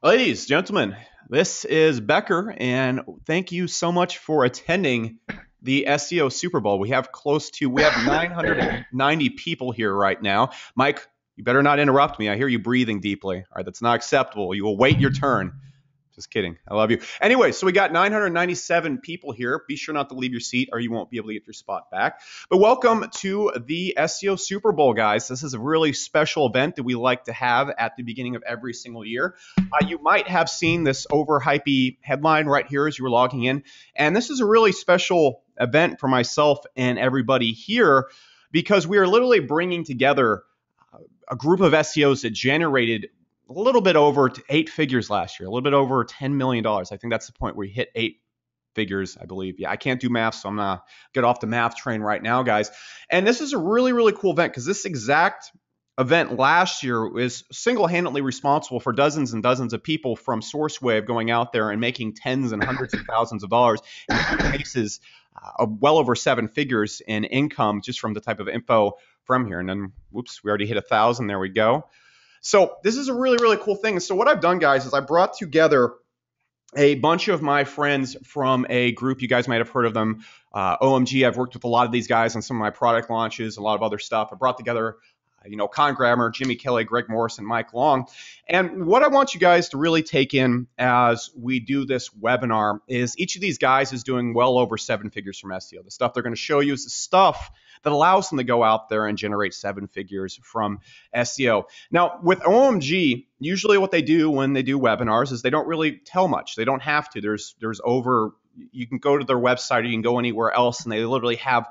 Ladies, gentlemen, this is Becker, and thank you so much for attending the SEO Super Bowl. We have 990 people here right now. Mike, you better not interrupt me. I hear you breathing deeply. All right, that's not acceptable. You will wait your turn. Just kidding. I love you. Anyway, so we got 997 people here. Be sure not to leave your seat or you won't be able to get your spot back. But welcome to the SEO Super Bowl, guys. This is a really special event that we like to have at the beginning of every single year. You might have seen this overhypey headline right here as you were logging in. And this is a really special event for myself and everybody here because we are literally bringing together a group of SEOs that generated a little bit over 8 figures last year, a little bit over $10 million. I think that's the point where you hit 8 figures, I believe. Yeah, I can't do math, so I'm going to get off the math train right now, guys. And this is a really, really cool event because this exact event last year is single-handedly responsible for dozens and dozens of people from SourceWave going out there and making tens and hundreds of thousands of dollars, in some cases, well over 7 figures in income just from the type of info from here. And then, whoops, we already hit 1,000. There we go. So this is a really, really cool thing. So what I've done, guys, is I brought together a bunch of my friends from a group. You guys might have heard of them, OMG. I've worked with a lot of these guys on some of my product launches, a lot of other stuff. I brought together Con Grammer, Jimmy Kelly, Greg Morris, and Mike Long. And what I want you guys to really take in as we do this webinar is each of these guys is doing well over 7 figures from SEO. The stuff they're going to show you is the stuff that allows them to go out there and generate 7 figures from SEO. Now, with OMG, usually what they do when they do webinars is they don't really tell much. They don't have to. You can go to their website or you can go anywhere else, and they literally have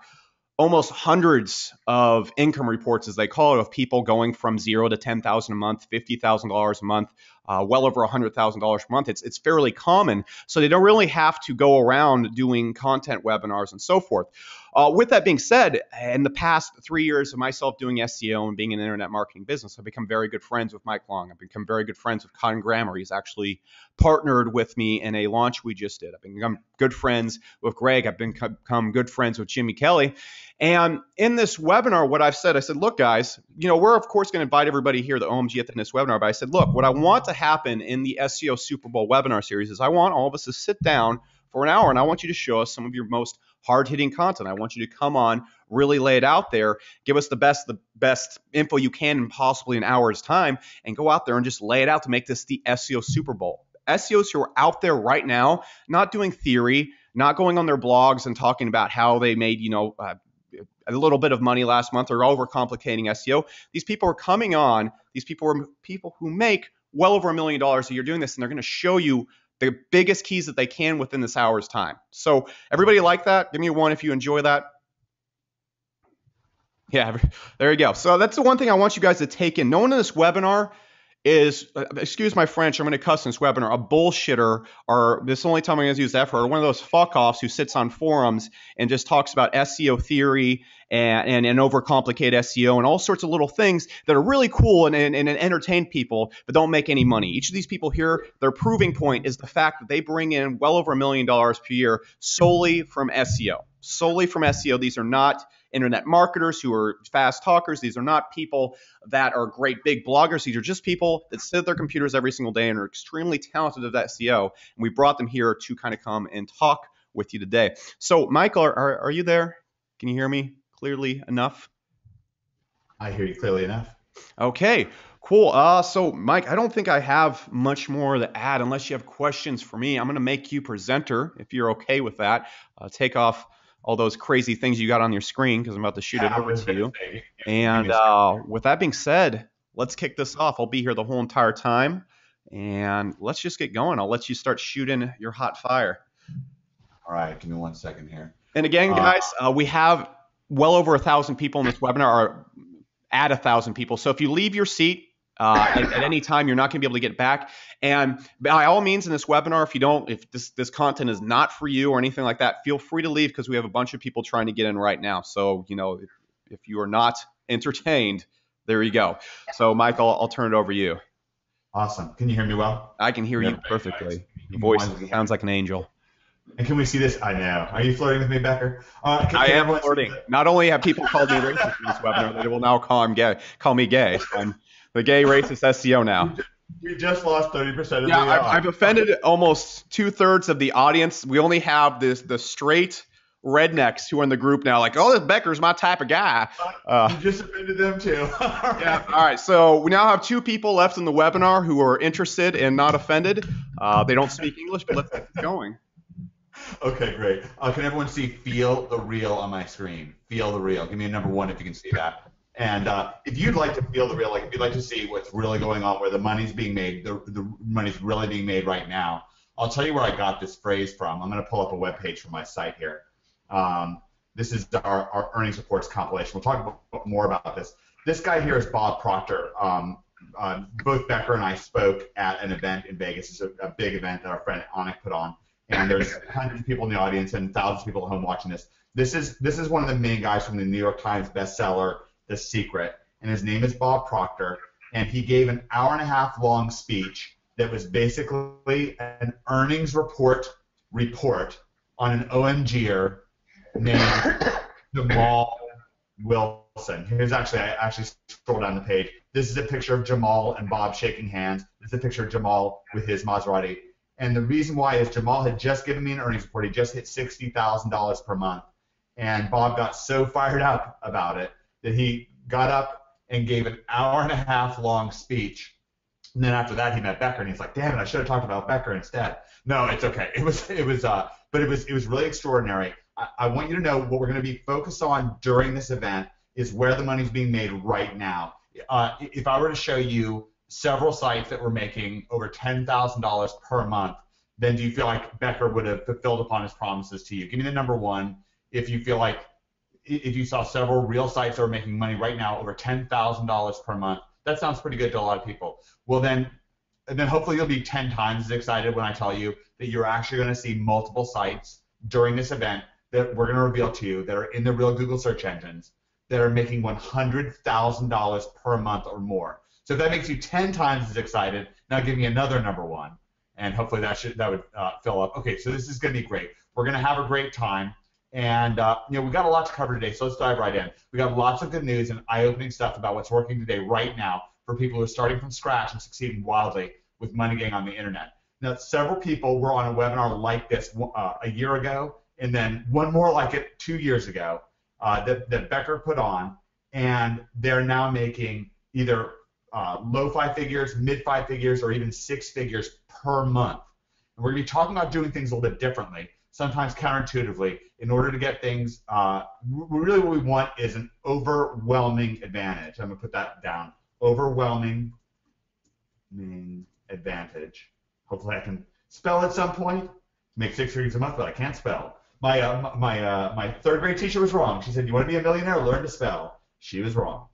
almost hundreds of income reports, as they call it, of people going from 0 to 10,000 a month, $50,000 a month, well over $100,000 a month. It's fairly common, so they don't really have to go around doing content webinars and so forth. With that being said, in the past 3 years of myself doing SEO and being in the internet marketing business, I've become very good friends with Mike Long. I've become very good friends with Con Grammer. He's actually partnered with me in a launch we just did. I've become good friends with Greg. I've become good friends with Jimmy Kelly. And in this webinar, what I've said, I said, look, guys, we're of course going to invite everybody here to OMG at this webinar. But I said, look, what I want to happen in the SEO Super Bowl webinar series is I want all of us to sit down for an hour, and I want you to show us some of your most hard-hitting content. I want you to come on, really lay it out there, give us the best info you can in possibly an hour's time, and go out there and just lay it out to make this the SEO Super Bowl. SEOs who are out there right now, not doing theory, not going on their blogs and talking about how they made, a little bit of money last month or overcomplicating SEO. These people are coming on. These people are people who make well over $1 million a year doing this, and they're going to show you the biggest keys that they can within this hour's time. So everybody like that? Give me a 1 if you enjoy that. Yeah, there you go. So that's the one thing I want you guys to take in. No one in this webinar is, excuse my French, I'm going to cuss in this webinar, a bullshitter, or this is the only time I'm going to use that for, or one of those fuck-offs who sits on forums and just talks about SEO theory and overcomplicate SEO and all sorts of little things that are really cool and entertain people, but don't make any money. Each of these people here, their proving point is the fact that they bring in well over $1 million per year solely from SEO. Solely from SEO. These are not internet marketers who are fast talkers. These are not people that are great big bloggers. These are just people that sit at their computers every single day and are extremely talented at SEO. And we brought them here to kind of come and talk with you today. So, Michael, are you there? Can you hear me clearly enough? I hear you clearly enough. Okay, cool. So, Mike, I don't think I have much more to add unless you have questions for me. I'm going to make you presenter if you're okay with that. Take off all those crazy things you got on your screen because I'm about to shoot it over to you. And with that being said, let's kick this off. I'll be here the whole entire time. And let's just get going. I'll let you start shooting your hot fire. All right, give me 1 second here. And again, guys, we have well over 1,000 people in this webinar, or at 1,000 people. So if you leave your seat at any time, you're not going to be able to get back. And by all means in this webinar, if this content is not for you or anything like that, feel free to leave because we have a bunch of people trying to get in right now. So, if you are not entertained, there you go. So, Michael, I'll turn it over to you. Awesome. Can you hear me well? I can hear you perfectly. Your voice sounds like an angel. And can we see this? I know. Are you flirting with me, Becker? I am flirting. Not only have people called me racist in this webinar, they will now call me gay. So I'm the gay racist SEO now. We just lost 30% of Yeah, the I've offended almost 2/3 of the audience. We only have the straight rednecks who are in the group now, like, oh, this Becker's my type of guy. You just offended them too. All Yeah. right. All right. So we now have 2 people left in the webinar who are interested and not offended. They don't speak English, but let's get this going. Okay, great. Can everyone see "Feel the Real" on my screen? Feel the real. Give me a number 1 if you can see that. And if you'd like to feel the real, like if you'd like to see what's really going on, where the money's being made, the money's really being made right now, I'll tell you where I got this phrase from. I'm going to pull up a web page from my site here. This is our earnings reports compilation. We'll talk more about this. This guy here is Bob Proctor. Both Becker and I spoke at an event in Vegas. It's a big event that our friend Anik put on. And there's hundreds of people in the audience and thousands of people at home watching this. This is one of the main guys from the New York Times bestseller, The Secret, and his name is Bob Proctor, and he gave an hour-and-a-half long speech that was basically an earnings report on an OMGer named Jamal Wilson. Here's I actually scroll down the page. This is a picture of Jamal and Bob shaking hands. This is a picture of Jamal with his Maserati. And the reason why is Jamal had just given me an earnings report. He just hit $60,000 per month. And Bob got so fired up about it that he got up and gave an hour-and-a-half long speech. And then after that, he met Becker, and he's like, "Damn it, I should have talked about Becker instead." No, it's okay. It was really extraordinary. I want you to know what we're going to be focused on during this event is where the money's being made right now. If I were to show you several sites that were making over $10,000 per month, then do you feel like Becker would have fulfilled upon his promises to you? Give me the number 1 if you feel like if you saw several real sites that are making money right now over $10,000 per month. That sounds pretty good to a lot of people. Well, then hopefully you'll be 10 times as excited when I tell you that you're actually going to see multiple sites during this event that we're going to reveal to you that are in the real Google search engines that are making $100,000 per month or more. So if that makes you 10 times as excited, now give me another number 1, and hopefully that would fill up. Okay, so this is going to be great. We're going to have a great time, and we've got a lot to cover today, so let's dive right in. We got lots of good news and eye-opening stuff about what's working today right now for people who are starting from scratch and succeeding wildly with money getting on the internet. Now, several people were on a webinar like this a year ago, and then one more like it 2 years ago that Becker put on, and they're now making either low 5 figures, mid 5 figures, or even 6 figures per month. And we're going to be talking about doing things a little bit differently, sometimes counterintuitively, in order to get things, really what we want is an overwhelming advantage. I'm going to put that down. Overwhelming advantage. Hopefully I can spell at some point. Make 6 figures a month, but I can't spell. My third grade teacher was wrong. She said, "You want to be a millionaire? Learn to spell." She was wrong.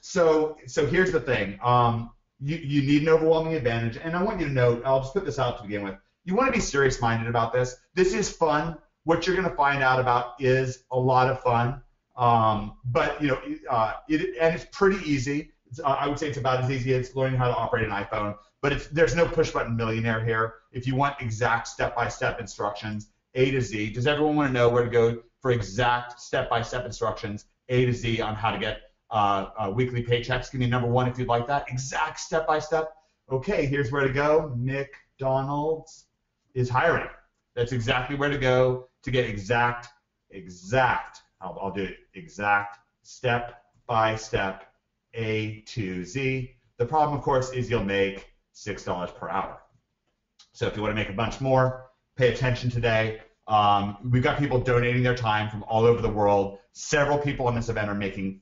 So here's the thing. You need an overwhelming advantage, and I want you to know, I'll just put this out to begin with. You want to be serious-minded about this. This is fun. What you're going to find out about is a lot of fun, but it's pretty easy. I would say it's about as easy as learning how to operate an iPhone, but there's no push-button millionaire here. If you want exact step-by-step instructions, A to Z, does everyone want to know where to go for exact step-by-step instructions, A to Z, on how to get weekly paychecks? Give me number 1 if you'd like that. Exact step-by-step. Okay, here's where to go. McDonald's is hiring. That's exactly where to go to get exact, I'll do it, exact step-by-step A to Z. The problem, of course, is you'll make $6 per hour. So if you want to make a bunch more, pay attention today. We've got people donating their time from all over the world. Several people in this event are making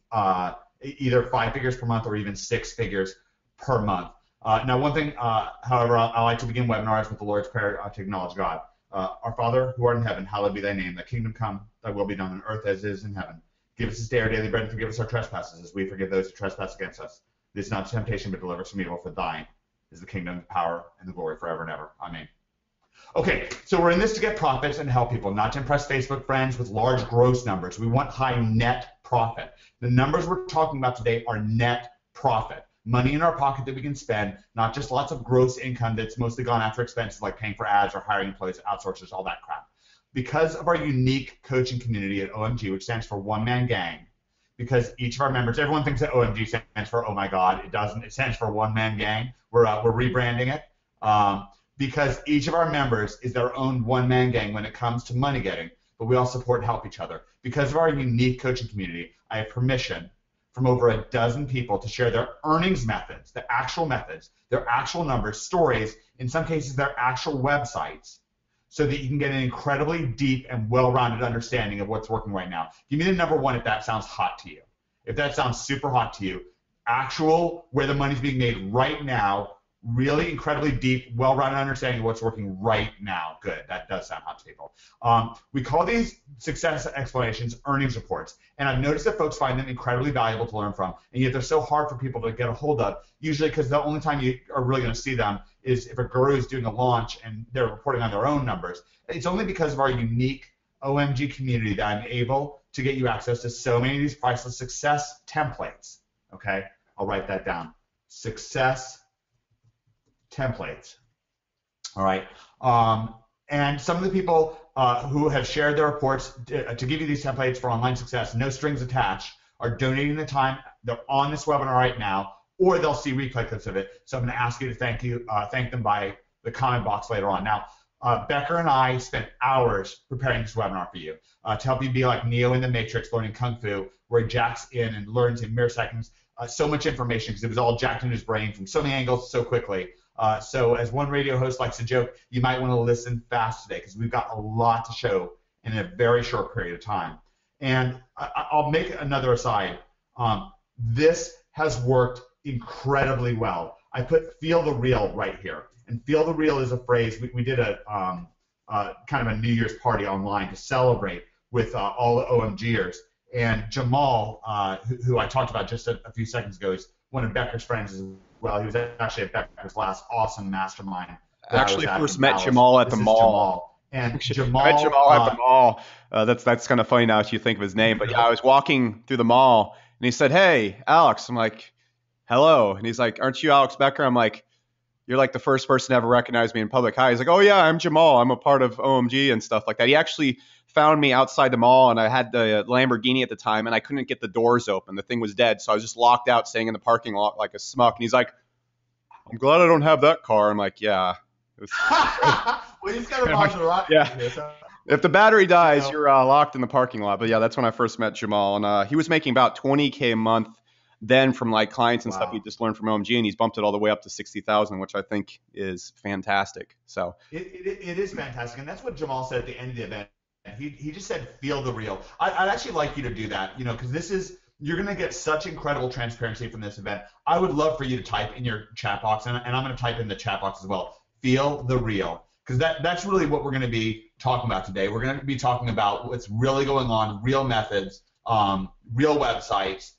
either 5 figures per month or even 6 figures per month. Now, one thing, however, I like to begin webinars with the Lord's Prayer to acknowledge God. Our Father, who art in heaven, hallowed be thy name. Thy kingdom come, thy will be done on earth as it is in heaven. Give us this day our daily bread, and forgive us our trespasses, as we forgive those who trespass against us. Lead us not into temptation, but deliver us from evil. For thine is the kingdom, the power, and the glory forever and ever. Amen. Okay, so we're in this to get profits and help people, not to impress Facebook friends with large gross numbers. We want high net profit. The numbers we're talking about today are net profit. Money in our pocket that we can spend, not just lots of gross income that's mostly gone after expenses like paying for ads or hiring employees, outsourcers, all that crap. Because of our unique coaching community at OMG, which stands for One Man Gang, because each of our members, everyone thinks that OMG stands for oh my god. It doesn't. It stands for one man gang. We're rebranding it because each of our members is their own one man gang when it comes to money getting, but we all support and help each other. Because of our unique coaching community, I have permission from over a dozen people to share their earnings methods, their actual numbers, stories, in some cases their actual websites, so that you can get an incredibly deep and well-rounded understanding of what's working right now. Give me the number one if that sounds hot to you. If that sounds super hot to you, actual where the money's being made right now, really incredibly deep, well-rounded understanding of what's working right now. Good, that does sound hot to people. We call these success explanations earnings reports, and I've noticed that folks find them incredibly valuable to learn from, and yet they're so hard for people to get a hold of, usually because the only time you are really going to see them is if a guru is doing a launch and they're reporting on their own numbers. It's only because of our unique OMG community that I'm able to get you access to so many of these priceless success templates. Okay, I'll write that down. Success templates. All right. And some of the people who have shared their reports to give you these templates for online success, no strings attached, are donating the time. They're on this webinar right now, or they'll see replay clips of it. So I'm going to ask you to thank them by the comment box later on. Now, Becker and I spent hours preparing this webinar for you to help you be like Neo in the Matrix learning Kung Fu, where he jacks in and learns in mere seconds so much information because it was all jacked in his brain from so many angles so quickly. So as one radio host likes to joke, you might want to listen fast today because we've got a lot to show in a very short period of time. And I'll make another aside. This has worked incredibly well. I put feel the real right here. And feel the real is a phrase. We did a kind of a New Year's party online to celebrate with all the OMGers. And Jamal, who I talked about just a few seconds ago, is one of Becker's friends as well. He was actually at Becker's last awesome mastermind. I actually first met Jamal at the mall. And Jamal, I met Jamal at the mall. That's kind of funny now if you think of his name. But yeah, I was walking through the mall, and he said, "Hey, Alex." I'm like, "Hello." And he's like, "Aren't you Alex Becker?" I'm like, "You're like the first person to ever recognize me in public." Hi. He's like, "Oh yeah, I'm Jamal. I'm a part of OMG and stuff like that." He actually found me outside the mall, and I had the Lamborghini at the time, and I couldn't get the doors open. The thing was dead, so I was just locked out, staying in the parking lot like a smuck. And he's like, "I'm glad I don't have that car." I'm like, "Yeah." Well, he's got a Maserati. Yeah. So. If the battery dies, you're locked in the parking lot. But yeah, that's when I first met Jamal, and he was making about $20K a month then from like clients and stuff he just learned from OMG, and he's bumped it all the way up to 60,000, which I think is fantastic. So it is fantastic, and that's what Jamal said at the end of the event. He just said, "Feel the real." I'd actually like you to do that, because you're going to get such incredible transparency from this event. I would love for you to type in your chat box, and I'm going to type in the chat box as well. Feel the real, because that's really what we're going to be talking about today. We're going to be talking about what's really going on, real methods, real websites,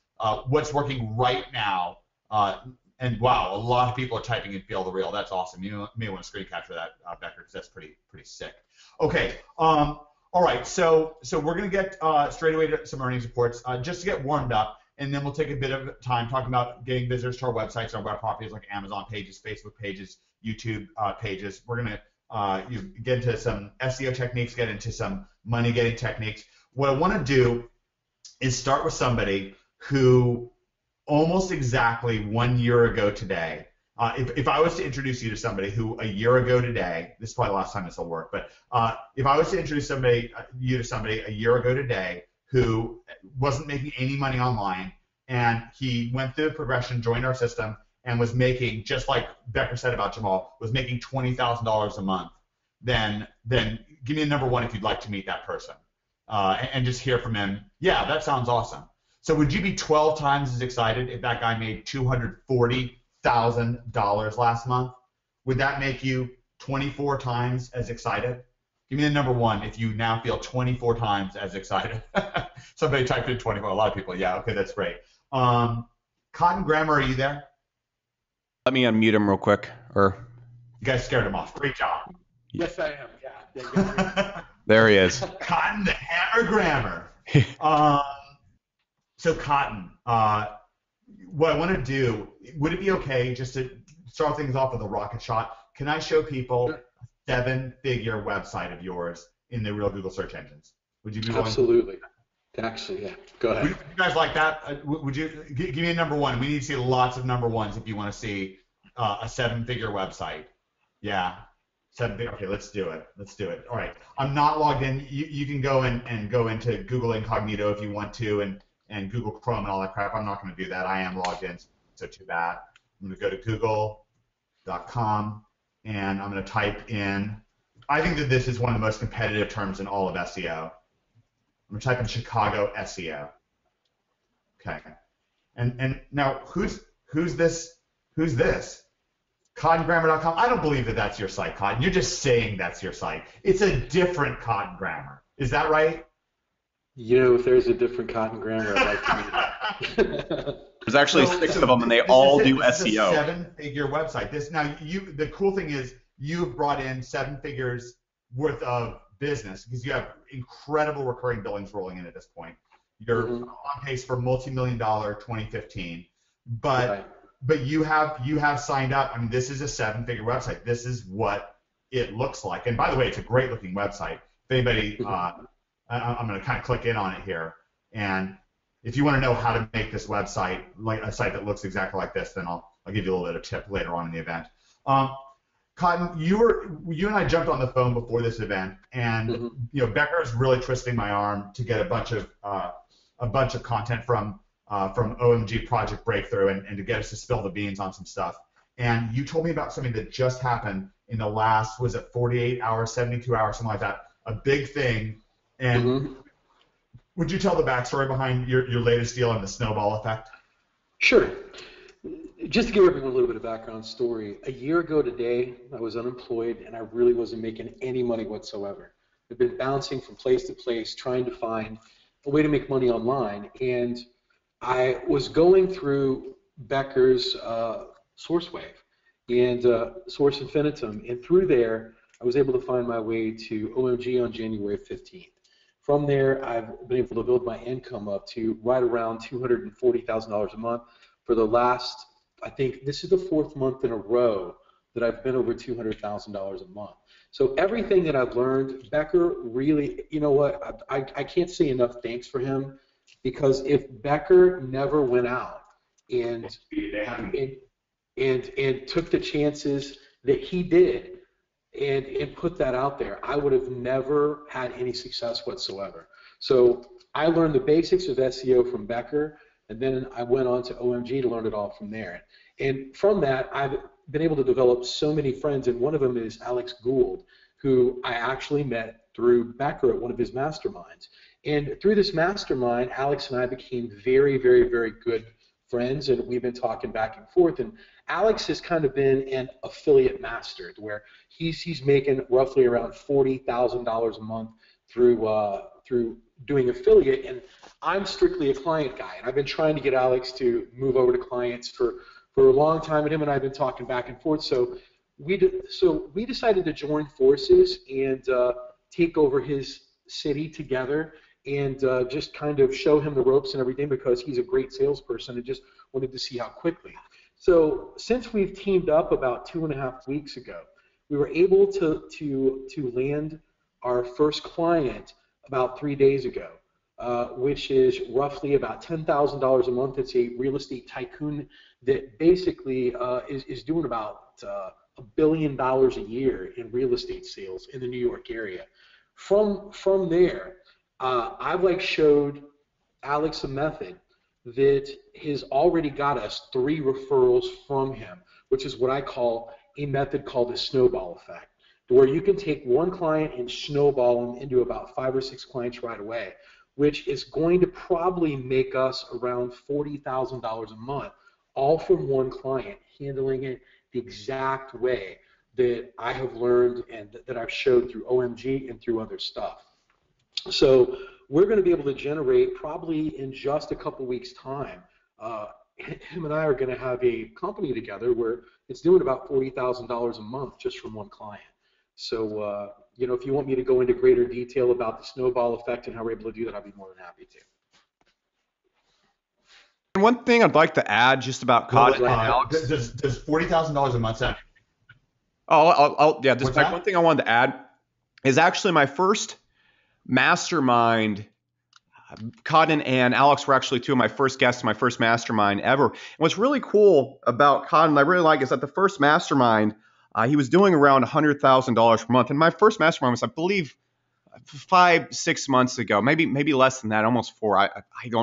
what's working right now. And wow, a lot of people are typing in "Feel the real." That's awesome. You may want to screen capture that, Becker, because that's pretty sick. Okay. All right, so we're going to get straight away to some earnings reports just to get warmed up, and then we'll take a bit of time talking about getting visitors to our websites, our web properties like Amazon pages, Facebook pages, YouTube pages. We're going to get into some SEO techniques, get into some money-getting techniques. What I want to do is start with somebody who almost exactly 1 year ago today, if I was to introduce you to somebody who a year ago today, this is probably the last time this will work, but if I was to introduce you to somebody a year ago today who wasn't making any money online, and he went through the progression, joined our system, and was making, just like Becker said about Jamal, was making $20,000 a month, then give me a number one if you'd like to meet that person and just hear from him. Yeah, that sounds awesome. So would you be 12 times as excited if that guy made $240,000 last month? Would that make you 24 times as excited? Give me the number one if you now feel 24 times as excited. Somebody typed in 24. A lot of people. Yeah, okay, that's great. Cotton Grammar, are you there? let me unmute him real quick. Or you guys scared him off. Great job. Yes, I am. Yeah. there he is. Cotton the Hammer Grammar. So Cotton, what I want to do, would it be okay just to start things off with a rocket shot? Can I show people a 7-figure website of yours in the real Google search engines? Would you be willing? Absolutely. Actually, yeah. Go Would ahead. you guys like that? Would you give me a number one? We need to see lots of number ones if you want to see a seven-figure website. Yeah, seven-figure. Okay, let's do it. Let's do it. All right. I'm not logged in. You can go and go into Google Incognito if you want to, and Google Chrome and all that crap. I'm not going to do that. I am logged in, so too bad. I'm going to go to google.com, and I'm going to type in. I think that this is one of the most competitive terms in all of SEO. I'm going to type in Chicago SEO. Okay. And now who's this? Who's this? CottonGrammar.com. I don't believe that that's your site, Cotton. You're just saying that's your site. It's a different Cotton Grammar. Is that right? You know, if there's a different Cotton Grammar, I'd like to meet it. There's actually 6 of them, and they all do This is a SEO. seven-figure website. The cool thing is you've brought in 7 figures worth of business because you have incredible recurring billings rolling in at this point. You're on pace for multi-million-dollar 2015, but you have signed up. I mean, this is a 7-figure website. This is what it looks like. And by the way, it's a great-looking website. If anybody, I'm going to kind of click in on it here, and if you want to know how to make this website like a site that looks exactly like this, then I'll give you a little bit of tip later on in the event. Cotton, you and I jumped on the phone before this event, and Becker's really twisting my arm to get a bunch of content from OMG Project Breakthrough and to get us to spill the beans on some stuff. And you told me about something that just happened in the last, was it 48 hours, 72 hours, something like that, a big thing. And would you tell the backstory behind your latest deal and the snowball effect? Sure. Just to give everyone a little bit of background story, a year ago today, I was unemployed and I really wasn't making any money whatsoever. I've been bouncing from place to place trying to find a way to make money online, and I was going through Becker's SourceWave and Source Infinitum, and through there I was able to find my way to OMG on January 15th. From there, I've been able to build my income up to right around $240,000 a month for the last, I think this is the 4th month in a row that I've been over $200,000 a month. So everything that I've learned, Becker really, you know what, I can't say enough thanks for him, because if Becker never went out and took the chances that he did and put that out there, I would have never had any success whatsoever. So I learned the basics of SEO from Becker, and then I went on to OMG to learn it all from there. And from that, I've been able to develop so many friends, and one of them is Alex Gould, who I actually met through Becker at one of his masterminds. And through this mastermind, Alex and I became very, very, very good friends, and we've been talking back and forth. And Alex has kind of been an affiliate master, where he's making roughly around $40,000 a month through doing affiliate, and I'm strictly a client guy. And I've been trying to get Alex to move over to clients for a long time, and him and I have been talking back and forth. So we decided to join forces and take over his city together, and just kind of show him the ropes and everything, because he's a great salesperson and just wanted to see how quickly. So since we've teamed up about 2.5 weeks ago, we were able to land our first client about 3 days ago, which is roughly about $10,000 a month. It's a real estate tycoon that basically is doing about $1 billion a year in real estate sales in the New York area. From there, I've showed Alex a method that has already got us 3 referrals from him, which is what I call a method called the snowball effect, where you can take one client and snowball them into about 5 or 6 clients right away, which is going to probably make us around $40,000 a month, all from one client, handling it the exact way that I have learned and that I've showed through OMG and through other stuff. So we're going to be able to generate, probably in just a couple weeks' time, him and I are going to have a company together where it's doing about $40,000 a month just from one client. So, if you want me to go into greater detail about the snowball effect and how we're able to do that, I'd be more than happy to. And one thing I'd like to add just about Cotton and Alex. Does $40,000 a month sound? Just one thing I wanted to add is actually my first mastermind Cotton and Alex were actually two of my first guests, my first mastermind ever. And what's really cool about Cotton, I really like, is that the first mastermind, he was doing around $100,000 per month. And my first mastermind was, I believe, 5-6 months ago, maybe less than that, almost 4. I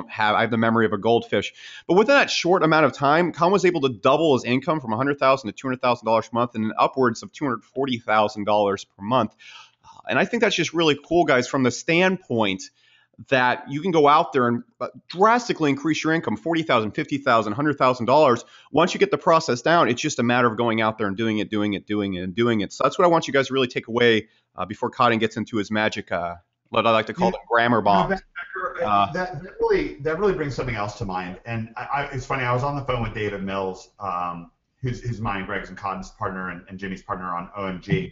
have the memory of a goldfish. But within that short amount of time, Cotton was able to double his income from $100,000 to $200,000 a month and upwards of $240,000 per month. And I think that's just really cool, guys, from the standpoint that you can go out there and drastically increase your income, $40,000, $50,000, $100,000. Once you get the process down, it's just a matter of going out there and doing it. So that's what I want you guys to really take away before Cotton gets into his magic, what I like to call them grammar bombs. That really brings something else to mind. And it's funny, I was on the phone with David Mills, who's mine, Greg's and Cotton's partner and Jimmy's partner on OMG.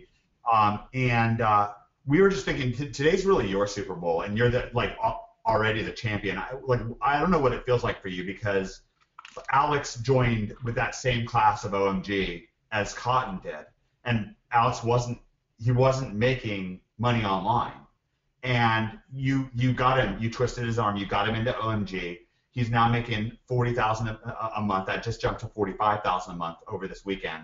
We were just thinking, today's really your Super Bowl, and you're already the champion. I don't know what it feels like for you, because Alex joined with that same class of OMG as Cotton did, and Alex wasn't making money online, and you got him, you twisted his arm, you got him into OMG. He's now making $40,000 a month. That just jumped to $45,000 a month over this weekend,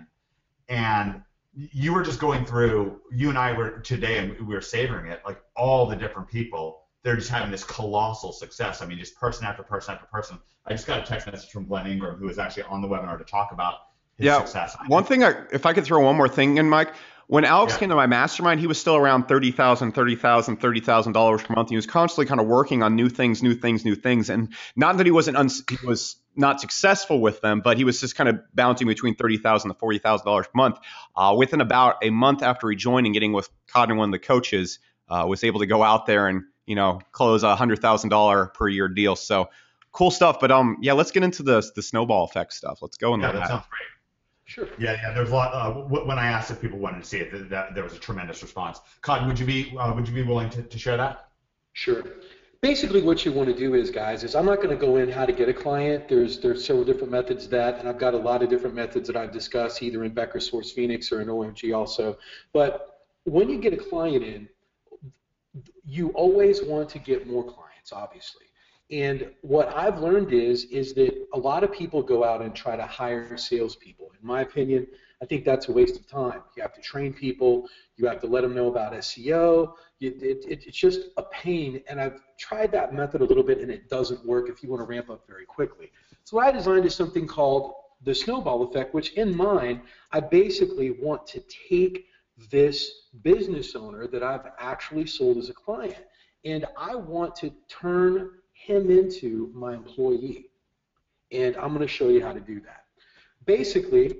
and you were just going through, you and I were today, and we were savoring it, like all the different people, they're just having this colossal success. I mean, just person after person after person. I just got a text message from Glenn Ingram, who was actually on the webinar to talk about his success. One thing, if I could throw one more thing in, Mike, when Alex came to my mastermind, he was still around $30,000 per month. He was constantly kind of working on new things. And not that he was not successful with them, but he was just kind of bouncing between $30,000 to $40,000 per month. Within about a month after he joined and getting with Cotton, one of the coaches, was able to go out there and close a $100,000 per year deal. So cool stuff. But let's get into the snowball effect stuff. Let's go into that. That sounds great. Sure. Yeah. There's a lot. When I asked if people wanted to see it, that there was a tremendous response. Cotton, would you be willing to share that? Sure. Basically, what you want to do is, guys, I'm not going to go in how to get a client. There's several different methods and I've got a lot of different methods that I've discussed either in Becker Source Phoenix or in OMG also. But when you get a client in, you always want to get more clients, obviously. And what I've learned is that a lot of people go out and try to hire salespeople. In my opinion, I think that's a waste of time. You have to train people. You have to let them know about SEO. It's just a pain, and I've tried that method a little bit, and it doesn't work if you want to ramp up very quickly. So what I designed is something called the snowball effect, which in mine, I basically want to take this business owner that I've actually sold as a client, and I want to turn him into my employee. And I'm going to show you how to do that. Basically,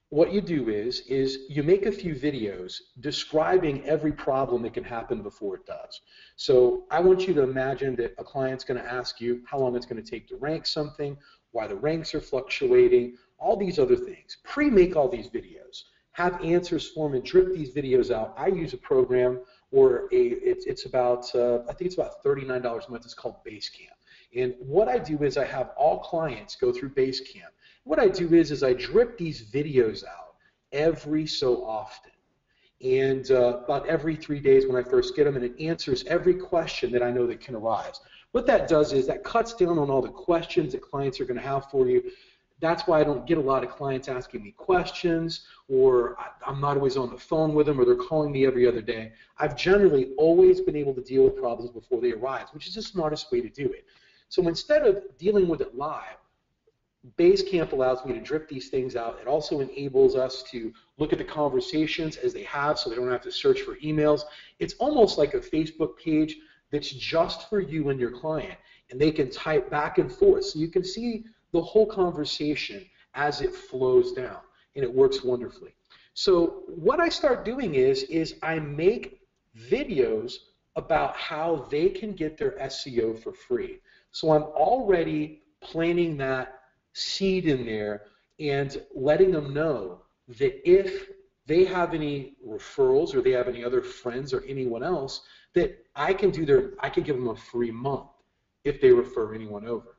what you do is you make a few videos describing every problem that can happen before it does. So I want you to imagine that a client's going to ask you how long it's going to take to rank something, why the ranks are fluctuating, all these other things. Pre-make all these videos. Have answers for them and drip these videos out. I use a program or it's about I think it's about $39 a month. It's called Basecamp. And what I do is I have all clients go through Basecamp. What I do is I drip these videos out every so often. And about every 3 days when I first get them, and it answers every question that I know that can arise. What that does is that cuts down on all the questions that clients are going to have for you. That's why I don't get a lot of clients asking me questions, or I'm not always on the phone with them, or they're calling me every other day. I've generally always been able to deal with problems before they arise, which is the smartest way to do it. So instead of dealing with it live, Basecamp allows me to drip these things out. It also enables us to look at the conversations as they have, so they don't have to search for emails. It's almost like a Facebook page that's just for you and your client, and they can type back and forth, so you can see the whole conversation as it flows down, and it works wonderfully. So what I start doing is I make videos about how they can get their SEO for free. So I'm already planting that seed in there and letting them know that if they have any referrals or they have any other friends or anyone else, that I can give them a free month if they refer anyone over.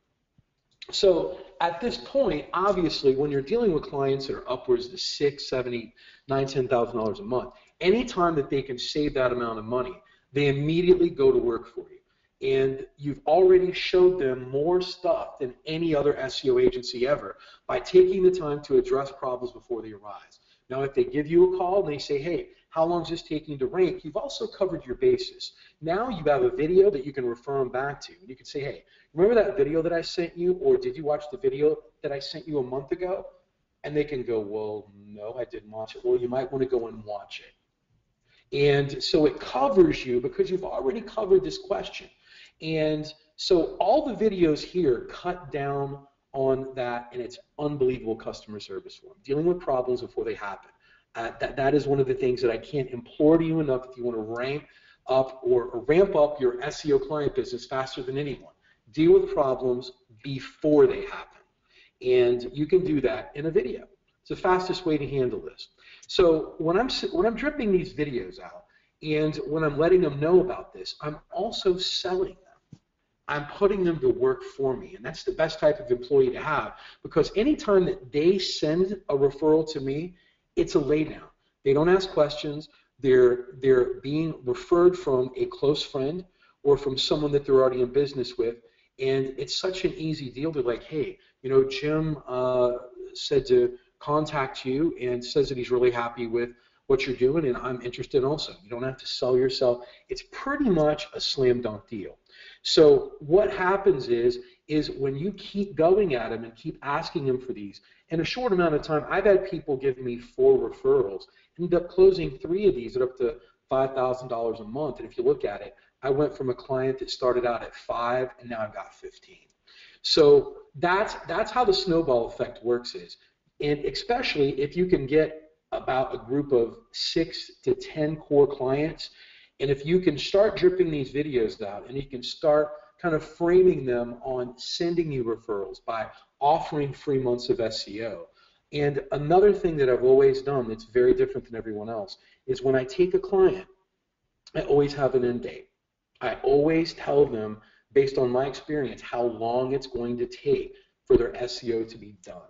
So at this point, obviously, when you're dealing with clients that are upwards to $6,000, $7,000, $9,000, $10,000 a month, anytime that they can save that amount of money, they immediately go to work for you. and you've already showed them more stuff than any other SEO agency ever by taking the time to address problems before they arise. Now, if they give you a call and they say, hey, how long is this taking to rank, you've also covered your bases. Now you have a video that you can refer them back to. And you can say, hey, remember that video that I sent you, or did you watch the video that I sent you a month ago? And they can go, well, no, I didn't watch it. Well, you might want to go and watch it. And so it covers you because you've already covered this question. And so all the videos here cut down on that, and it's unbelievable customer service for them, dealing with problems before they happen. That is one of the things that I can't implore to you enough if you want to ramp up your SEO client business faster than anyone. Deal with problems before they happen. And you can do that in a video. It's the fastest way to handle this. So when I'm dripping these videos out and when I'm letting them know about this, I'm also selling them. I'm putting them to work for me, and that's the best type of employee to have, because anytime that they send a referral to me, it's a laydown. They don't ask questions. They're being referred from a close friend or from someone that they're already in business with, and it's such an easy deal. They're like, hey, you know, Jim said to contact you and says that he's really happy with what you're doing, and I'm interested also. You don't have to sell yourself. It's pretty much a slam dunk deal. So what happens is when you keep going at them and keep asking them for these, in a short amount of time, I've had people give me 4 referrals, ended up closing 3 of these at up to $5,000 a month. And if you look at it, I went from a client that started out at 5, and now I've got 15. So that's how the snowball effect works is. And especially if you can get about a group of 6 to 10 core clients, and if you can start dripping these videos out and you can start kind of framing them on sending you referrals by offering free months of SEO. And another thing that I've always done that's very different than everyone else is when I take a client, I always have an end date. I always tell them, based on my experience, how long it's going to take for their SEO to be done.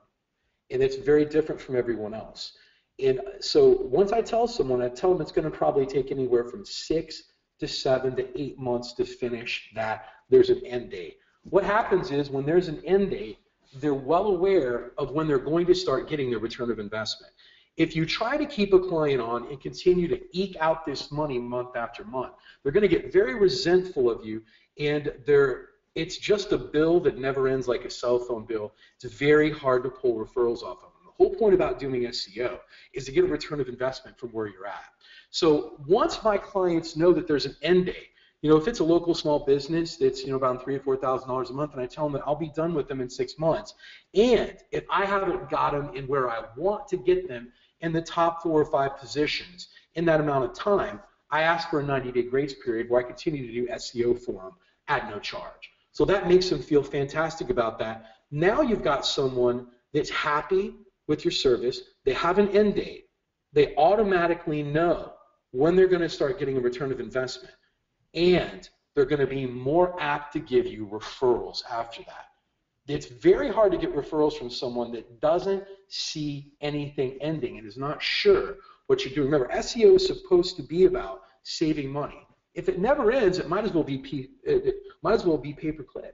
And it's very different from everyone else. And so once I tell someone, I tell them it's going to probably take anywhere from 6 to 7 to 8 months to finish that. There's an end date. What happens is when there's an end date, they're well aware of when they're going to start getting their return of investment. If you try to keep a client on and continue to eke out this money month after month, they're going to get very resentful of you, and it's just a bill that never ends, like a cell phone bill. It's very hard to pull referrals off of them. The whole point about doing SEO is to get a return of investment from where you're at. So once my clients know that there's an end date, you know, if it's a local small business that's, you know, about $3,000 or $4,000 a month, and I tell them that I'll be done with them in 6 months, and if I haven't got them in where I want to get them in the top 4 or 5 positions in that amount of time, I ask for a 90-day grace period where I continue to do SEO for them at no charge. So that makes them feel fantastic about that. Now you've got someone that's happy with your service. They have an end date. They automatically know when they're going to start getting a return of investment, and they're going to be more apt to give you referrals after that. It's very hard to get referrals from someone that doesn't see anything ending and is not sure what you're doing. Remember, SEO is supposed to be about saving money. If it never ends, it might as well be pay-per-click.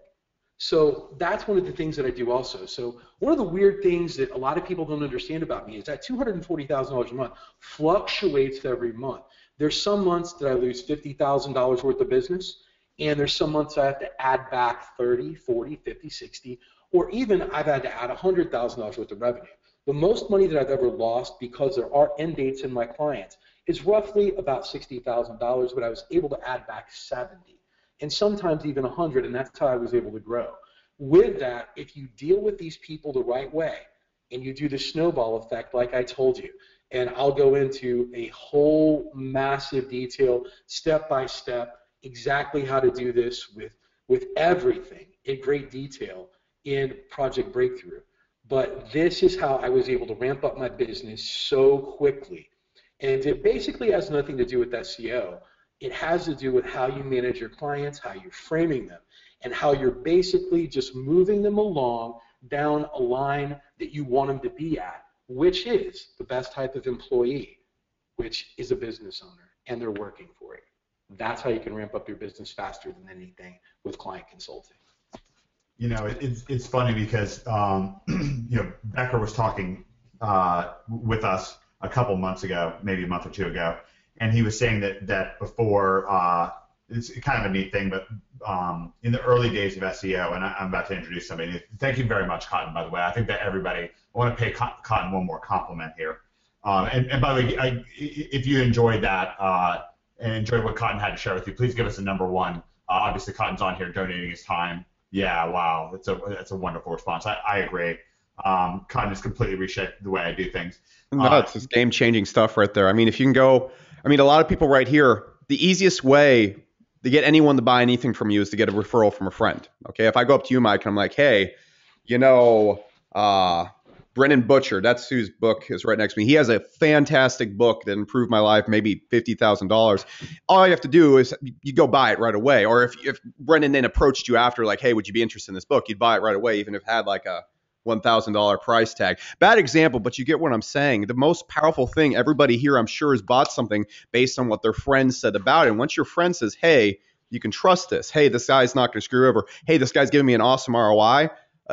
So that's one of the things that I do also. So one of the weird things that a lot of people don't understand about me is that $240,000 a month fluctuates every month. There's some months that I lose $50,000 worth of business, and there's some months I have to add back 30, 40, 50, 60, or even I've had to add $100,000 worth of revenue. The most money that I've ever lost, because there are end dates in my clients, is roughly about $60,000, but I was able to add back 70, and sometimes even 100, and that's how I was able to grow. With that, if you deal with these people the right way, and you do the snowball effect like I told you, and I'll go into a whole massive detail, step by step, exactly how to do this with everything in great detail in Project Breakthrough. But this is how I was able to ramp up my business so quickly. And it basically has nothing to do with SEO. It has to do with how you manage your clients, how you're framing them, and how you're basically just moving them along down a line that you want them to be at, which is the best type of employee, which is a business owner, and they're working for you. That's how you can ramp up your business faster than anything with client consulting. You know, it's funny because Becker was talking with us a couple months ago, maybe a month or two ago, and he was saying that before it's kind of a neat thing, but in the early days of SEO, and I'm about to introduce somebody. Thank you very much, Cotton, by the way. I think that I want to pay Cotton one more compliment here. And by the way, if you enjoyed that and enjoyed what Cotton had to share with you, please give us a number one. Obviously, Cotton's on here donating his time. Yeah, wow, that's a wonderful response. I agree. Cotton has completely reshaped the way I do things. No, it's just game-changing stuff right there. I mean, if you can go, I mean, a lot of people right here, the easiest way to get anyone to buy anything from you is to get a referral from a friend. Okay, if I go up to you, Mike, and I'm like, hey, Brennan Butcher, that's whose book is right next to me. He has a fantastic book that improved my life, maybe $50,000. All you have to do is you go buy it right away. Or if Brennan then approached you after, like, hey, would you be interested in this book? You'd buy it right away, even if it had like a $1,000 price tag. Bad example, but you get what I'm saying. The most powerful thing, everybody here, I'm sure, has bought something based on what their friend said about it. And once your friend says, hey, you can trust this. Hey, this guy's not going to screw you over. Hey, this guy's giving me an awesome ROI.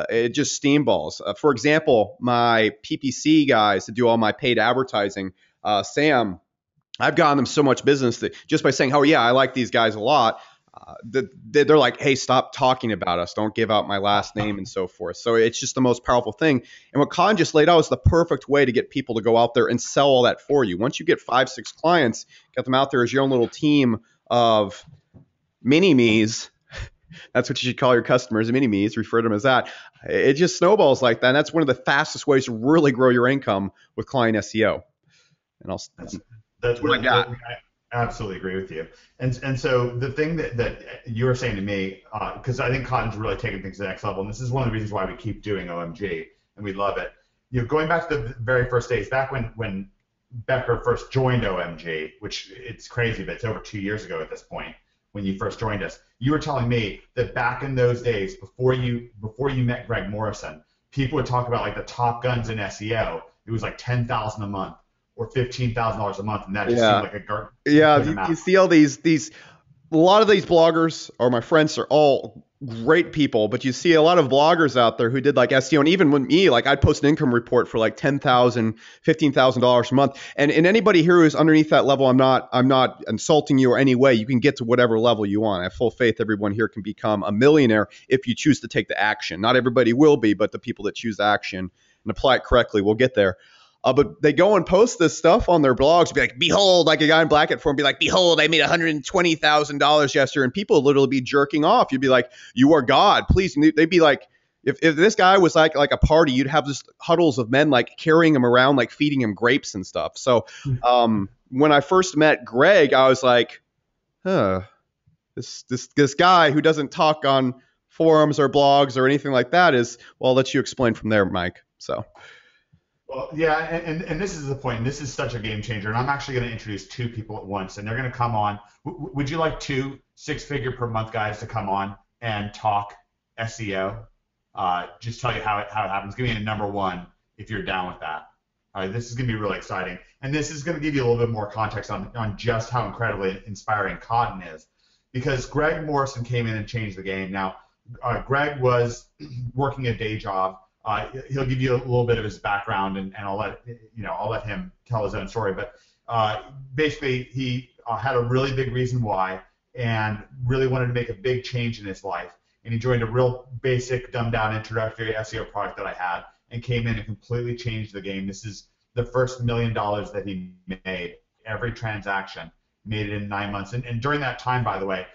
It just steamballs. For example, my PPC guys that do all my paid advertising, Sam, I've gotten them so much business that just by saying, oh, yeah, I like these guys a lot, they're like, hey, stop talking about us. Don't give out my last name and so forth. So it's just the most powerful thing. And what Khan just laid out is the perfect way to get people to go out there and sell all that for you. Once you get 5-6 clients, get them out there as your own little team of mini-me's. That's what you should call your customers, mini-me's, refer to them as that. It just snowballs like that. And that's one of the fastest ways to really grow your income with client SEO. And that's what I got. I absolutely agree with you. And so the thing that you were saying to me, because I think Cotton's really taking things to the next level, and this is one of the reasons why we keep doing OMG, and we love it. Going back to the very first days, back when Becker first joined OMG, which it's crazy, but it's over 2 years ago at this point, when you first joined us, you were telling me that back in those days, before you met Greg Morrison, people would talk about like the top guns in SEO. It was like $10,000 a month or $15,000 a month, and that just seemed like a garbage. Yeah, you see all these a lot of these bloggers, or my friends, are all great people, but you see a lot of bloggers out there who did like SEO, and even with me, like I'd post an income report for like $10,000, $15,000 a month. And anybody here who's underneath that level, I'm not insulting you or any way. You can get to whatever level you want. I have full faith everyone here can become a millionaire if you choose to take the action. Not everybody will be, but the people that choose action and apply it correctly will get there. But they go and post this stuff on their blogs, be like, behold, like a guy in Black Hat Forum, be like, behold, I made $120,000 yesterday, and people would literally be jerking off. You'd be like, you are God, please. And they'd be like, if this guy was like a party, you'd have just huddles of men like carrying him around, like feeding him grapes and stuff. So when I first met Greg, I was like, this guy who doesn't talk on forums or blogs or anything like that is, well, I'll let you explain from there, Mike. So. Well, yeah, and this is the point. This is such a game changer, and I'm actually going to introduce two people at once, and they're going to come on. Would you like 2 6-figure per month guys to come on and talk SEO? Just tell you how it happens. Give me a number one if you're down with that. All right, this is going to be really exciting, and this is going to give you a little bit more context on just how incredibly inspiring Cotton is, because Greg Morrison came in and changed the game. Now, Greg was working a day job. He'll give you a little bit of his background, and I'll let him tell his own story. But basically, he had a really big reason why, and really wanted to make a big change in his life. And he joined a real basic, dumbed-down introductory SEO product that I had, and came in and completely changed the game. This is the first $1 million that he made. Every transaction made it in 9 months. And during that time, by the way,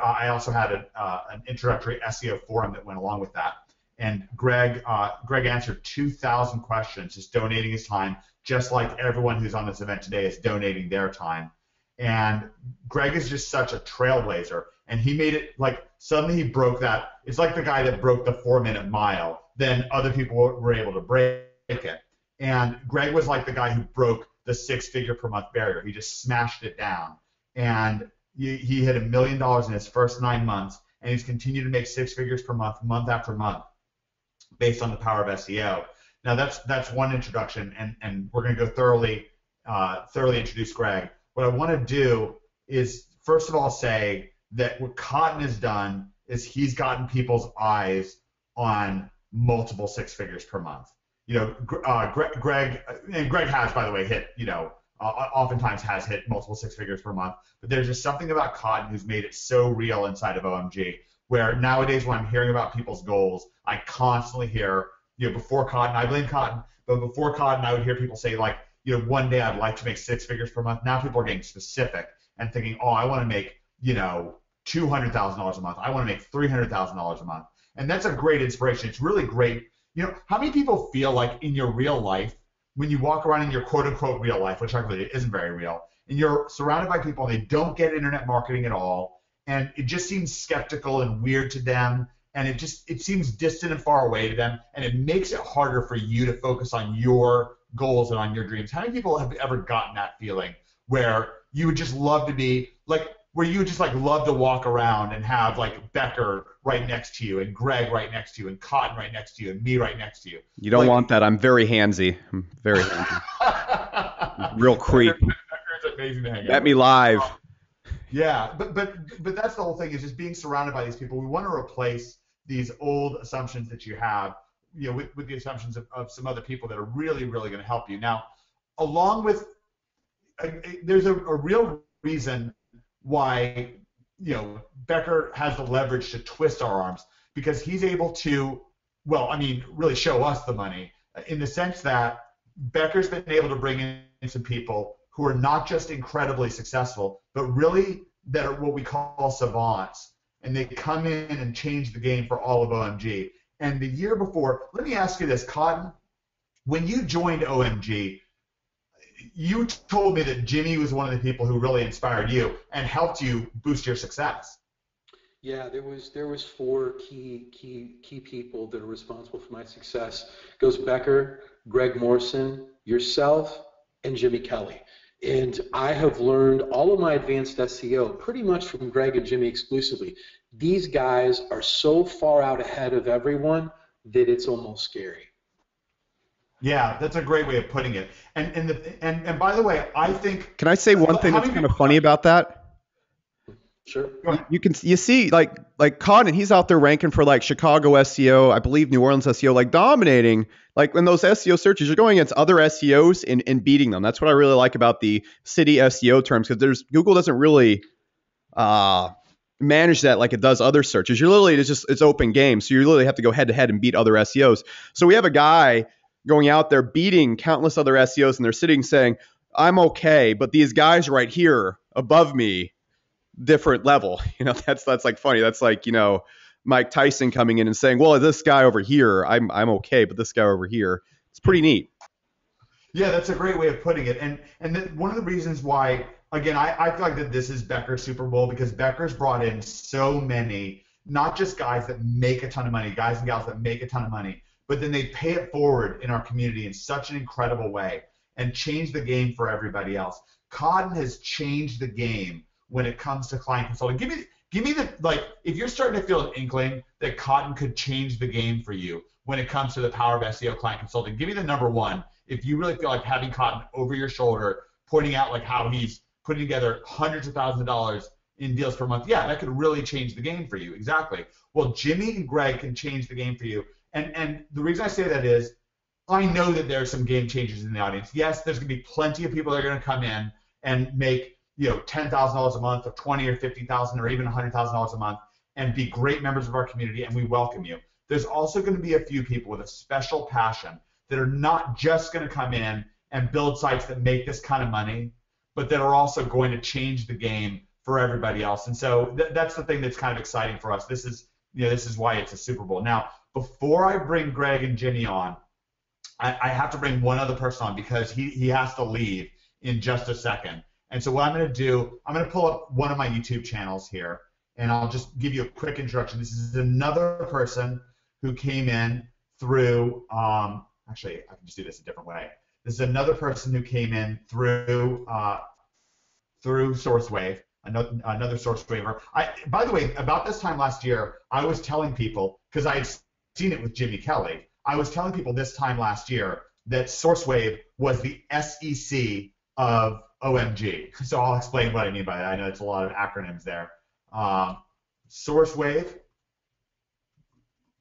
I also had an introductory SEO forum that went along with that. And Greg answered 2,000 questions, just donating his time, just like everyone who's on this event today is donating their time. And Greg is just such a trailblazer. And he made it like suddenly he broke that. It's like the guy that broke the 4-minute mile. Then other people were able to break it. And Greg was like the guy who broke the 6-figure per month barrier. He just smashed it down. And he hit $1 million in his first 9 months. And he's continued to make 6 figures per month, month after month, based on the power of SEO. Now that's one introduction, and we're going to go thoroughly introduce Greg. What I want to do is first of all say that what Cotton has done is he's gotten people's eyes on multiple six figures per month. Greg has, by the way, hit, oftentimes has hit multiple six figures per month. But there's just something about Cotton who's made it so real inside of OMG, where nowadays when I'm hearing about people's goals, I constantly hear, before Cotton, I blame Cotton, but before Cotton, I would hear people say, like, one day I'd like to make six figures per month. Now people are getting specific and thinking, oh, I want to make, $200,000 a month. I want to make $300,000 a month. And that's a great inspiration. It's really great. How many people feel like in your real life, when you walk around in your quote-unquote real life, which actually isn't very real, and you're surrounded by people and they don't get internet marketing at all, and it just seems skeptical and weird to them, and it seems distant and far away to them, and it makes it harder for you to focus on your goals and on your dreams. How many people have ever gotten that feeling where you would just love to be, like, where you would just like love to walk around and have like Becker right next to you and Greg right next to you and Cotton right next to you and me right next to you? You don't want that. I'm very handsy. I'm very handsy. Real creep. Becker's amazing to hang out Met me live. Yeah, but that's the whole thing, is just being surrounded by these people. We want to replace these old assumptions that you have, with the assumptions of some other people that are really, really going to help you. Now, along with, there's a real reason why, Becker has the leverage to twist our arms, because he's able to, really show us the money, in the sense that Becker's been able to bring in some people who are not just incredibly successful, but really that are what we call savants, and they come in and change the game for all of OMG. And the year before, let me ask you this, Cotton, when you joined OMG, you told me that Jimmy was one of the people who really inspired you and helped you boost your success. Yeah, there was four key people that are responsible for my success. It goes Becker, Greg Morrison, yourself, and Jimmy Kelly. And I have learned all of my advanced SEO pretty much from Greg and Jimmy exclusively. These guys are so far out ahead of everyone that it's almost scary. Yeah, that's a great way of putting it. And by the way, I think. Can I say one thing that's kind of funny about that? Sure. You see like Cotton, he's out there ranking for like Chicago SEO, I believe New Orleans SEO, like dominating. Like in those SEO searches, you're going against other SEOs and beating them. That's what I really like about the city SEO terms, because Google doesn't really manage that like it does other searches. You're literally it's open game, so you literally have to go head to head and beat other SEOs. So we have a guy going out there beating countless other SEOs, and they're sitting saying, I'm okay, but these guys right here above me, different level. That's like funny. That's like, Mike Tyson coming in and saying, well, this guy over here, I'm okay, but this guy over here, it's pretty neat. Yeah, that's a great way of putting it. And one of the reasons why, again, I feel like that this is Becker's Super Bowl, because Becker's brought in so many, not just guys that make a ton of money, guys and gals that make a ton of money, but then they pay it forward in our community in such an incredible way and change the game for everybody else. Cotton has changed the game when it comes to client consulting. Give me the, like, if you're starting to feel an inkling that Cotton could change the game for you when it comes to the power of SEO client consulting, give me the number one. If you really feel like having Cotton over your shoulder, pointing out like how he's putting together hundreds of thousands of dollars in deals per month, yeah, that could really change the game for you. Exactly. Well, Jimmy and Greg can change the game for you. And the reason I say that is, I know that there are some game changers in the audience. Yes, there's going to be plenty of people that are going to come in and make $10,000 a month, or $20,000 or $50,000 or even $100,000 a month, and be great members of our community, and we welcome you. There's also going to be a few people with a special passion that are not just going to come in and build sites that make this kind of money, but that are also going to change the game for everybody else. And so that's the thing that's kind of exciting for us. This is why it's a Super Bowl. Now, before I bring Greg and Ginny on, I have to bring one other person on, because he has to leave in just a second. And so what I'm going to do, I'm going to pull up one of my YouTube channels here, and I'll just give you a quick introduction. This is another person who came in through, actually, I can just do this a different way. This is another person who came in through SourceWave, another SourceWaver. By the way, about this time last year, I was telling people, because I had seen it with Jimmy Kelly, I was telling people this time last year that SourceWave was the SEC of OMG. So I'll explain what I mean by that. I know it's a lot of acronyms there. SourceWave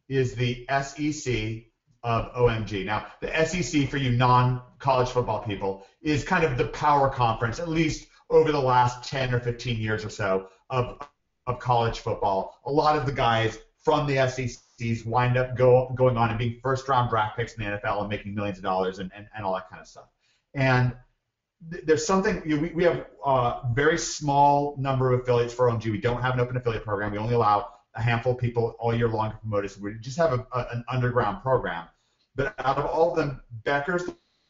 is the SEC of OMG. Now, the SEC, for you non-college football people, is kind of the power conference, at least over the last 10 or 15 years or so of college football. A lot of the guys from the SECs wind up going on and being first-round draft picks in the NFL and making millions of dollars and all that kind of stuff. And there's something, we have a very small number of affiliates for OMG. We don't have an open affiliate program. We only allow a handful of people all year long to promote us. We just have an underground program. But out of all of them, Becker's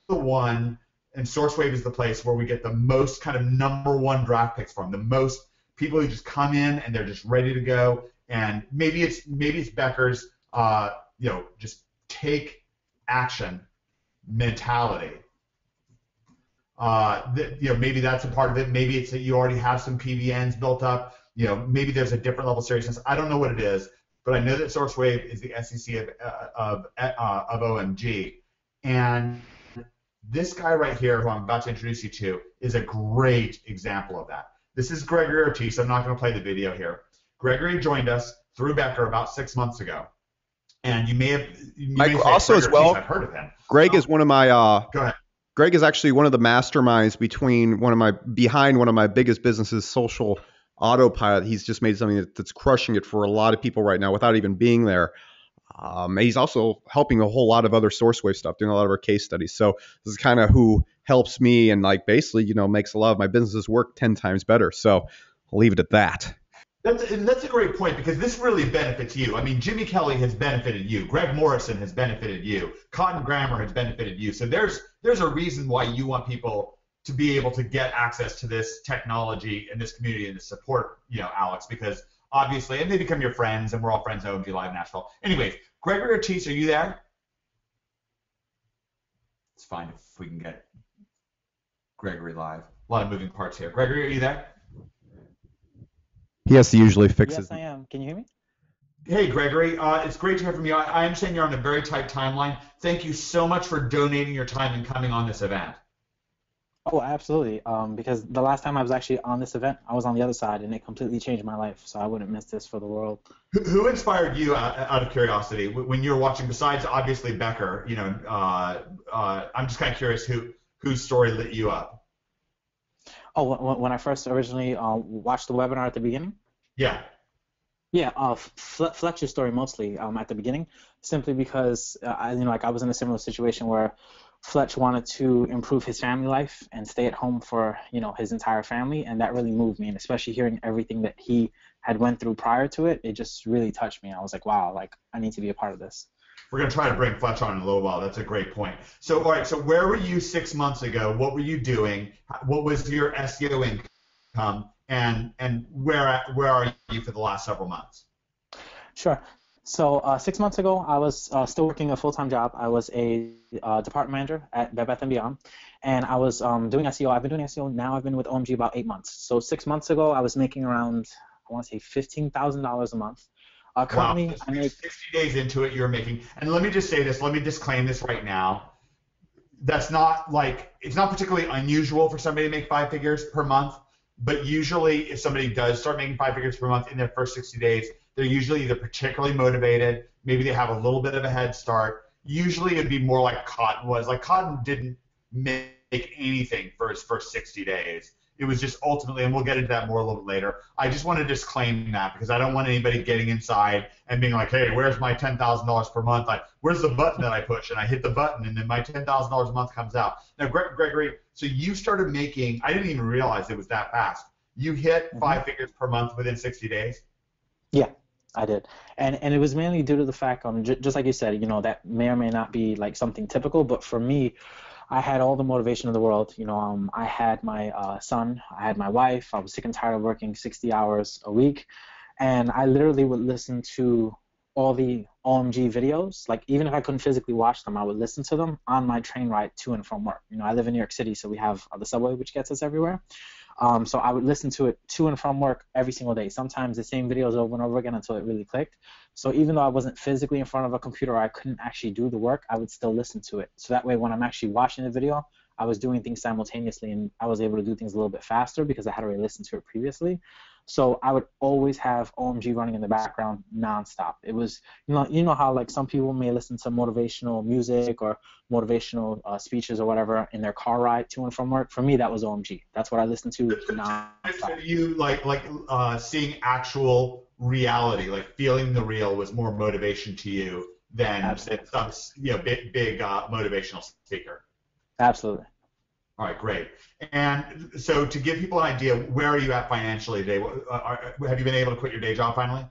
the one, and SourceWave is the place where we get the most kind of number one draft picks from, the most people who just come in and they're just ready to go. And maybe it's Becker's, just take action mentality. Maybe that's a part of it. Maybe it's that you already have some PBNs built up. Maybe there's a different level of seriousness. I don't know what it is, but I know that SourceWave is the SEC of OMG. And this guy right here, who I'm about to introduce you to, is a great example of that. This is Gregory Ortiz. I'm not going to play the video here. Gregory joined us through Becker about 6 months ago. And you may have also as well. I've heard of him. Greg is one of my go ahead. Greg is actually one of the masterminds behind one of my biggest businesses, Social Autopilot. He's just made something that's crushing it for a lot of people right now without even being there. He's also helping a whole lot of other SourceWave stuff, doing a lot of our case studies. So this is kind of who helps me and basically, makes a lot of my businesses work 10 times better. So I'll leave it at that. That's a great point, because this really benefits you. I mean, Jimmy Kelly has benefited you. Greg Morrison has benefited you. Cotton Grammer has benefited you. So there's a reason why you want people to be able to get access to this technology and this community and this support, Alex, because obviously, and they become your friends, and we're all friends at OMG Live Nashville. Anyways, Gregory Ortiz, are you there? It's fine if we can get Gregory live. A lot of moving parts here. Gregory, are you there? He has to usually fix Yes, I am. Can you hear me? Hey, Gregory. It's great to hear from you. I understand you're on a very tight timeline. Thank you so much for donating your time and coming on this event. Oh, absolutely. Because the last time I was actually on this event, I was on the other side, and it completely changed my life. So I wouldn't miss this for the world. Who inspired you, out of curiosity, when you were watching, besides obviously Becker? I'm just kind of curious whose story lit you up. Oh, when I first originally watched the webinar at the beginning? Yeah. Yeah, Fletcher's story mostly at the beginning, simply because I was in a similar situation where Fletch wanted to improve his family life and stay at home for his entire family, and that really moved me. And especially hearing everything that he had went through prior to it, it just really touched me. I was like, wow, I need to be a part of this. We're going to try to bring Fletch on in a little while. That's a great point. So, all right, so where were you 6 months ago? What were you doing? What was your SEO income? And where are you for the last several months? Sure. So 6 months ago, I was still working a full-time job. I was a department manager at Bed Bath & Beyond, and I was doing SEO. I've been doing SEO now. I've been with OMG about 8 months. So 6 months ago, I was making around, I want to say, $15,000 a month. Currently, wow. 60 days into it, you're making, and let me just say this, let me disclaim this right now. That's not it's not particularly unusual for somebody to make 5 figures per month, but usually if somebody does start making 5 figures per month in their first 60 days, they're usually either particularly motivated, maybe they have a little bit of a head start. Usually it'd be more like Cotton was. Cotton didn't make anything for his first 60 days. It was just ultimately, and we'll get into that more a little bit later. I just want to disclaim that because I don't want anybody getting inside and being like, hey, where's my $10,000 per month? Where's the button that I push? And I hit the button, and then my $10,000 a month comes out. Now, Gregory, so you started making, I didn't even realize it was that fast. You hit 5 figures per month within 60 days? Yeah, I did. And it was mainly due to the fact, just like you said, that may or may not be something typical, but for me, I had all the motivation in the world. I had my son, I had my wife. I was sick and tired of working 60 hours a week, and I literally would listen to all the OMG videos. Even if I couldn't physically watch them, I would listen to them on my train ride to and from work. I live in New York City, so we have the subway, which gets us everywhere. So I would listen to it to and from work every single day. Sometimes the same videos over and over again until it really clicked. So even though I wasn't physically in front of a computer or I couldn't actually do the work, I would still listen to it. So that way when I'm actually watching the video, I was doing things simultaneously, and I was able to do things a little bit faster because I had already listened to it previously. So I would always have OMG running in the background nonstop. It was, you know how like some people may listen to motivational music or motivational speeches or whatever in their car ride to and from work. For me, that was OMG. That's what I listened to nonstop. You seeing actual reality, like feeling the real, was more motivation to you than some big motivational speaker. Absolutely. All right, great. And so to give people an idea, where are you at financially today? Have you been able to quit your day job finally?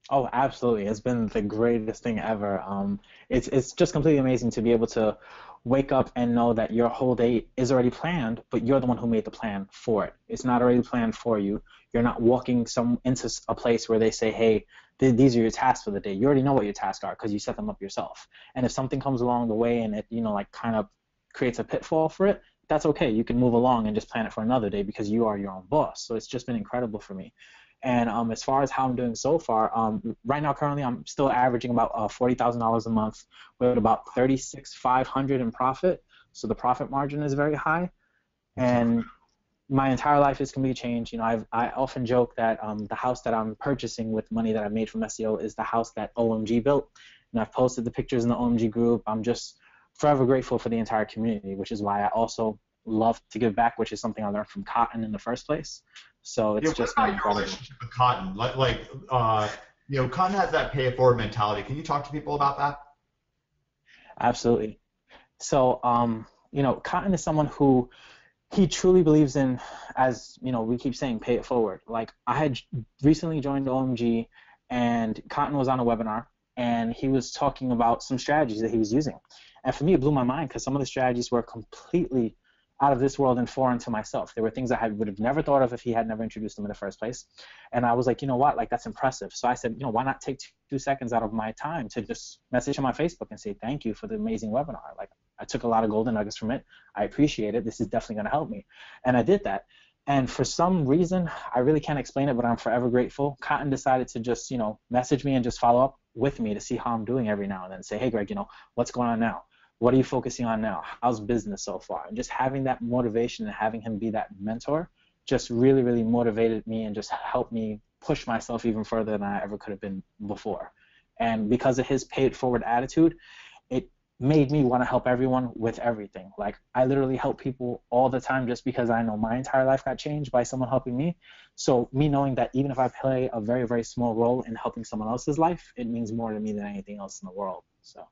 Oh, absolutely. It's been the greatest thing ever. It's just completely amazing to be able to wake up and know that your whole day is already planned, but you're the one who made the plan for it. It's not already planned for you. You're not walking into a place where they say, hey, these are your tasks for the day. You already know what your tasks are because you set them up yourself. And if something comes along the way and it, kind of creates a pitfall for it, that's okay. You can move along and just plan it for another day because you are your own boss. So it's just been incredible for me. And as far as how I'm doing so far, right now currently I'm still averaging about $40,000 a month with about $36,500 in profit. So the profit margin is very high. And my entire life is completely changed. I often joke that the house that I'm purchasing with money that I made from SEO is the house that OMG built. And I've posted the pictures in the OMG group. I'm just forever grateful for the entire community, which is why I also love to give back, which is something I learned from Cotton in the first place. So it's just what about your relationship with Cotton? Cotton has that pay it forward mentality. Can you talk to people about that? Absolutely. So, Cotton is someone who he truly believes in, as we keep saying, pay it forward. Like I had recently joined OMG, and Cotton was on a webinar, and he was talking about some strategies that he was using. And for me, it blew my mind because some of the strategies were completely out of this world and foreign to myself. There were things I would have never thought of if he had never introduced them in the first place. And I was like, you know what, like that's impressive. So I said, why not take 2 seconds out of my time to just message him on Facebook and say, thank you for the amazing webinar. Like I took a lot of golden nuggets from it. I appreciate it. This is definitely going to help me. And I did that. And for some reason, I really can't explain it, but I'm forever grateful. Cotton decided to just, message me and just follow up with me to see how I'm doing every now and then. Say, hey, Greg, what's going on now? What are you focusing on now? How's business so far? And just having that motivation and having him be that mentor just really, really motivated me and just helped me push myself even further than I ever could have been before. And because of his pay it forward attitude, it made me want to help everyone with everything. Like I literally help people all the time just because I know my entire life got changed by someone helping me. So me knowing that even if I play a very, very small role in helping someone else's life, it means more to me than anything else in the world. So.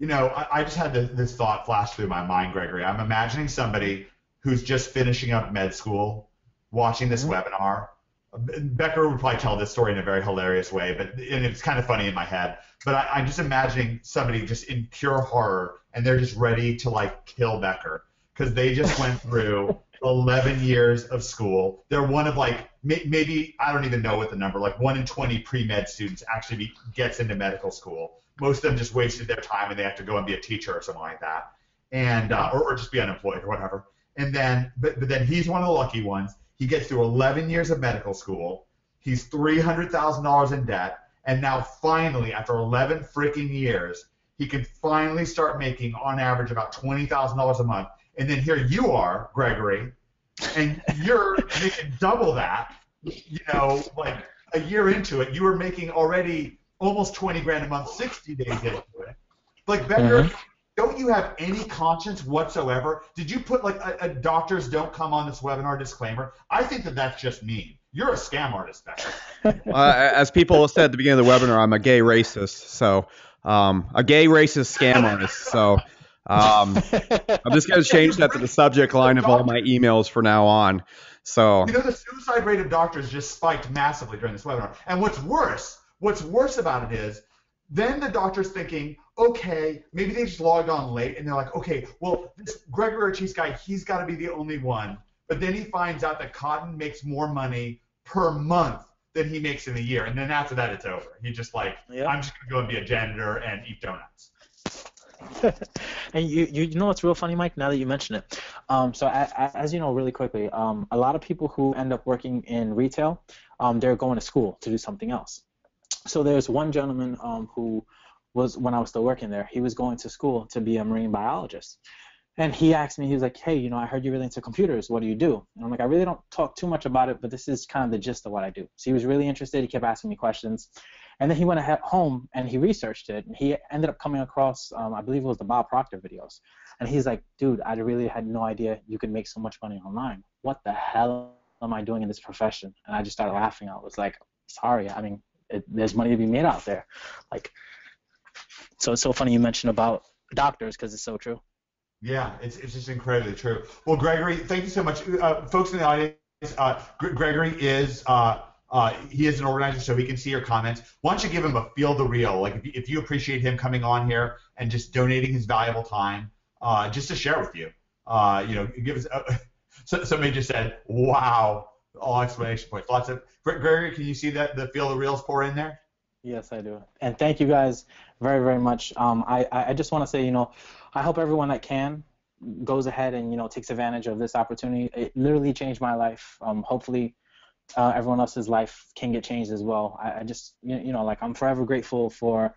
I just had this thought flash through my mind, Gregory. I'm imagining somebody who's just finishing up med school, watching this webinar. Becker would probably tell this story in a very hilarious way, and it's kind of funny in my head. But I'm just imagining somebody just in pure horror, and they're just ready to kill Becker because they just went through 11 years of school. They're one of maybe I don't even know what the number, 1 in 20 pre-med students actually gets into medical school. Most of them just wasted their time and they have to go and be a teacher or something like that, and or just be unemployed or whatever. And then, but then he's one of the lucky ones. He gets through 11 years of medical school. He's $300,000 in debt, and now finally, after 11 freaking years, he can finally start making on average about $20,000 a month. And then here you are, Gregory, and you're making double that. A year into it, you were making already almost 20 grand a month, 60 days into it. Becker, don't you have any conscience whatsoever? Did you put a doctors don't come on this webinar disclaimer? I think that's just mean. You're a scam artist, Becker. As people said at the beginning of the webinar, I'm a gay racist. So a gay racist scam artist. So I'm just going to change that to the subject line of all my emails from now on. So the suicide rate of doctors just spiked massively during this webinar. And what's worse about it is then the doctor's thinking, okay, maybe they just logged on late and they're like, okay, well, this Gregory Ortiz guy, he's got to be the only one. But then he finds out that Cotton makes more money per month than he makes in a year. And then after that, it's over. He's just like, I'm just going to go and be a janitor and eat donuts. And you know what's real funny, Mike, now that you mention it? So as you know, really quickly, a lot of people who end up working in retail, they're going to school to do something else. So there's one gentleman who was, when I was still working there, he was going to school to be a marine biologist. And he asked me, he was like, hey, you know, I heard you're really into computers. What do you do? And I'm like, I really don't talk too much about it, but this is kind of the gist of what I do. So he was really interested. He kept asking me questions. And then he went home and he researched it. And he ended up coming across, I believe it was the Bob Proctor videos. And he's like, dude, I really had no idea you could make so much money online. What the hell am I doing in this profession? And I just started laughing. I was like, sorry, I mean, there's money to be made out there. Like, so it's so funny you mentioned about doctors because it's so true. Yeah, it's just incredibly true. Well, Gregory, thank you so much. Folks in the audience, Gregory is he is an organizer, so he can see your comments. Why don't you give him a feel the real? Like if you appreciate him coming on here and just donating his valuable time, just to share with you. You know, give us. Somebody just said, "Wow!" All exclamation points. Lots of. Gregory, can you see that the feel the reals pour in there? Yes, I do. And thank you guys very, very much. I just want to say, you know, I hope everyone that can goes ahead and, you know, takes advantage of this opportunity. It literally changed my life. Hopefully everyone else's life can get changed as well. I just, you know, like I'm forever grateful for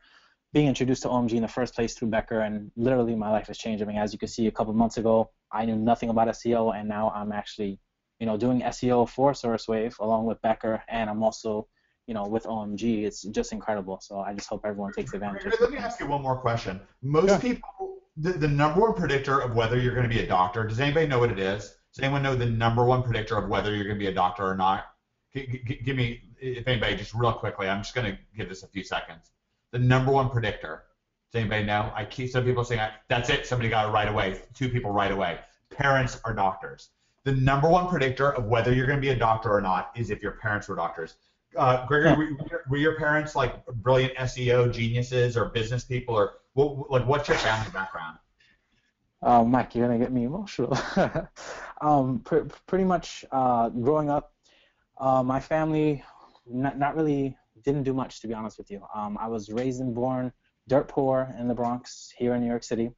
being introduced to OMG in the first place through Becker, and literally my life has changed. I mean, as you can see, a couple months ago, I knew nothing about SEO, and now I'm actually, you know, doing SEO for SourceWave along with Becker, and I'm also, you know, with OMG. It's just incredible. So I just hope everyone takes advantage of it. Let me ask you one more question. Most people, the number one predictor of whether you're going to be a doctor, does anybody know what it is? Does anyone know the number one predictor of whether you're going to be a doctor or not? Give me, if anybody, just real quickly. I'm just going to give this a few seconds. The number one predictor. Does anybody know? I keep some people saying, that's it, somebody got it right away. 2 people right away. Parents are doctors. The number one predictor of whether you're going to be a doctor or not is if your parents were doctors. Gregory, were your parents like brilliant SEO geniuses or business people, or what's your family background? Mike, you're gonna get me emotional. Pretty much growing up, my family not really didn't do much, to be honest with you. I was raised and born dirt poor in the Bronx here in New York City,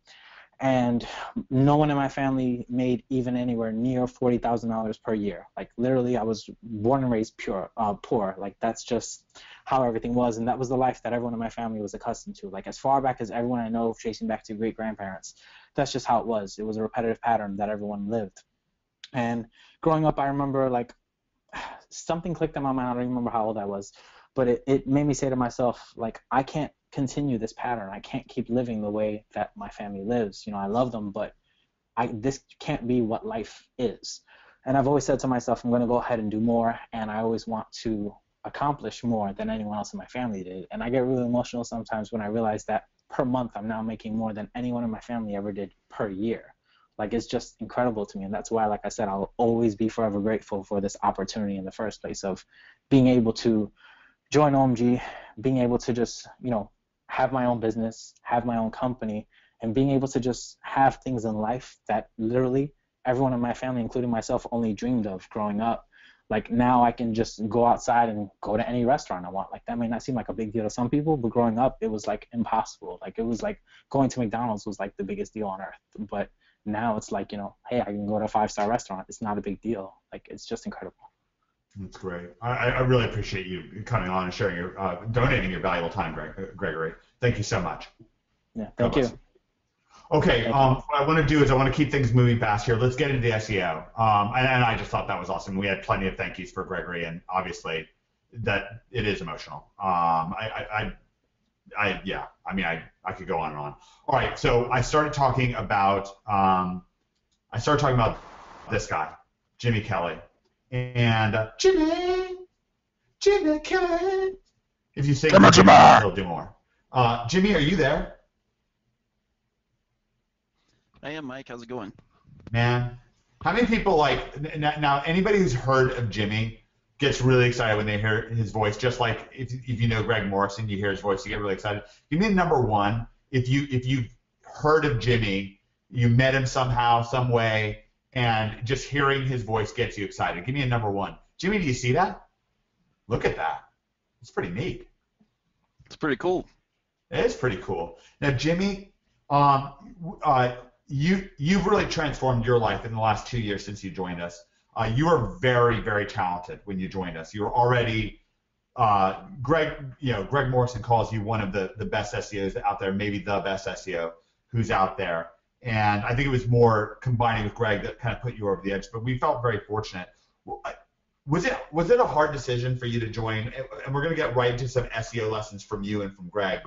and no one in my family made even anywhere near $40,000 per year. Like literally, I was born and raised poor. Like that's just how everything was, and that was the life that everyone in my family was accustomed to. Like as far back as everyone I know, tracing back to great grandparents, that's just how it was. It was a repetitive pattern that everyone lived. And growing up, I remember like something clicked in my mind. I don't even remember how old I was, but it made me say to myself, like, I can't continue this pattern. I can't keep living the way that my family lives. You know, I love them, but this can't be what life is. And I've always said to myself, I'm going to go ahead and do more, and I always want to accomplish more than anyone else in my family did. And I get really emotional sometimes when I realize that per month I'm now making more than anyone in my family ever did per year. Like, it's just incredible to me, and that's why, like I said, I'll always be forever grateful for this opportunity in the first place of being able to join OMG, being able to just, you know, have my own business, have my own company, and being able to just have things in life that literally everyone in my family, including myself, only dreamed of growing up. Like now I can just go outside and go to any restaurant I want. Like that may not seem like a big deal to some people, but growing up it was like impossible. Like it was like going to McDonald's was like the biggest deal on earth. But now it's like, you know, hey, I can go to a 5-star restaurant. It's not a big deal. Like it's just incredible. That's great. I really appreciate you coming on and sharing your donating your valuable time, Gregory. Thank you so much. Yeah, thank you. Okay, what I want to do is I want to keep things moving fast here. Let's get into the SEO. And I just thought that was awesome. We had plenty of thank yous for Gregory, and obviously that it is emotional. I could go on and on. All right, so I started talking about this guy, Jimmy Kelly, and Jimmy Kelly. If you sing, he'll do more. Jimmy, are you there? I am, Mike. How's it going? Man, how many people now? Anybody who's heard of Jimmy gets really excited when they hear his voice. Just like if you know Greg Morrison, you hear his voice, you get really excited. Give me number one. If you've heard of Jimmy, you met him somehow, some way, and just hearing his voice gets you excited. Give me a number one. Jimmy, do you see that? Look at that. It's pretty neat. It's pretty cool. It is pretty cool. Now, Jimmy, you've really transformed your life in the last 2 years since you joined us. You were very, very talented when you joined us. You were already Greg Morrison calls you one of the best SEOs out there, maybe the best SEO who's out there. and I think it was more combining with Greg that kind of put you over the edge. But we felt very fortunate. Was it a hard decision for you to join? And we're going to get right into some SEO lessons from you and from Greg.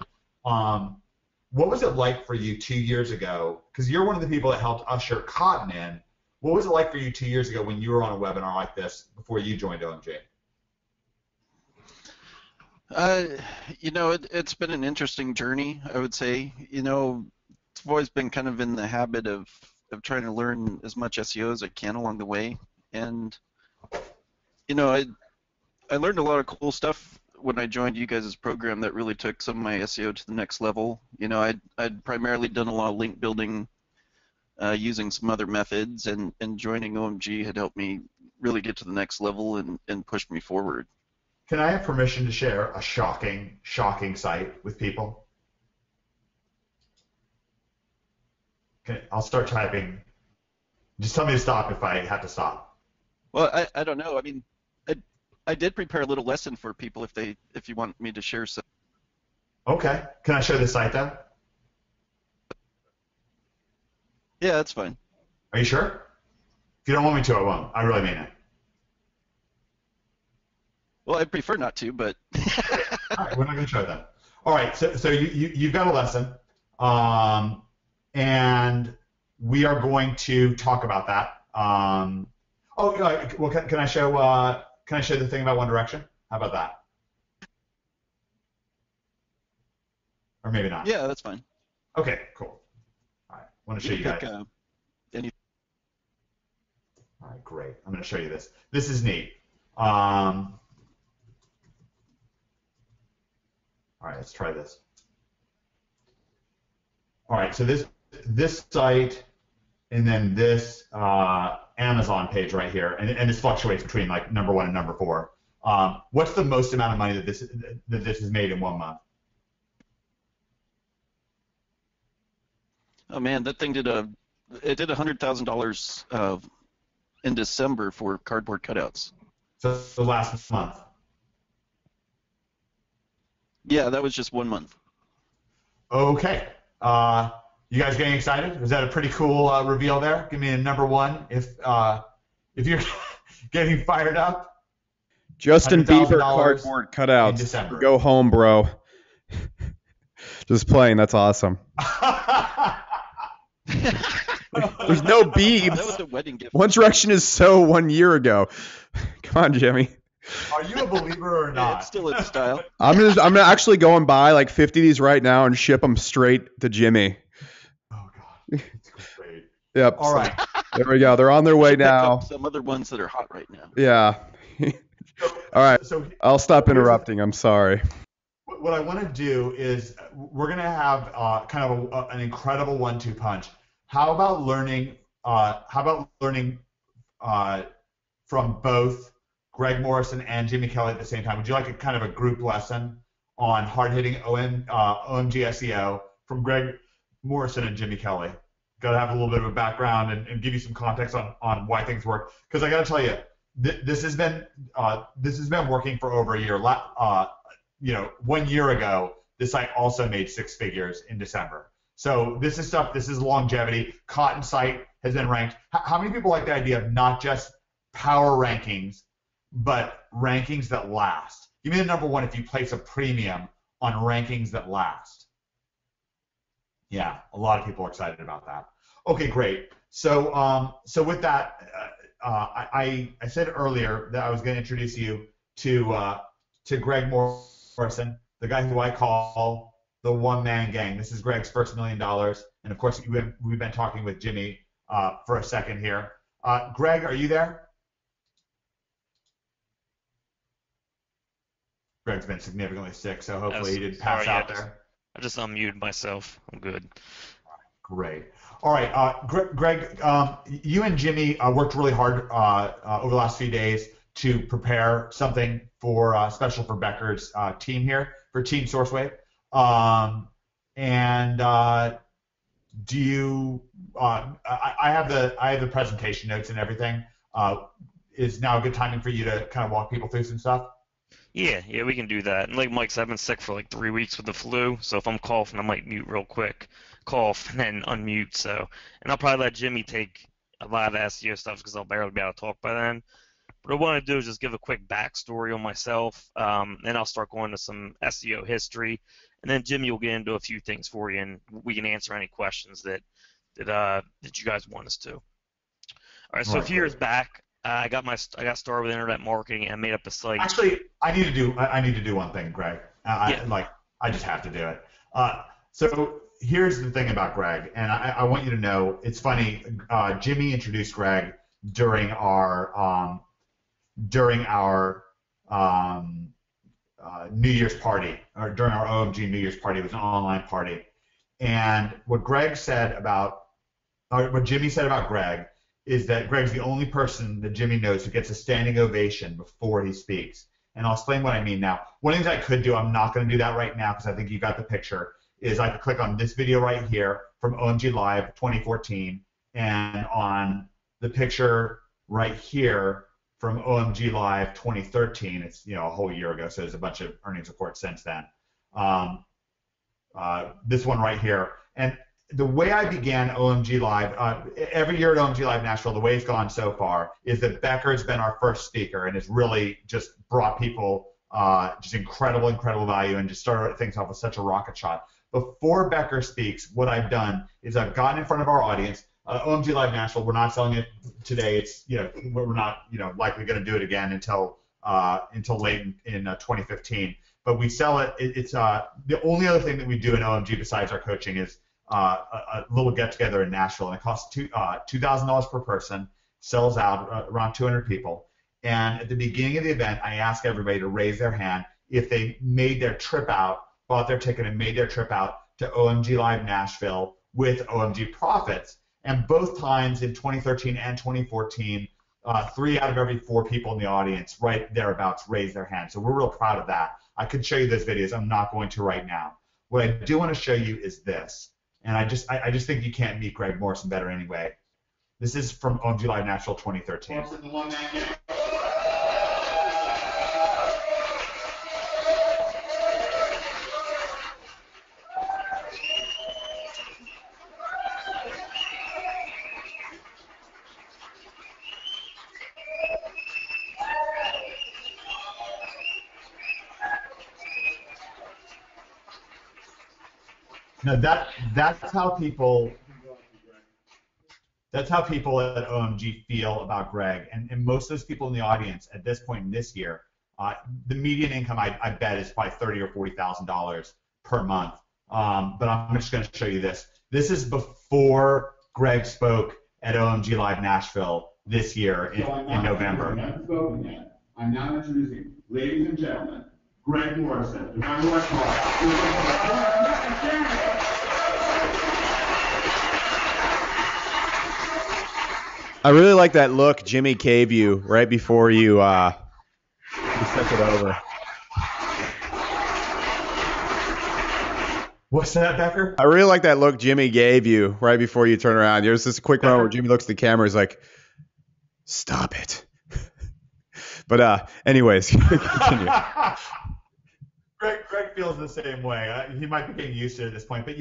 What was it like for you 2 years ago? Because you're one of the people that helped usher cotton in. What was it like for you 2 years ago when you were on a webinar like this before you joined OMG? It's been an interesting journey, I would say. I've always been kind of in the habit of trying to learn as much SEO as I can along the way. And, I learned a lot of cool stuff when I joined you guys' program that really took some of my SEO to the next level. I'd primarily done a lot of link building using some other methods, and joining OMG had helped me really get to the next level and push me forward. Can I have permission to share a shocking site with people? I'll start typing. Just tell me to stop if I have to stop. Well, I don't know. I mean, I did prepare a little lesson for people if you want me to share some. Okay. Can I show the site though? Yeah, that's fine. Are you sure? If you don't want me to, I won't. I really mean it. Well, I prefer not to, but. All right, we're not going to show that. All right, so you've got a lesson, and we are going to talk about that. Well, can I show the thing about One Direction? How about that? Or maybe not. Yeah, that's fine. Okay, cool. All right, I want to show you guys. Any. All right, great. I'm going to show you this. This is neat. All right, let's try this. All right, so this site and then this Amazon page right here, and this fluctuates between like number 1 and number 4. What's the most amount of money that this has made in 1 month? Oh man, that thing did $100,000 in December for cardboard cutouts. So the last month. Yeah, that was just 1 month. Okay. You guys getting excited? Was that a pretty cool reveal there? Give me a number 1 if you're getting fired up. Justin Bieber cardboard cutouts. Go home, bro. Just playing. That's awesome. There's no Biebs. That was a wedding gift. One Direction is so 1 year ago. Come on, Jimmy. Are you a believer or not? It's still in style. I'm gonna actually go and buy like 50 of these right now and ship them straight to Jimmy. Oh God, it's great. Yep. All right. There we go. They're on their way now. Some other ones that are hot right now. Yeah. All right. So I'll stop interrupting. I'm sorry. What I want to do is we're going to have kind of an incredible 1-2 punch. How about learning? From both Greg Morrison and Jimmy Kelly at the same time? Would you like a kind of a group lesson on hard-hitting OMG SEO from Greg Morrison and Jimmy Kelly? Got to have a little bit of a background and give you some context on why things work. Because I got to tell you, this has been working for over a year. 1 year ago, this site also made 6 figures in December. So this is longevity. Cotton site has been ranked. How many people like the idea of not just power rankings, but rankings that last? Give me the number 1 if you place a premium on rankings that last. Yeah, a lot of people are excited about that. Okay, great. So with that, I said earlier that I was going to introduce you to Greg Morrison, the guy who I call the one-man gang. This is Greg's first $1 million, and of course we've been talking with Jimmy for a second here. Greg, are you there? Greg's been significantly sick, so hopefully he didn't pass out there. I just unmuted myself. I'm good. Great. All right, Greg, you and Jimmy worked really hard over the last few days to prepare something for special for Becker's team here for Team SourceWave. Do you? I have the presentation notes and everything. Is now a good timing for you to kind of walk people through some stuff? Yeah, we can do that. And like Mike said, I've been sick for like 3 weeks with the flu, so if I'm coughing, I might mute real quick, cough, and then unmute. So, and I'll probably let Jimmy take a lot of the SEO stuff because I'll barely be able to talk by then. What I want to do is just give a quick backstory on myself, then I'll start going to some SEO history, and then Jimmy will get into a few things for you, and we can answer any questions that you guys want us to. All right, All so a right, few years great. back, I got started with internet marketing and made up a site. Actually, I need to do one thing, Greg. Yeah, I just have to do it. So here's the thing about Greg, and I want you to know it's funny. Jimmy introduced Greg during our um, New Year's party, or during our OMG New Year's party. It was an online party, and what Jimmy said about Greg is that Greg's the only person that Jimmy knows who gets a standing ovation before he speaks. And I'll explain what I mean now. One of the things I could do, I'm not going to do that right now because I think you got the picture, is I could click on this video right here from OMG Live 2014 and on the picture right here from OMG Live 2013. It's a whole year ago, so there's a bunch of earnings reports since then. Um, this one right here. And the way I began OMG Live, every year at OMG Live Nashville, the way it's gone so far is that Becker's been our first speaker and has really just brought people just incredible value and just started things off with such a rocket shot. Before Becker speaks, what I've done is I've gotten in front of our audience. OMG Live Nashville, we're not selling it today. It's we're not likely going to do it again until late in 2015. But we sell it. It's the only other thing that we do in OMG besides our coaching is a little get together in Nashville, and it costs $2,000 per person. Sells out around 200 people. And at the beginning of the event, I ask everybody to raise their hand if they made their trip out, bought their ticket, and made their trip out to OMG Live Nashville with OMG profits. And both times in 2013 and 2014, 3 out of every 4 people in the audience, right thereabouts, raised their hand. So we're real proud of that. I could show you those videos. I'm not going to right now. What I do want to show you is this. And I just think you can't meet Greg Morrison better anyway. This is from OMG Live Nashville 2013. No, that's how people at OMG feel about Greg, and most of those people in the audience at this point in this year, the median income I bet is probably $30,000 or $40,000 per month. But I'm just going to show you this. This is before Greg spoke at OMG Live Nashville this year in November. I'm now introducing, ladies and gentlemen, Greg Morrison. I really like that look Jimmy gave you right before you sent it over. What's that, Becker? I really like that look Jimmy gave you right before you turn around. There's this quick moment where Jimmy looks at the camera, he's like, "Stop it." But anyways, continue. Greg feels the same way. He might be getting used to it at this point, but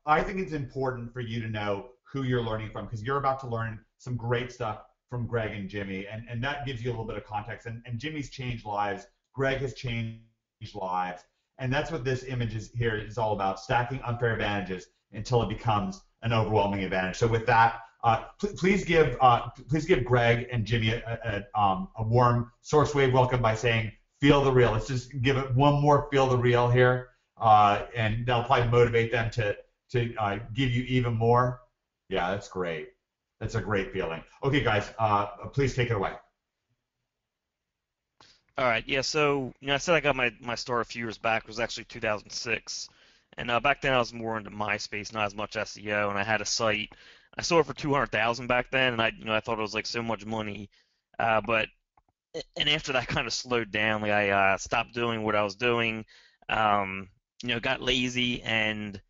I think it's important for you to know who you're learning from because you're about to learn some great stuff from Greg and Jimmy, and that gives you a little bit of context. And Jimmy's changed lives. Greg has changed lives, and that's what this image here is all about: stacking unfair advantages until it becomes an overwhelming advantage. So with that, please give Greg and Jimmy a warm source wave welcome by saying, "Feel the real." Let's just give it one more "feel the real" here, and that'll probably motivate them to give you even more. Yeah, that's great. That's a great feeling. Okay, guys, please take it away. all right, yeah. So I said I got my start a few years back. It was actually 2006, and back then I was more into MySpace, not as much SEO, and I had a site. I sold it for 200,000 back then, and I thought it was like so much money, but and after that kind of slowed down. Like I stopped doing what I was doing, got lazy and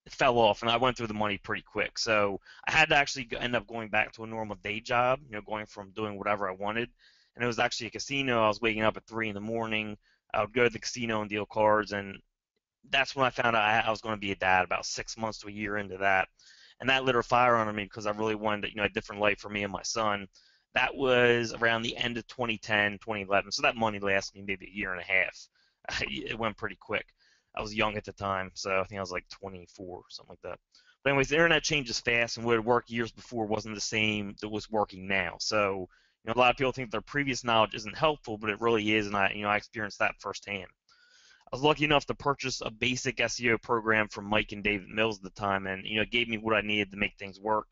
it fell off, and I went through the money pretty quick. So I had to actually end up going back to a normal day job, going from doing whatever I wanted. And it was actually a casino. I was waking up at 3 in the morning, I would go to the casino and deal cards, and that's when I found out I was going to be a dad about 6 months to a year into that. And that lit a fire under me because I really wanted, a different life for me and my son. That was around the end of 2010, 2011. So that money lasted me maybe a year and a half. It went pretty quick. I was young at the time, so I think I was like 24, something like that. But anyways, the internet changes fast, and what had worked years before wasn't the same that was working now. So, a lot of people think their previous knowledge isn't helpful, but it really is, and I experienced that firsthand. I was lucky enough to purchase a basic SEO program from Mike and David Mills at the time, and it gave me what I needed to make things work,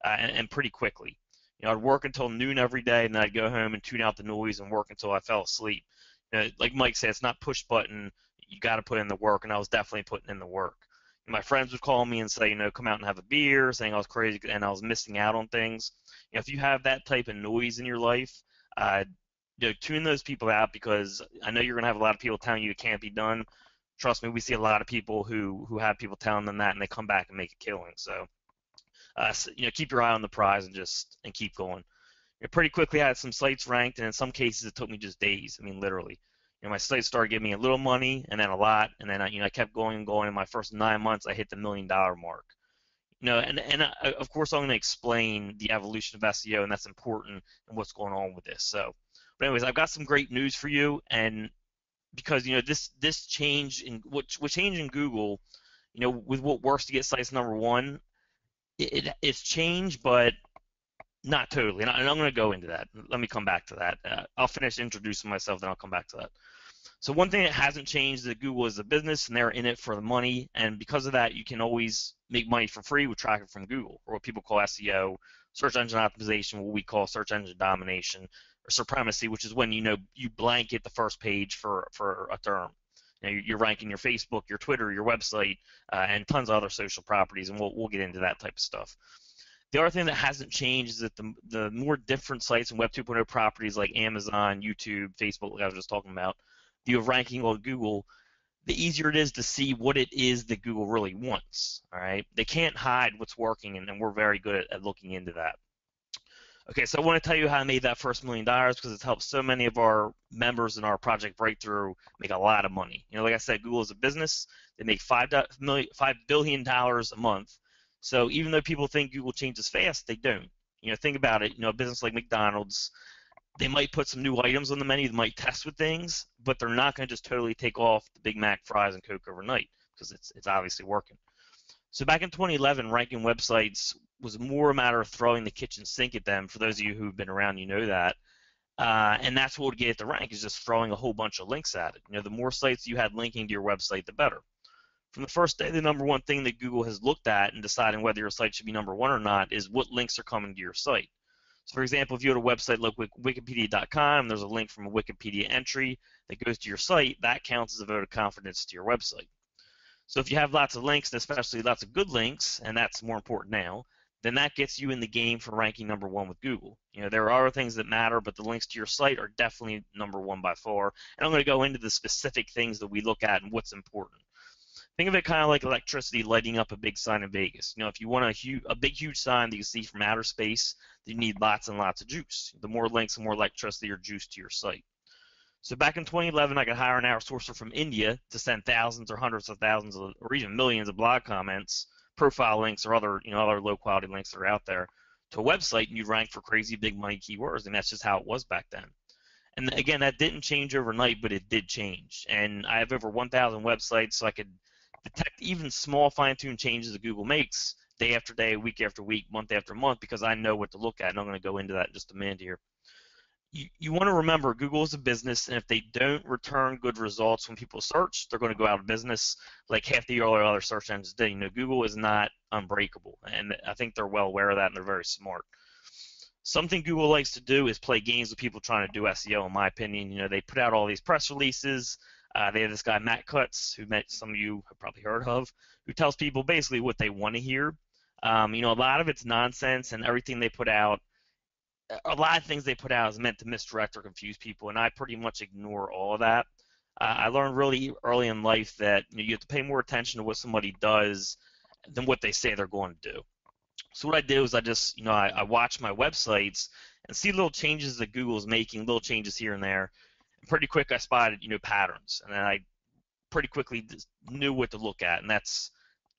and pretty quickly. I'd work until noon every day, and then I'd go home and tune out the noise and work until I fell asleep. Like Mike said, it's not push button. You got to put in the work, and I was definitely putting in the work. And my friends would call me and say, come out and have a beer, saying I was crazy and I was missing out on things. If you have that type of noise in your life, tune those people out, because I know you're going to have a lot of people telling you it can't be done. Trust me, we see a lot of people who have people telling them that, and they come back and make a killing. So, keep your eye on the prize and keep going. Pretty quickly, I had some sites ranked, and in some cases, it took me just days. I mean, literally. My sites started giving me a little money, and then a lot, and then I kept going and going. In my first 9 months, I hit the $1 million mark. Of course, I'm going to explain the evolution of SEO, and that's important, and what's going on with this. So, but anyways, I've got some great news for you, and because this change in what changed in Google, with what works to get sites number one, it's changed, but not totally. And I'm going to go into that. Let me come back to that. I'll finish introducing myself, then I'll come back to that. So one thing that hasn't changed is that Google is a business, and they're in it for the money. And because of that, you can always make money for free with traffic from Google, or what people call SEO, search engine optimization, what we call search engine domination, or supremacy, which is when you blanket the first page for a term. You're ranking your Facebook, your Twitter, your website, and tons of other social properties, and we'll get into that type of stuff. The other thing that hasn't changed is that the more different sites and Web 2.0 properties like Amazon, YouTube, Facebook, like I was just talking about, the ranking on Google, the easier it is to see what it is that Google really wants. All right, they can't hide what's working, and we're very good at looking into that. Okay, so I want to tell you how I made that first $1 million, because it's helped so many of our members in our Project Breakthrough make a lot of money. Like I said, Google is a business. They make $5 billion a month. So even though people think Google changes fast, they don't. Think about it. A business like McDonald's, they might put some new items on the menu, they might test with things, but they're not going to just totally take off the Big Mac, fries, and Coke overnight, because it's obviously working. So back in 2011, ranking websites was more a matter of throwing the kitchen sink at them. For those of you who've been around, you know that. And that's what would get it to rank, is just throwing a whole bunch of links at it. The more sites you had linking to your website, the better. From the first day, the number one thing that Google has looked at in deciding whether your site should be number one or not is what links are coming to your site. So, for example, if you go to a website like Wikipedia.com, there's a link from a Wikipedia entry that goes to your site, that counts as a vote of confidence to your website. So if you have lots of links, and especially lots of good links, and that's more important now, then that gets you in the game for ranking number one with Google. There are other things that matter, but the links to your site are definitely number one by far. And I'm going to go into the specific things that we look at and what's important. Think of it kind of like electricity lighting up a big sign in Vegas. If you want a big, huge sign that you see from outer space, you need lots and lots of juice. The more links, the more electricity or juice to your site. So back in 2011, I could hire an outsourcer from India to send thousands or hundreds of thousands or even millions of blog comments, profile links, or other low-quality links that are out there to a website, and you'd rank for crazy big money keywords, and that's just how it was back then. And again, that didn't change overnight, but it did change. And I have over 1,000 websites, so I could detect even small fine-tuned changes that Google makes day after day, week after week, month after month, because I know what to look at, and I'm going to go into that in just a minute here. You want to remember, Google is a business, and if they don't return good results when people search, they're going to go out of business like half the other search engines did. Google is not unbreakable, and I think they're well aware of that, and they're very smart. Something Google likes to do is play games with people trying to do SEO, in my opinion. They put out all these press releases. They have this guy, Matt Cutts, who some of you have probably heard of, who tells people basically what they want to hear. A lot of it's nonsense, and everything they put out, a lot of things they put out is meant to misdirect or confuse people, and I pretty much ignore all of that. I learned really early in life that you have to pay more attention to what somebody does than what they say they're going to do. So what I did was I just, I watch my websites and see little changes that Google's making, little changes here and there, And pretty quick, I spotted, patterns, and then I pretty quickly knew what to look at, and that's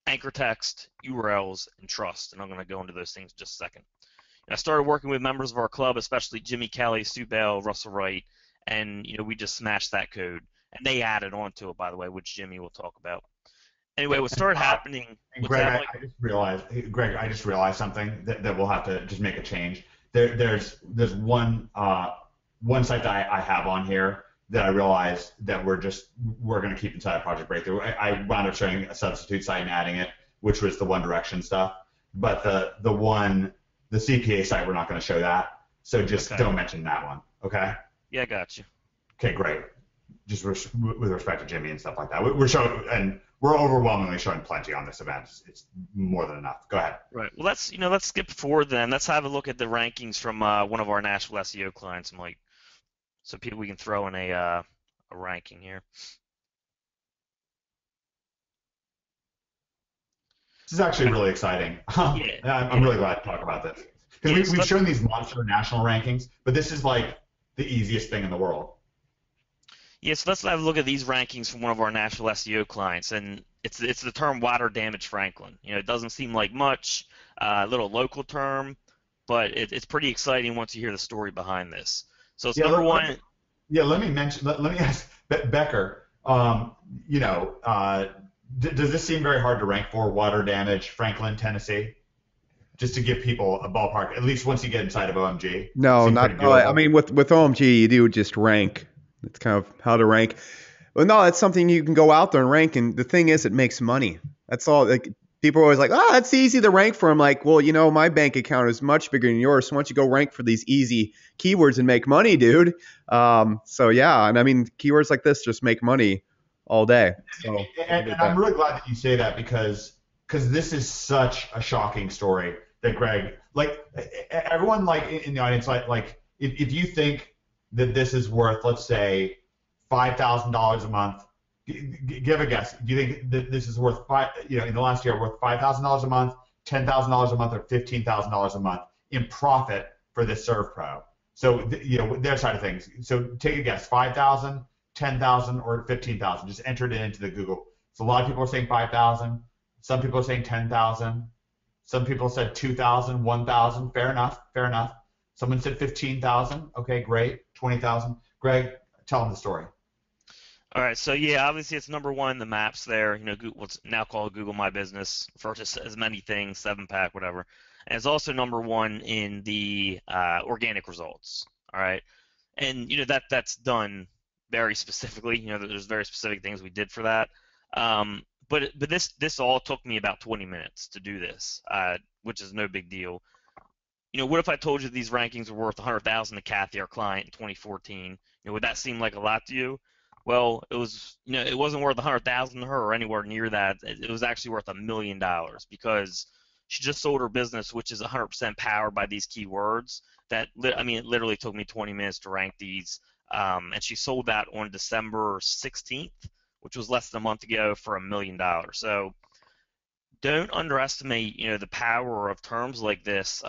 anchor text, URLs, and trust. And I'm going to go into those things in just a second. And I started working with members of our club, especially Jimmy Kelly, Sue Bell, Russell Wright, and we just smashed that code. And they added on to it, by the way, which Jimmy will talk about. Anyway, what started happening? Greg, Greg, I just realized something that we'll have to just make a change. There's one site that I have on here that I realized that we're going to keep inside of Project Breakthrough. I wound up showing a substitute site and adding it, which was the One Direction stuff. But the CPA site, we're not going to show that. So just don't mention that one, okay? Yeah, I got you. Okay, great. Just with respect to Jimmy and stuff like that, we're showing, and we're overwhelmingly showing plenty on this event. It's more than enough. Go ahead. Right. Well, let's skip forward then. Let's have a look at the rankings from one of our Nashville SEO clients, Mike. So we can throw in a ranking here. This is actually really exciting. I'm really glad to talk about this. Because we've shown these monster national rankings, but this is like the easiest thing in the world. Yeah, so let's have a look at these rankings from one of our Nashville SEO clients, and it's the term water damage Franklin. It doesn't seem like much, a little local term, but it's pretty exciting once you hear the story behind this. So it's number one. Let me ask Becker. Does this seem very hard to rank for water damage Franklin, Tennessee? Just to give people a ballpark, at least once you get inside of OMG. No, not. I mean, with OMG, you do just rank. It's kind of how to rank. But no, that's something you can go out there and rank. And the thing is, it makes money. That's all. Like, people are always like, it's easy to rank for. I'm like, well, my bank account is much bigger than yours. So why don't you go rank for these easy keywords and make money, dude? So yeah, and I mean, keywords like this just make money all day. So, and I'm really glad that you say that because this is such a shocking story that Greg, like everyone like in the audience, like if you think that this is worth, let's say, $5,000 a month, give a guess. Do you think that this is worth in the last year worth $5,000 a month, $10,000 a month, or $15,000 a month in profit for this Serve Pro? So their side of things. So take a guess: 5,000, 10,000, or 15,000. Just enter it into the Google. So a lot of people are saying 5,000. Some people are saying 10,000. Some people said 2,000, 1,000. Fair enough. Someone said 15,000. Okay, great. 20,000. Greg, tell them the story. All right, so yeah, obviously it's number one in the maps there. What's now called Google My Business for just as many things, 7-pack, whatever. And it's also number one in the organic results. All right, and that's done very specifically. There's very specific things we did for that. But this all took me about 20 minutes to do this, which is no big deal. What if I told you these rankings were worth $100,000 to Kathy, our client, in 2014? Would that seem like a lot to you? Well, it was, it wasn't worth $100,000 to her or anywhere near that. It was actually worth $1 million because she just sold her business, which is 100% powered by these keywords. It literally took me 20 minutes to rank these, and she sold that on December 16th, which was less than a month ago, for $1 million. So don't underestimate, the power of terms like this.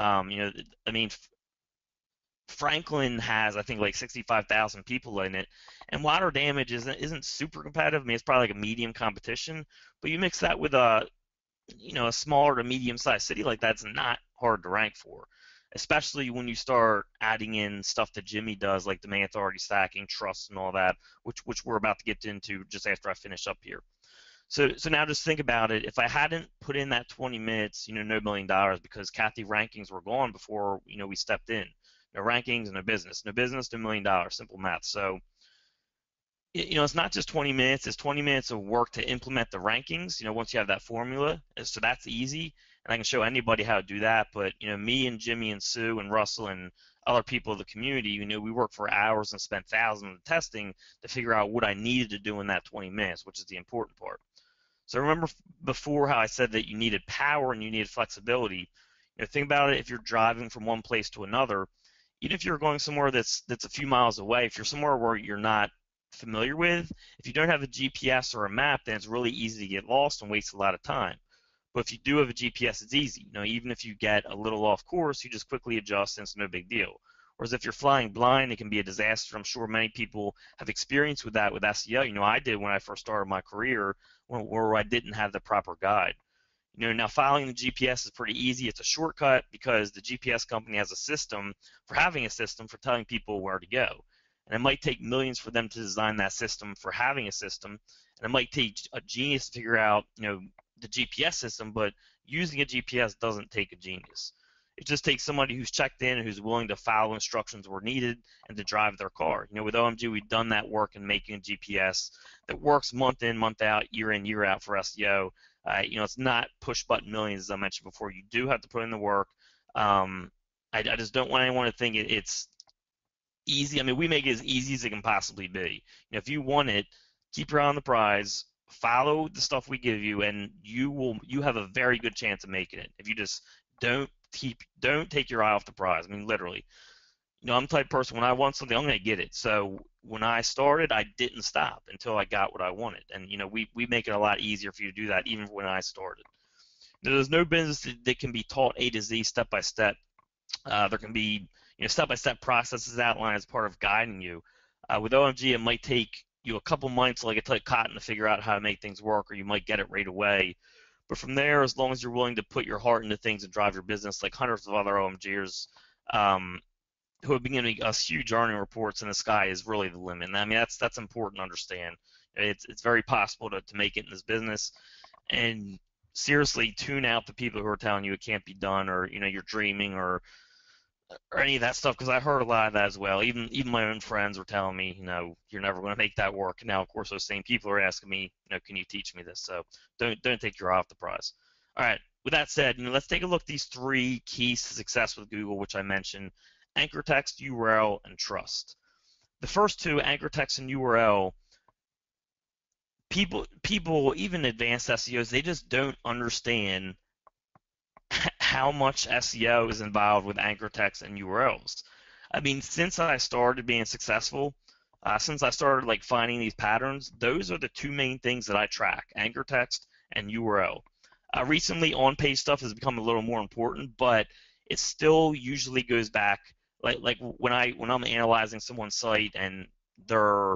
Franklin has, I think, like 65,000 people in it, and water damage isn't super competitive. It's probably like a medium competition, but you mix that with a smaller to medium-sized city like that, it's not hard to rank for, especially when you start adding in stuff that Jimmy does, like demand authority stacking, trust, and all that, which we're about to get into just after I finish up here. So now just think about it. If I hadn't put in that 20 minutes, no $1 million, because Kathy rankings were gone before we stepped in. No rankings, no business. No business, $1 million. Simple math. So, it's not just 20 minutes. It's 20 minutes of work to implement the rankings, once you have that formula. So that's easy, and I can show anybody how to do that. But, me and Jimmy and Sue and Russell and other people of the community, we worked for hours and spent thousands of testing to figure out what I needed to do in that 20 minutes, which is the important part. So remember before how I said that you needed power and you needed flexibility. Think about it. If you're driving from one place to another, even if you're going somewhere that's a few miles away, if you're somewhere where you're not familiar with, if you don't have a GPS or a map, then it's really easy to get lost and waste a lot of time. But if you do have a GPS, it's easy. Even if you get a little off course, you just quickly adjust and it's no big deal. Whereas if you're flying blind, it can be a disaster. I'm sure many people have experience with that with SEO. I did when I first started my career, where I didn't have the proper guide. Now following the GPS is pretty easy. It's a shortcut because the GPS company has a system for having a system for telling people where to go. And it might take millions for them to design that system for having a system. And it might take a genius to figure out, the GPS system, but using a GPS doesn't take a genius. It just takes somebody who's checked in and who's willing to follow instructions where needed and to drive their car. With OMG, we've done that work in making a GPS that works month in, month out, year in, year out for SEO. It's not push button millions, as I mentioned before. You do have to put in the work. I just don't want anyone to think it's easy. I mean, we make it as easy as it can possibly be. If you want it, keep your eye on the prize, follow the stuff we give you, and you have a very good chance of making it. If you just don't take your eye off the prize. I mean, literally. I'm the type of person, when I want something, I'm going to get it. So when I started, I didn't stop until I got what I wanted. And, we make it a lot easier for you to do that even when I started. There's no business that can be taught A to Z, step by step. There can be, step-by-step processes outlined as part of guiding you. With OMG, it might take you a couple months, like it's like cotton, to figure out how to make things work, or you might get it right away. But from there, as long as you're willing to put your heart into things and drive your business, like hundreds of other OMGers, who have been giving us huge earning reports, and the sky is really the limit. And I mean, that's important to understand. It's very possible to make it in this business. And seriously, tune out the people who are telling you it can't be done, or you're dreaming, or any of that stuff, because I heard a lot of that as well. Even my own friends were telling me, you're never going to make that work. And now, of course, those same people are asking me, can you teach me this? So don't take your eye off the prize. All right. With that said, let's take a look at these 3 keys to success with Google, which I mentioned: anchor text, URL, and trust. The first 2, anchor text and URL, people, even advanced SEOs, they just don't understand how much SEO is involved with anchor text and URLs. I mean, since I started being successful, since I started finding these patterns, those are the 2 main things that I track: anchor text and URL. Recently, on-page stuff has become a little more important, but it still usually goes back, like when I'm analyzing someone's site and they're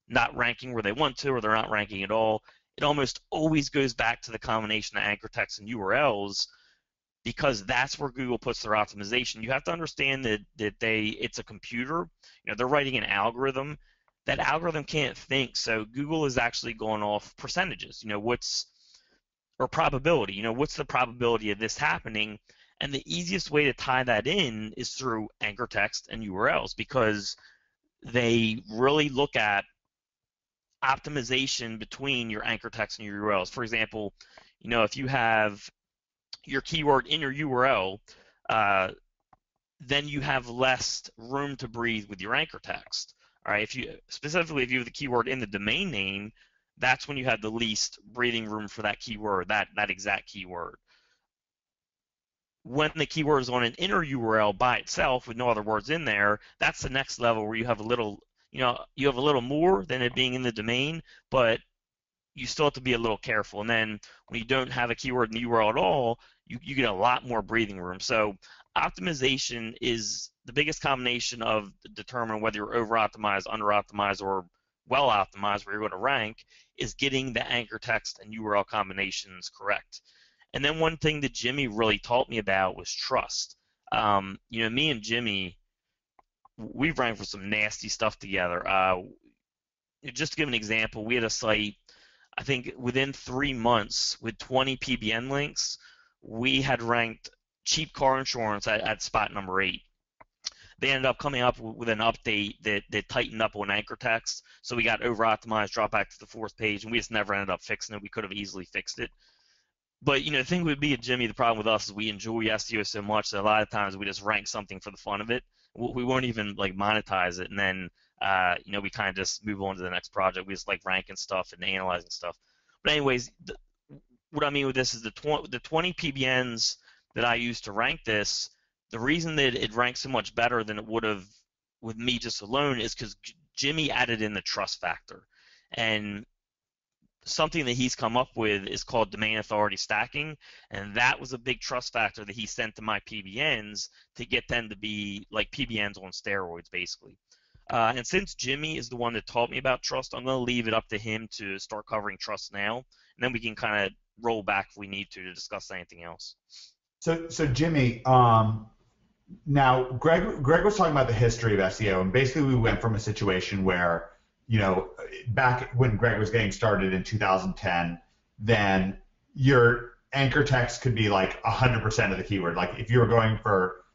not ranking where they want to, or they're not ranking at all, it almost always goes back to the combination of anchor text and URLs, because that's where Google puts their optimization. You have to understand that it's a computer. They're writing an algorithm. That algorithm can't think, so Google is actually going off percentages. Or probability. What's the probability of this happening? And the easiest way to tie that in is through anchor text and URLs, because they really look at optimization between your anchor text and your URLs. For example, if you have your keyword in your URL, then you have less room to breathe with your anchor text. All right, if you have the keyword in the domain name, that's when you have the least breathing room for that keyword, that exact keyword. When the keyword is on an inner URL by itself with no other words in there, that's the next level, where you have a little, you have a little more than it being in the domain, but you still have to be a little careful. And then when you don't have a keyword in the URL at all, you get a lot more breathing room. So optimization is the biggest combination of determining whether you're over-optimized, under-optimized, or well-optimized, where you're going to rank, is getting the anchor text and URL combinations correct. And then one thing that Jimmy really taught me about was trust. Me and Jimmy, we've ranked for some nasty stuff together. Just to give an example, we had a site, I think within 3 months, with 20 PBN links, we had ranked cheap car insurance at spot number 8. They ended up coming up with an update that tightened up on anchor text, so we got over-optimized, dropped back to the 4th page, and we just never ended up fixing it. We could have easily fixed it. But, the thing would be, Jimmy, the problem with us is we enjoy SEO so much that a lot of times we just rank something for the fun of it. We won't even, monetize it, and then, we kind of just move on to the next project. We just like ranking stuff and analyzing stuff. But anyways, what I mean with this is the 20 PBNs that I use to rank this, the reason that it ranks so much better than it would have with me just alone is because Jimmy added in the trust factor. And something that he's come up with is called domain authority stacking, and that was a big trust factor that he sent to my PBNs to get them to be like PBNs on steroids, basically. And since Jimmy is the one that taught me about trust, I'm going to leave it up to him to start covering trust now, and then we can kind of roll back if we need to discuss anything else. So Jimmy, now Greg was talking about the history of SEO, and basically we went from a situation where, back when Greg was getting started in 2010, then your anchor text could be like 100% of the keyword. Like if you were going for,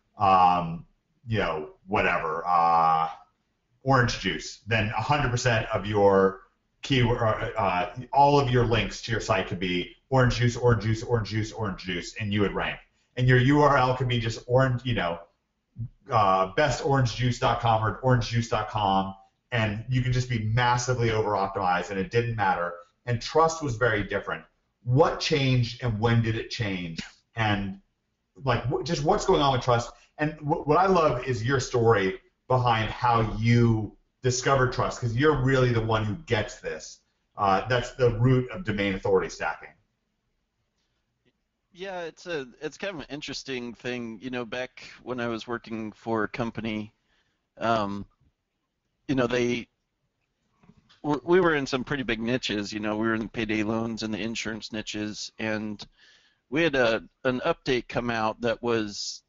whatever, orange juice, then 100% of your keyword, all of your links to your site could be orange juice, orange juice, orange juice, orange juice, and you would rank. And your URL could be just orange, bestorangejuice.com or orangejuice.com, and you could just be massively over optimized, and it didn't matter. And trust was very different. What changed, and when did it change? And just what's going on with trust? And what I love is your story behind how you discovered trust, because you're really the one who gets this. That's the root of domain authority stacking. Yeah, it's kind of an interesting thing. Back when I was working for a company, we were in some pretty big niches. We were in the payday loans and the insurance niches, and we had an update come out that was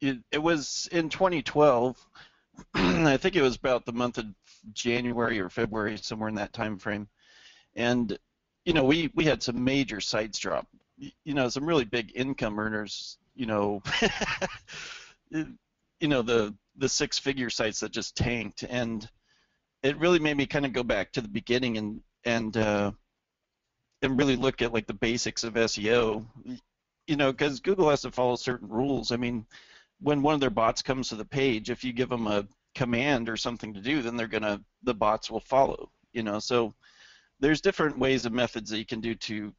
it was in 2012. I think it was about the month of January or February, somewhere in that time frame, and we had some major sites drop. Some really big income earners, the six-figure sites that just tanked, and it really made me kind of go back to the beginning and really look at like the basics of SEO, because Google has to follow certain rules. I mean, when one of their bots comes to the page, if you give them a command or something to do, then the bots will follow. So there's different ways and methods that you can do to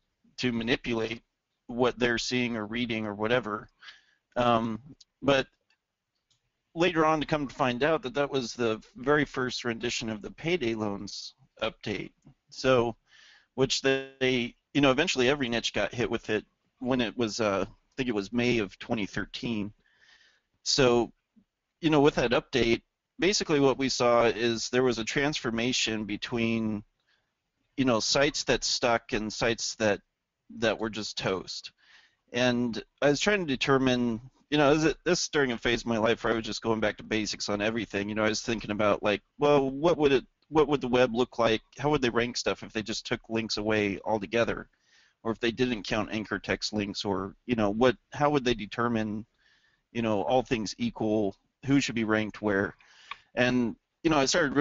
manipulate what they're seeing or reading or whatever. But later on, to come to find out that was the very first rendition of the payday loans update. So, which they, eventually every niche got hit with it when it was, I think it was May of 2013. So, with that update, basically what we saw is there was a transformation between, sites that stuck and sites that were just toast. And I was trying to determine, this during a phase of my life where I was just going back to basics on everything. I was thinking about what would the web look like? How would they rank stuff if they just took links away altogether, or if they didn't count anchor text links, or how would they determine, all things equal, who should be ranked where? And I started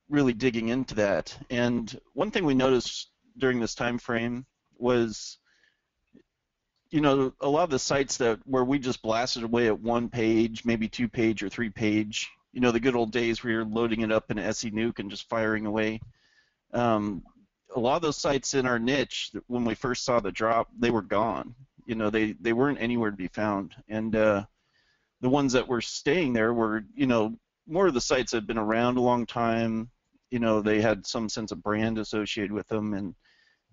really digging into that. And one thing we noticed during this time frame was, a lot of the sites where we just blasted away at one page, maybe 2-page or 3-page, the good old days where you're loading it up in SE Nuke and just firing away. A lot of those sites in our niche, when we first saw the drop, they were gone. They weren't anywhere to be found. And the ones that were staying there were, more of the sites that had been around a long time. They had some sense of brand associated with them, and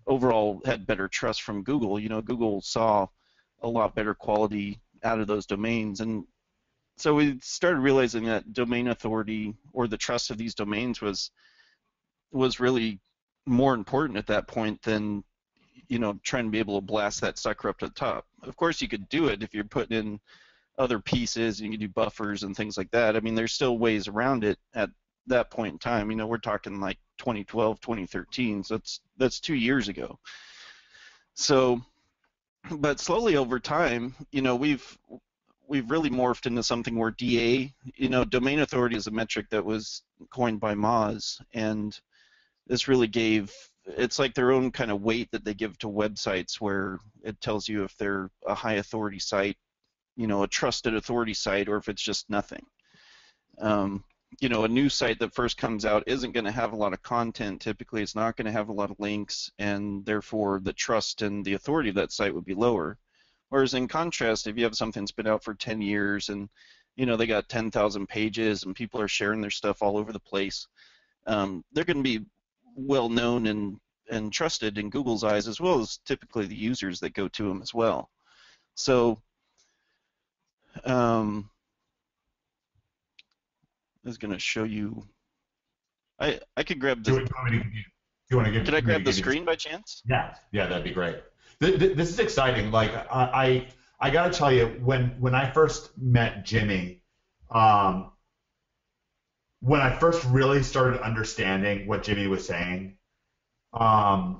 overall had better trust from Google. Google saw a lot better quality out of those domains, and so we started realizing that domain authority, or the trust of these domains, was really more important at that point than trying to be able to blast that sucker up to the top. Of course, you could do it if you're putting in other pieces, and you can do buffers and things like that. I mean, there's still ways around it at that point in time. We're talking like 2012, 2013, so that's 2 years ago. So, but slowly over time, we've really morphed into something where DA, domain authority, is a metric that was coined by Moz, and this really it's like their own kind of weight that they give to websites, where it tells you if they're a high authority site, a trusted authority site, or if it's just nothing. A new site that first comes out isn't going to have a lot of content. Typically, it's not going to have a lot of links, and therefore the trust and the authority of that site would be lower. Whereas in contrast, if you have something that's been out for 10 years and they got 10,000 pages and people are sharing their stuff all over the place, they're going to be well known and trusted in Google's eyes, as well as typically the users that go to them as well. So I was going to show you. I could grab the. Do you want to give? Could I grab the screen by chance? Yeah, that'd be great. This is exciting. Like I got to tell you, when I first met Jimmy, when I first really started understanding what Jimmy was saying, I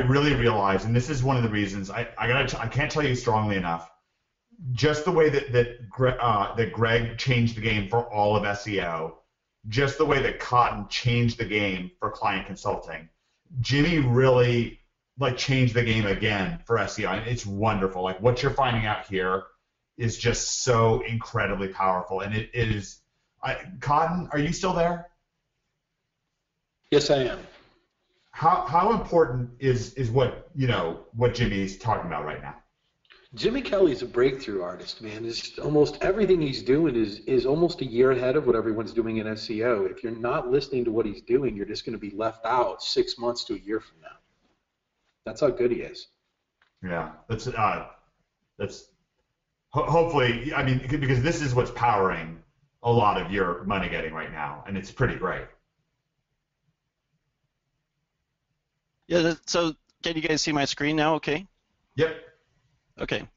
really realized, and this is one of the reasons I can't tell you strongly enough, just the way that Greg changed the game for all of SEO, just the way that Cotton changed the game for client consulting. Jimmy really changed the game again for SEO, and it's wonderful. Like what you're finding out here is just so incredibly powerful, and it is. Cotton, are you still there? Yes, I am. How important is what Jimmy's talking about right now? Jimmy Kelly's a breakthrough artist, man. It's almost everything he's doing is almost a year ahead of what everyone's doing in SEO. If you're not listening to what he's doing, you're just going to be left out 6 months to a year from now. That's how good he is. Yeah, that's hopefully. I mean, because this is what's powering a lot of your money getting right now, and it's pretty great. Yeah. So can you guys see my screen now? Okay. Yep. Okay.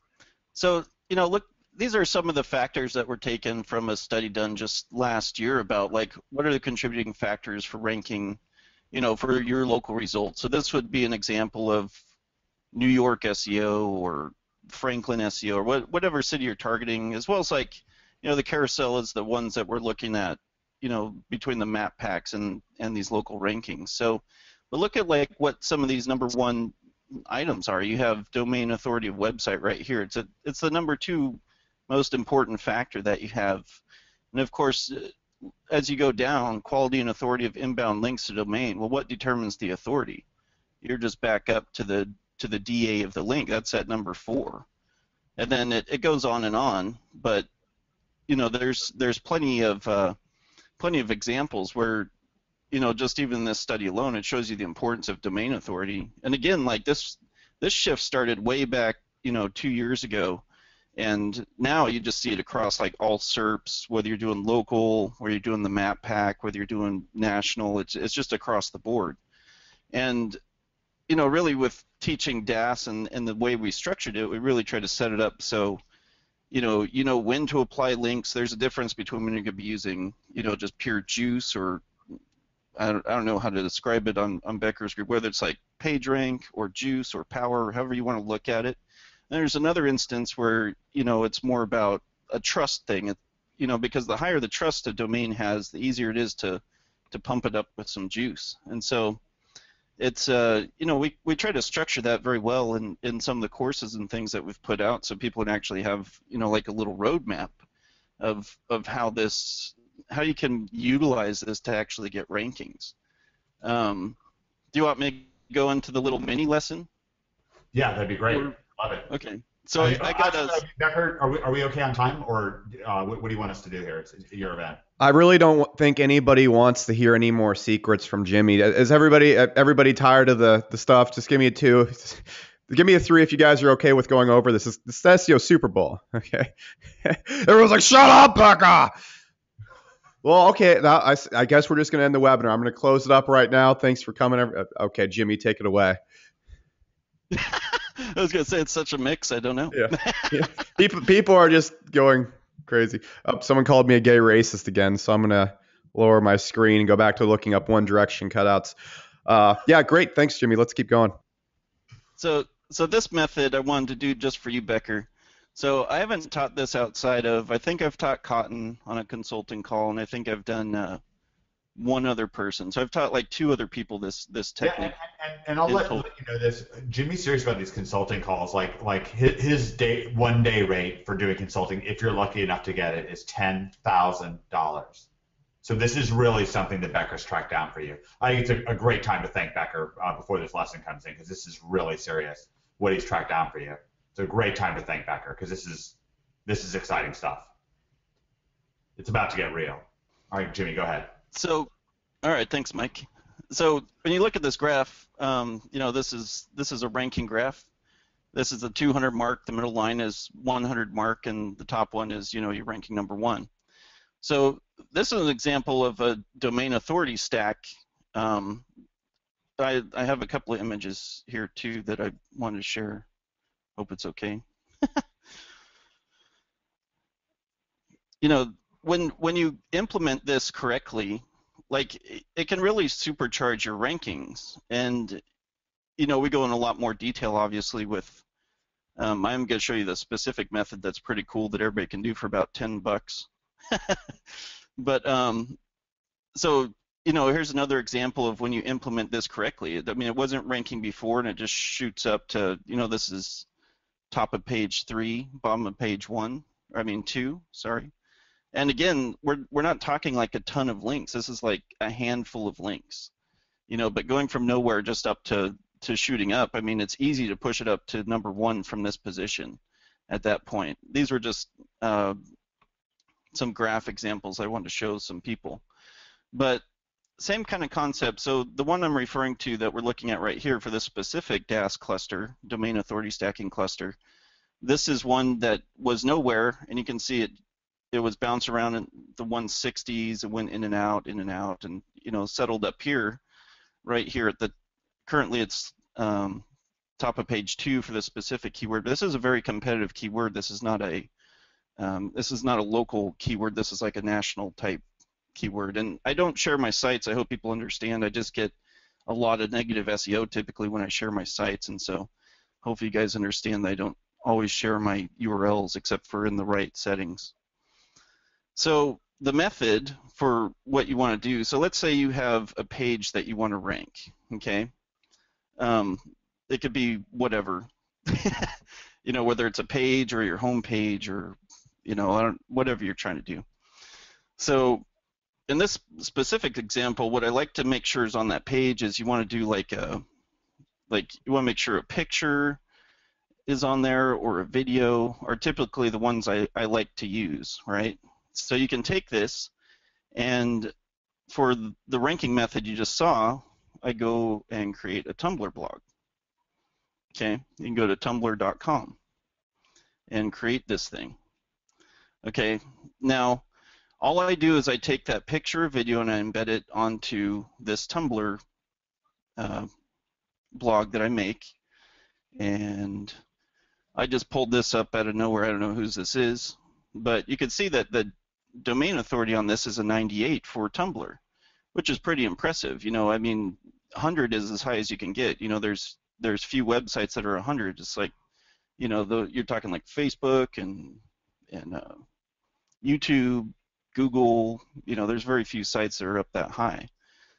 So look, these are some of the factors that were taken from a study done just last year about what are the contributing factors for ranking, for your local results. So this would be an example of New York SEO or Franklin SEO or whatever city you're targeting, as well as the carousel is the ones that we're looking at, between the map packs and these local rankings. So, but look at what some of these number one items are. You have domain authority of website right here. It's the number 2 most important factor that you have, and of course, as you go down, quality and authority of inbound links to domain. Well, what determines the authority? You're just back up to the DA of the link. That's at number 4, and then it goes on, but there's plenty of examples where just even this study alone, it shows you the importance of domain authority. And again, this shift started way back 2 years ago, and now you just see it across all SERPs, whether you're doing local, whether you're doing the map pack, whether you're doing national. It's just across the board. And really with teaching DAS and the way we structured it, we really try to set it up so when to apply links. There's a difference between when you're going to be using, just pure juice, or I don't know how to describe it on Becker's group, whether it's PageRank or juice or power, or however you want to look at it. And there's another instance where, it's more about a trust thing, because the higher the trust a domain has, the easier it is to pump it up with some juice. And so it's, we try to structure that very well in some of the courses and things that we've put out, so people can actually have, a little roadmap of how you can utilize this to actually get rankings. Do you want me to go into the little mini lesson? Yeah, that'd be great. Love it. Okay. So I got a... Becker, are we okay on time, or what do you want us to do here? It's your event. I really don't think anybody wants to hear any more secrets from Jimmy. Is everybody tired of the stuff? Just give me a 2. Give me a 3 if you guys are okay with going over this. This is the SEO Super Bowl, okay? Everyone's like, shut up, Becca! Well, okay, now I guess we're just going to end the webinar. I'm going to close it up right now. Thanks for coming. Okay, Jimmy, take it away. I was going to say it's such a mix. I don't know. Yeah. People are just going crazy. Someone called me a gay racist again, so I'm going to lower my screen and go back to looking up One Direction cutouts. Yeah, great. Thanks, Jimmy. Let's keep going. So this method I wanted to do just for you, Becker. So I haven't taught this outside of, I think I've taught Cotton on a consulting call, and I think I've done one other person. So I've taught 2 other people this technique. Yeah, and I'll let you know this. Jimmy's serious about these consulting calls. His 1 day rate for doing consulting, if you're lucky enough to get it, is $10,000. So this is really something that Becker's tracked down for you. I think it's a great time to thank Becker before this lesson comes in, because this is really serious what he's tracked down for you. It's a great time to thank Becker, because this is exciting stuff. It's about to get real. All right, Jimmy, go ahead. So, all right, thanks, Mike. So when you look at this graph, this is a ranking graph. This is the 200 mark. The middle line is 100 mark, and the top one is your ranking number 1. So this is an example of a domain authority stack. I have a couple of images here too that I wanted to share. Hope it's okay. When you implement this correctly, like it can really supercharge your rankings. And we go in a lot more detail, obviously, with. I'm going to show you the specific method that's pretty cool that everybody can do for about $10. But so here's another example of when you implement this correctly. I mean, it wasn't ranking before, and it just shoots up to this is top of page 3, bottom of page 2. Sorry. And again, we're not talking like a ton of links. This is like a handful of links, but going from nowhere just up to shooting up. I mean, it's easy to push it up to number 1 from this position at that point. These were just some graph examples I wanted to show some people. But same kind of concept. So the one I'm referring to that we're looking at right here for this specific DAS cluster, domain authority stacking cluster, this is one that was nowhere, and you can see it was bounced around in the 160s. It went in and out, and settled up here, right here at the. Currently, it's top of page 2 for this specific keyword. But this is a very competitive keyword. This is not a local keyword. This is like a national type keyword. And I don't share my sites. I hope people understand. I just get a lot of negative SEO typically when I share my sites, and so hopefully you guys understand that I don't always share my URLs except for in the right settings. So the method for what you want to do, so let's say you have a page that you want to rank, okay? It could be whatever, whether it's a page or your home page or, whatever you're trying to do. So in this specific example, what I like to make sure is on that page is you want to do you want to make sure a picture is on there or a video, or typically the ones I like to use, right? So you can take this, and for the ranking method you just saw, I go and create a Tumblr blog. Okay, you can go to tumblr.com and create this thing. Okay, now all I do is I take that picture or video and I embed it onto this Tumblr blog that I make, and I just pulled this up out of nowhere. I don't know whose this is, but you can see that the domain authority on this is a 98 for Tumblr, which is pretty impressive. I mean, 100 is as high as you can get. There's few websites that are 100. It's like, you're talking like Facebook and YouTube, Google. There's very few sites that are up that high.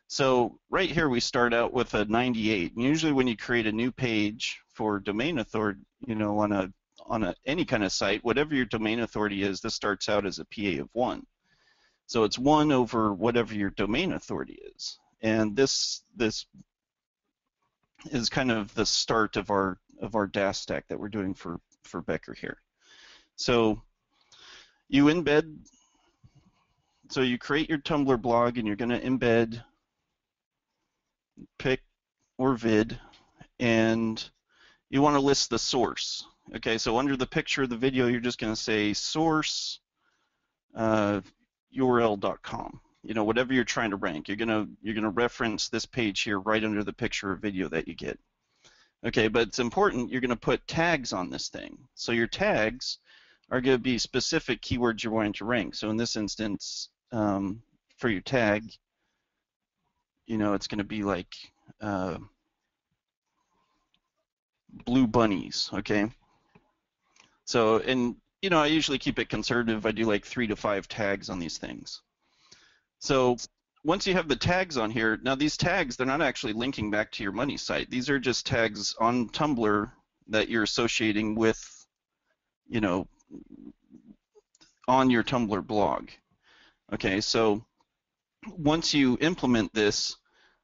So right here we start out with a 98. And usually when you create a new page for domain authority, on any kind of site, whatever your domain authority is, this starts out as a PA of 1. So it's 1 over whatever your domain authority is. And this is kind of the start of our DAS stack that we're doing for Becker here. So you embed, so you create your Tumblr blog and you're going to embed pic or vid, and you want to list the source. Okay, so under the picture of the video, you're just going to say source url.com. Whatever you're trying to rank, you're gonna reference this page here right under the picture or video that you get. Okay, but it's important you're gonna put tags on this thing. So your tags are going to be specific keywords you're wanting to rank. So in this instance, for your tag, it's going to be like blue bunnies. Okay. So I usually keep it conservative. I do like 3 to 5 tags on these things. So once you have the tags on here, now these tags, they're not actually linking back to your money site. These are just tags on Tumblr that you're associating with, on your Tumblr blog. Okay, so once you implement this,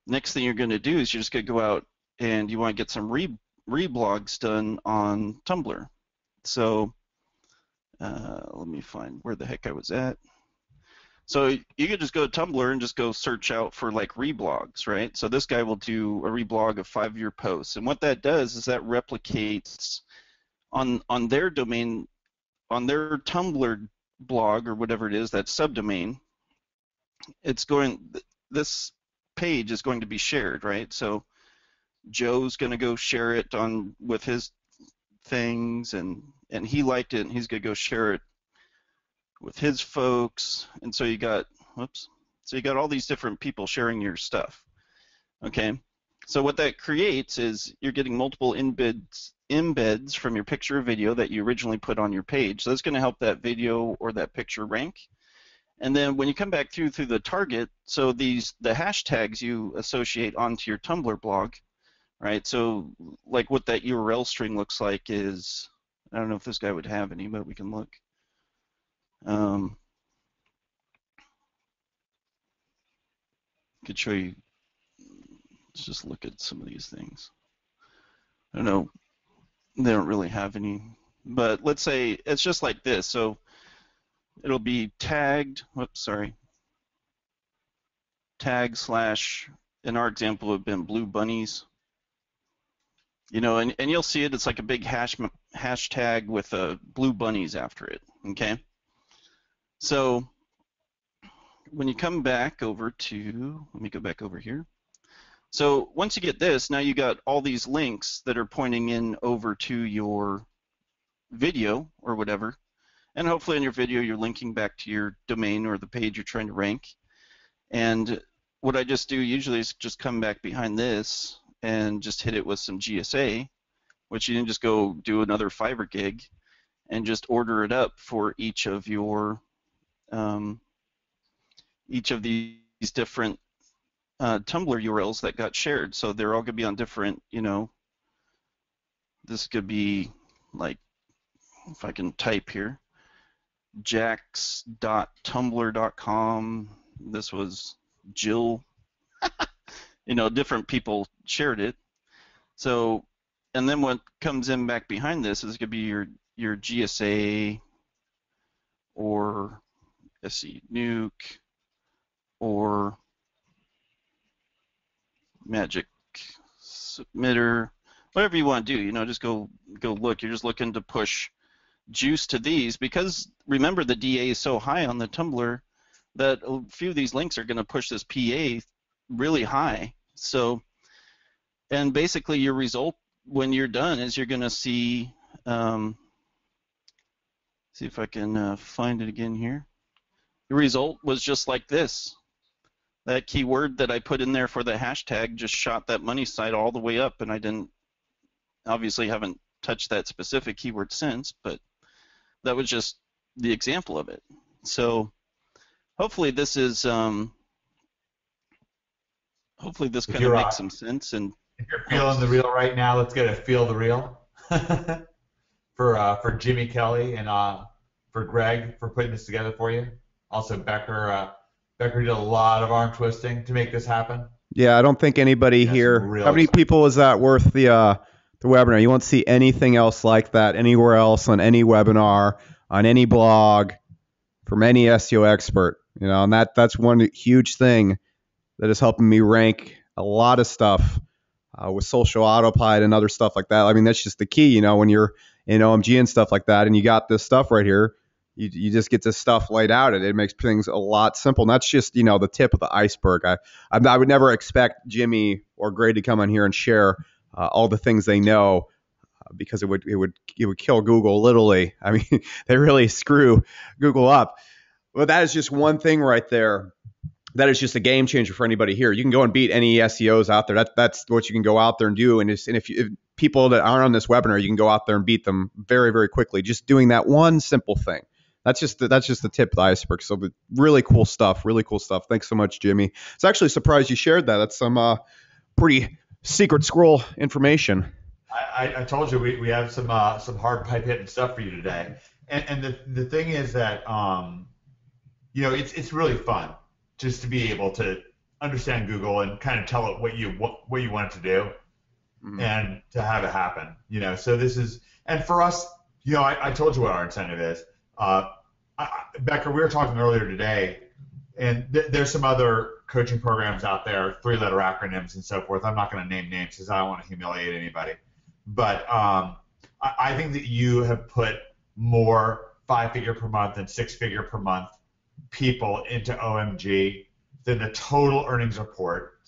next thing you're going to do is you're just going to go out and you want to get some reblogs done on Tumblr. So let me find where the heck I was at. So you could just go to Tumblr and just go search out for like reblogs, right? So this guy will do a reblog of 5 of your posts, and what that does is that replicates on their domain, on their Tumblr blog or whatever it is, that subdomain. This page is going to be shared, right? So Joe's going to go share it on with his things, and he liked it, and he's going to go share it with his folks, and so you got all these different people sharing your stuff. Okay, so what that creates is you're getting multiple embeds from your picture or video that you originally put on your page. So that's going to help that video or that picture rank. And then when you come back through the target, so the hashtags you associate onto your Tumblr blog, right? So like what that URL string looks like is, I don't know if this guy would have any, but we can look. Could show you. Let's just look at some of these things. I don't know. They don't really have any, but let's say it's just like this. So it'll be tagged. Whoops, sorry. Tag slash. In our example, would have been blue bunnies. You know, and you'll see it. It's like a big hashtag with blue bunnies after it. Okay. So when you come back over to, let me go back over here. So once you get this, now you got all these links that are pointing in over to your video or whatever, and hopefully in your video you're linking back to your domain or the page you're trying to rank. And what I just do usually is just come back behind this and just hit it with some GSA, which you can just go do another Fiverr gig and just order it up for each of your each of these different Tumblr URLs that got shared. So they're all going to be on different, you know, this could be like, if I can type here, jax.tumblr.com. This was Jill. You know, different people shared it. So, and then what comes in back behind this is going to be your GSA or SE Nuke or Magic Submitter, whatever you want to do. You know, just go look. You're just looking to push juice to these, because remember the DA is so high on the Tumblr that a few of these links are going to push this PA really high. So, and basically your result when you're done is you're going to see, see if I can find it again here. The result was just like this. That keyword that I put in there for the hashtag just shot that money site all the way up, and I obviously haven't touched that specific keyword since, but that was just the example of it. So hopefully this is, hopefully this kind of makes some sense. And if you're feeling the reel right now, let's get a feel the reel for Jimmy Kelly and for Greg for putting this together for you. Also Becker. Becker did a lot of arm twisting to make this happen. Yeah, I don't think anybody here. How many people is that worth the webinar? You won't see anything else like that anywhere else on any webinar, on any blog, from any SEO expert. You know, and that's one huge thing that is helping me rank a lot of stuff with social autopilot and other stuff like that. I mean, that's just the key. You know, when you're in OMG and stuff like that, and you got this stuff right here. You just get this stuff laid out, and it makes things a lot simple. And that's just, you know, the tip of the iceberg. I would never expect Jimmy or Greg to come on here and share all the things they know, because it would kill Google literally. I mean, they really screw Google up. But that is just one thing right there. That is just a game changer for anybody here. You can go and beat any SEOs out there. That's what you can go out there and do. And if people that aren't on this webinar, you can go out there and beat them very, very quickly. Just doing that one simple thing. That's just the tip of the iceberg. So really cool stuff. Really cool stuff. Thanks so much, Jimmy. It's actually surprised you shared that. That's some pretty secret scroll information. I told you we have some hard pipe hitting stuff for you today. And the thing is that you know, it's really fun just to be able to understand Google and kind of tell it what you want it to do, and to have it happen. You know, so this is, and for us, you know, I told you what our incentive is. Becker, we were talking earlier today. and there's some other coaching programs out there, 3-letter acronyms and so forth. I'm not going to name names because I don't want to humiliate anybody. But I think that you have put more 5-figure per month and 6-figure per month people into OMG than the total earnings report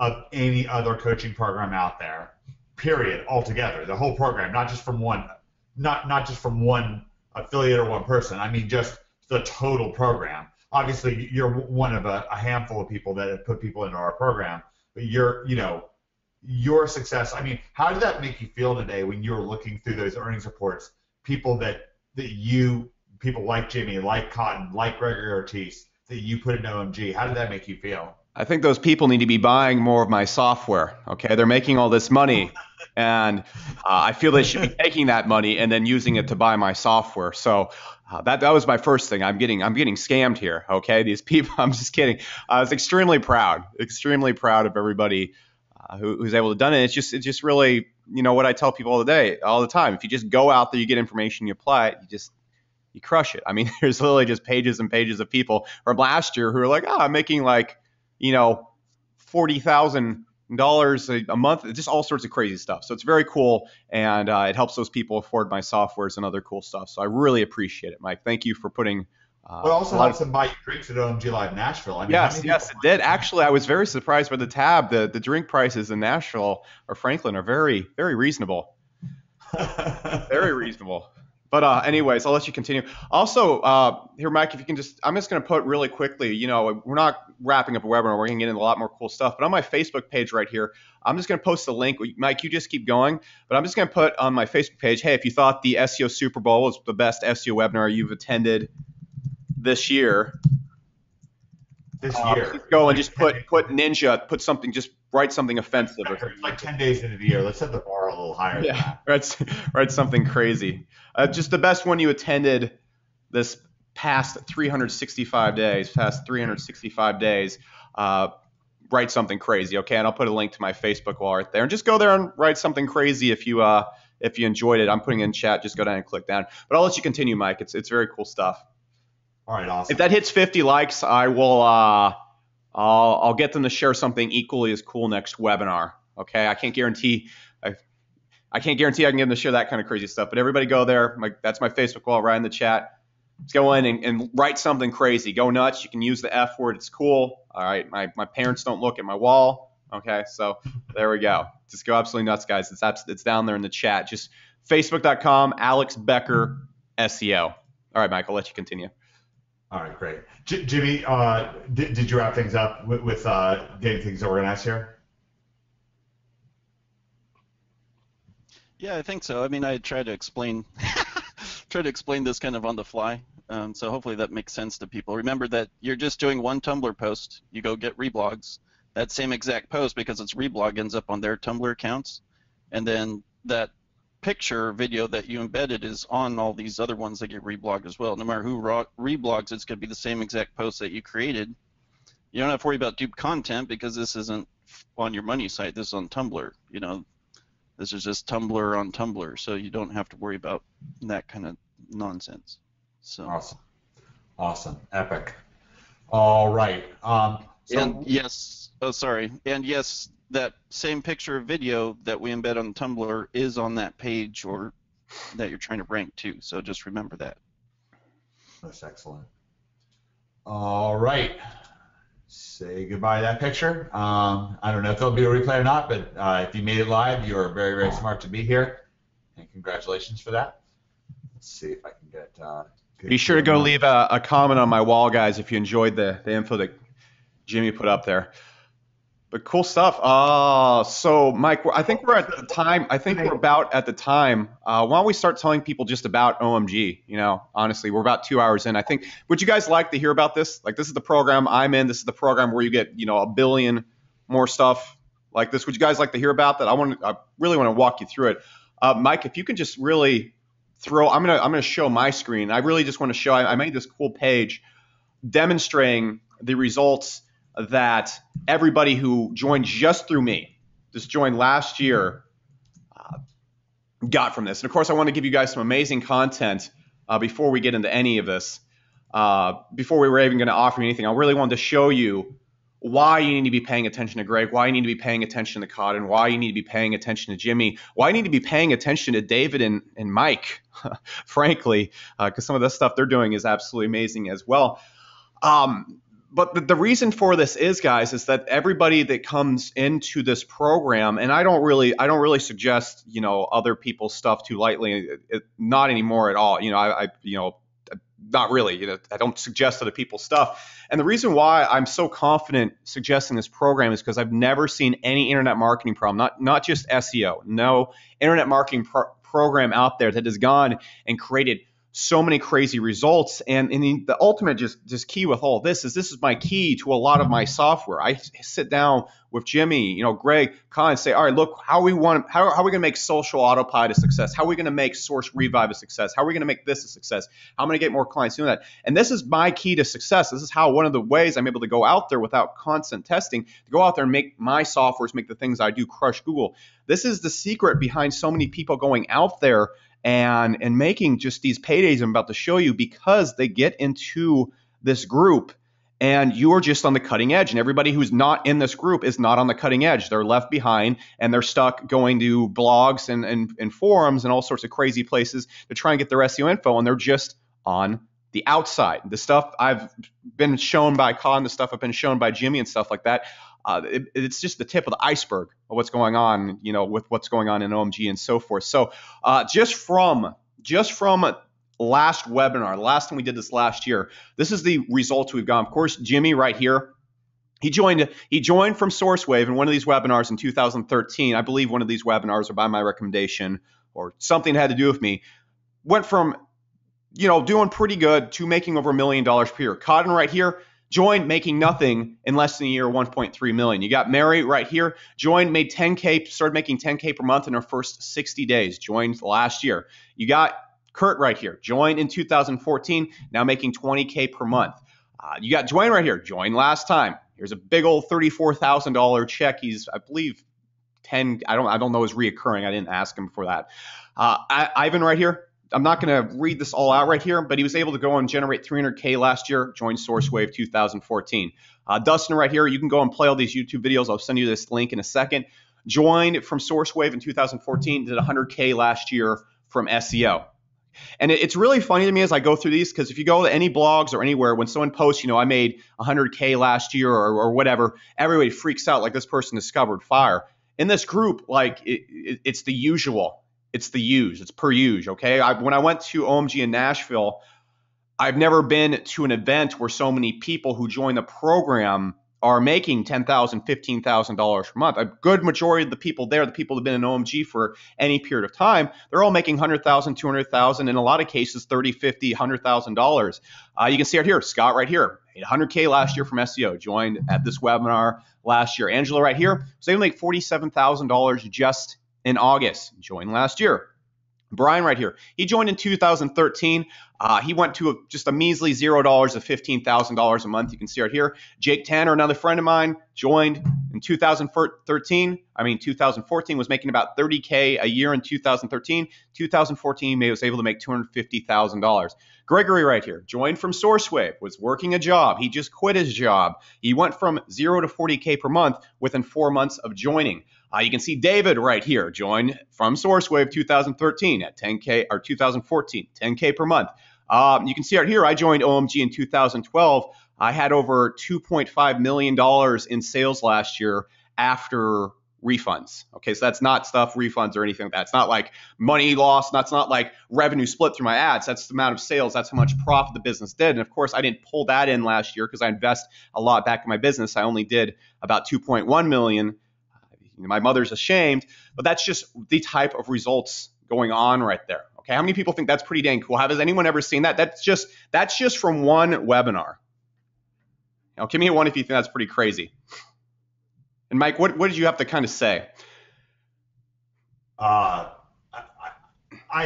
of any other coaching program out there. Period. Altogether, the whole program, not just from one, not just from one affiliate or one person. I mean, just the total program. Obviously, you're one of a handful of people that have put people into our program, but your success. I mean, how did that make you feel today when you were looking through those earnings reports? People people like Jimmy, like Cotton, like Gregory Ortiz, that you put in OMG. How did that make you feel? I think those people need to be buying more of my software. Okay, they're making all this money, and I feel they should be taking that money and then using it to buy my software. So that was my first thing. I'm getting scammed here. Okay, these people. I'm just kidding. I was extremely proud of everybody who's able to done it. It's just really, what I tell people all the time. If you just go out there, you get information, you apply it, you crush it. I mean, there's literally just pages and pages of people from last year who are like, I'm making like, $40,000 a month, just all sorts of crazy stuff. So it's very cool, and it helps those people afford my softwares and other cool stuff. So I really appreciate it, Mike. Thank you for putting. But also helps them buy drinks at OMG Live Nashville. I mean, yes, it did. Actually, I was very surprised by the tab. The drink prices in Nashville or Franklin are very, very reasonable. Very reasonable. But anyways, I'll let you continue. Also, here, Mike, if you can I'm just going to put really quickly, we're not wrapping up a webinar. We're going to get into a lot more cool stuff. But on my Facebook page right here, I'm just going to post a link. Mike, you just keep going. But I'm just going to put on my Facebook page, hey, if you thought the SEO Super Bowl was the best SEO webinar you've attended this year, go and just put Ninja, just write something offensive. It's like 10 days into the year. Let's set the bar a little higher than that. Write something crazy. Just the best one you attended this past 365 days. Write something crazy, okay? And I'll put a link to my Facebook wall right there. And just go there and write something crazy if you enjoyed it. I'm putting it in chat. Just go down and click down. But I'll let you continue, Mike. It's very cool stuff. All right, awesome. If that hits 50 likes, I will I'll get them to share something equally as cool next webinar. Okay, I can't guarantee I can get them to share that kind of crazy stuff. But everybody go there. That's my Facebook wall right in the chat. Let's go in and write something crazy. Go nuts. You can use the F word. It's cool. All right. My parents don't look at my wall. Okay, so there we go. Just go absolutely nuts, guys. It's down there in the chat. Just facebook.com, Alex Becker, SEO. All right, Mike, I'll let you continue. All right, great. Jimmy, did you wrap things up with getting things organized here? Yeah, I think so. I mean, I tried to explain this kind of on the fly, so hopefully that makes sense to people. Remember that you're just doing one Tumblr post. You go get reblogs. That same exact post, because it's reblog, ends up on their Tumblr accounts, and then that picture video that you embedded is on all these other ones that get reblogged as well. No matter who reblogs, it's going to be the same exact post that you created. You don't have to worry about dupe content because this isn't on your money site. This is on Tumblr. This is just Tumblr on Tumblr, so you don't have to worry about that kind of nonsense. So awesome, epic. All right. And yes, that same picture or video that we embed on Tumblr is on that page or that you're trying to rank to. So just remember that. That's excellent. All right. Say goodbye to that picture. I don't know if there'll be a replay or not, but if you made it live, you are very, very smart to be here. And congratulations for that. Let's see if I can get... Be sure to go leave a comment on my wall, guys, if you enjoyed the info that Jimmy put up there. But cool stuff. So, Mike, I think we're at the time. I think we're about at the time. Why don't we start telling people just about OMG? Honestly, we're about 2 hours in. I think. Would you guys like to hear about this? Like, this is the program I'm in. This is the program where you get, a billion more stuff like this. Would you guys like to hear about that? I really want to walk you through it. Mike, if you can just really I'm gonna show my screen. I really just want to show. I made this cool page demonstrating the results that everybody who joined just through me, just joined last year, got from this. And of course, I want to give you guys some amazing content before we get into any of this. before we were even going to offer you anything. I really wanted to show you why you need to be paying attention to Greg, why you need to be paying attention to Cotton, why you need to be paying attention to Jimmy, why you need to be paying attention to David and Mike, frankly, because some of the stuff they're doing is absolutely amazing as well. But the reason for this is, guys, is that everybody that comes into this program, and I don't really suggest, other people's stuff too lightly, not anymore at all. Not really. I don't suggest other people's stuff. And the reason why I'm so confident suggesting this program is because I've never seen any internet marketing problem, not just SEO, no internet marketing program out there that has gone and created so many crazy results. And the ultimate just key with all of this is my key to a lot of my software. I sit down with Jimmy, Greg, Con, and say, all right, look, how are we going to make social autopilot a success? How are we going to make source revive a success? How are we going to make this a success? How am I going to get more clients doing that? And this is my key to success. This is how one of the ways I'm able to go out there without constant testing, to go out there and make my softwares, make the things I do crush Google. This is the secret behind so many people going out there and making just these paydays I'm about to show you, because they get into this group and you're just on the cutting edge, and everybody who's not in this group is not on the cutting edge. They're left behind, and they're stuck going to blogs and forums and all sorts of crazy places to try and get their SEO info, and they're just on the outside. The stuff I've been shown by Con, the stuff I've been shown by Jimmy and stuff like that, it's just the tip of the iceberg of what's going on, with what's going on in OMG and so forth. So just from last webinar, the last time we did this last year, this is the results we've got. Of course, Jimmy right here, he joined from SourceWave in one of these webinars in 2013. I believe one of these webinars are by my recommendation or something had to do with me. Went from, doing pretty good to making over $1 million per year. Cotton right here, joined making nothing in less than a year, 1.3 million. You got Mary right here, joined, made 10K, started making 10K per month in her first 60 days, joined last year. You got Kurt right here, joined in 2014, now making 20K per month. You got Dwayne right here, joined last time. Here's a big old $34,000 check. He's, I believe, 10. I don't know his reoccurring. I didn't ask him for that. Ivan right here. I'm not going to read this all out right here, but he was able to go and generate 300K last year, joined SourceWave 2014. Dustin right here, you can go and play all these YouTube videos. I'll send you this link in a second. Joined from SourceWave in 2014, did 100K last year from SEO. And it's really funny to me as I go through these, because if you go to any blogs or anywhere, when someone posts, I made 100K last year or whatever, everybody freaks out like this person discovered fire. In this group, it's the usual. It's the use. It's per use, okay? When I went to OMG in Nashville, I've never been to an event where so many people who join the program are making $10,000, $15,000 per month. A good majority of the people there, the people that have been in OMG for any period of time, they're all making $100,000, $200,000, in a lot of cases $30,000, $50,000, $100,000. You can see it here, Scott right here, made 100K last year from SEO, joined at this webinar last year. Angela right here was able to make $47,000 just in August, joined last year. Brian right here, he joined in 2013. He went to just a measly $0 of $15,000 a month. You can see right here. Jake Tanner, another friend of mine, joined in 2014, was making about 30K a year in 2013. 2014, he was able to make $250,000. Gregory right here, joined from SourceWave, was working a job. He just quit his job. He went from 0 to 40K per month within 4 months of joining. You can see David right here, joined from SourceWave 2013 at 10K, or 2014, 10K per month. You can see right here, I joined OMG in 2012. I had over $2.5 million in sales last year after refunds. Okay, so that's not stuff refunds or anything like that. It's not like money lost. That's not like revenue split through my ads. That's the amount of sales. That's how much profit the business did. And of course, I didn't pull that in last year because I invest a lot back in my business. I only did about 2.1 million. My mother's ashamed, but that's just the type of results going on right there. Okay, how many people think that's pretty dang cool? Has anyone ever seen that? That's just from one webinar. Now, give me a one if you think that's pretty crazy. And Mike, what did you have to kind of say? I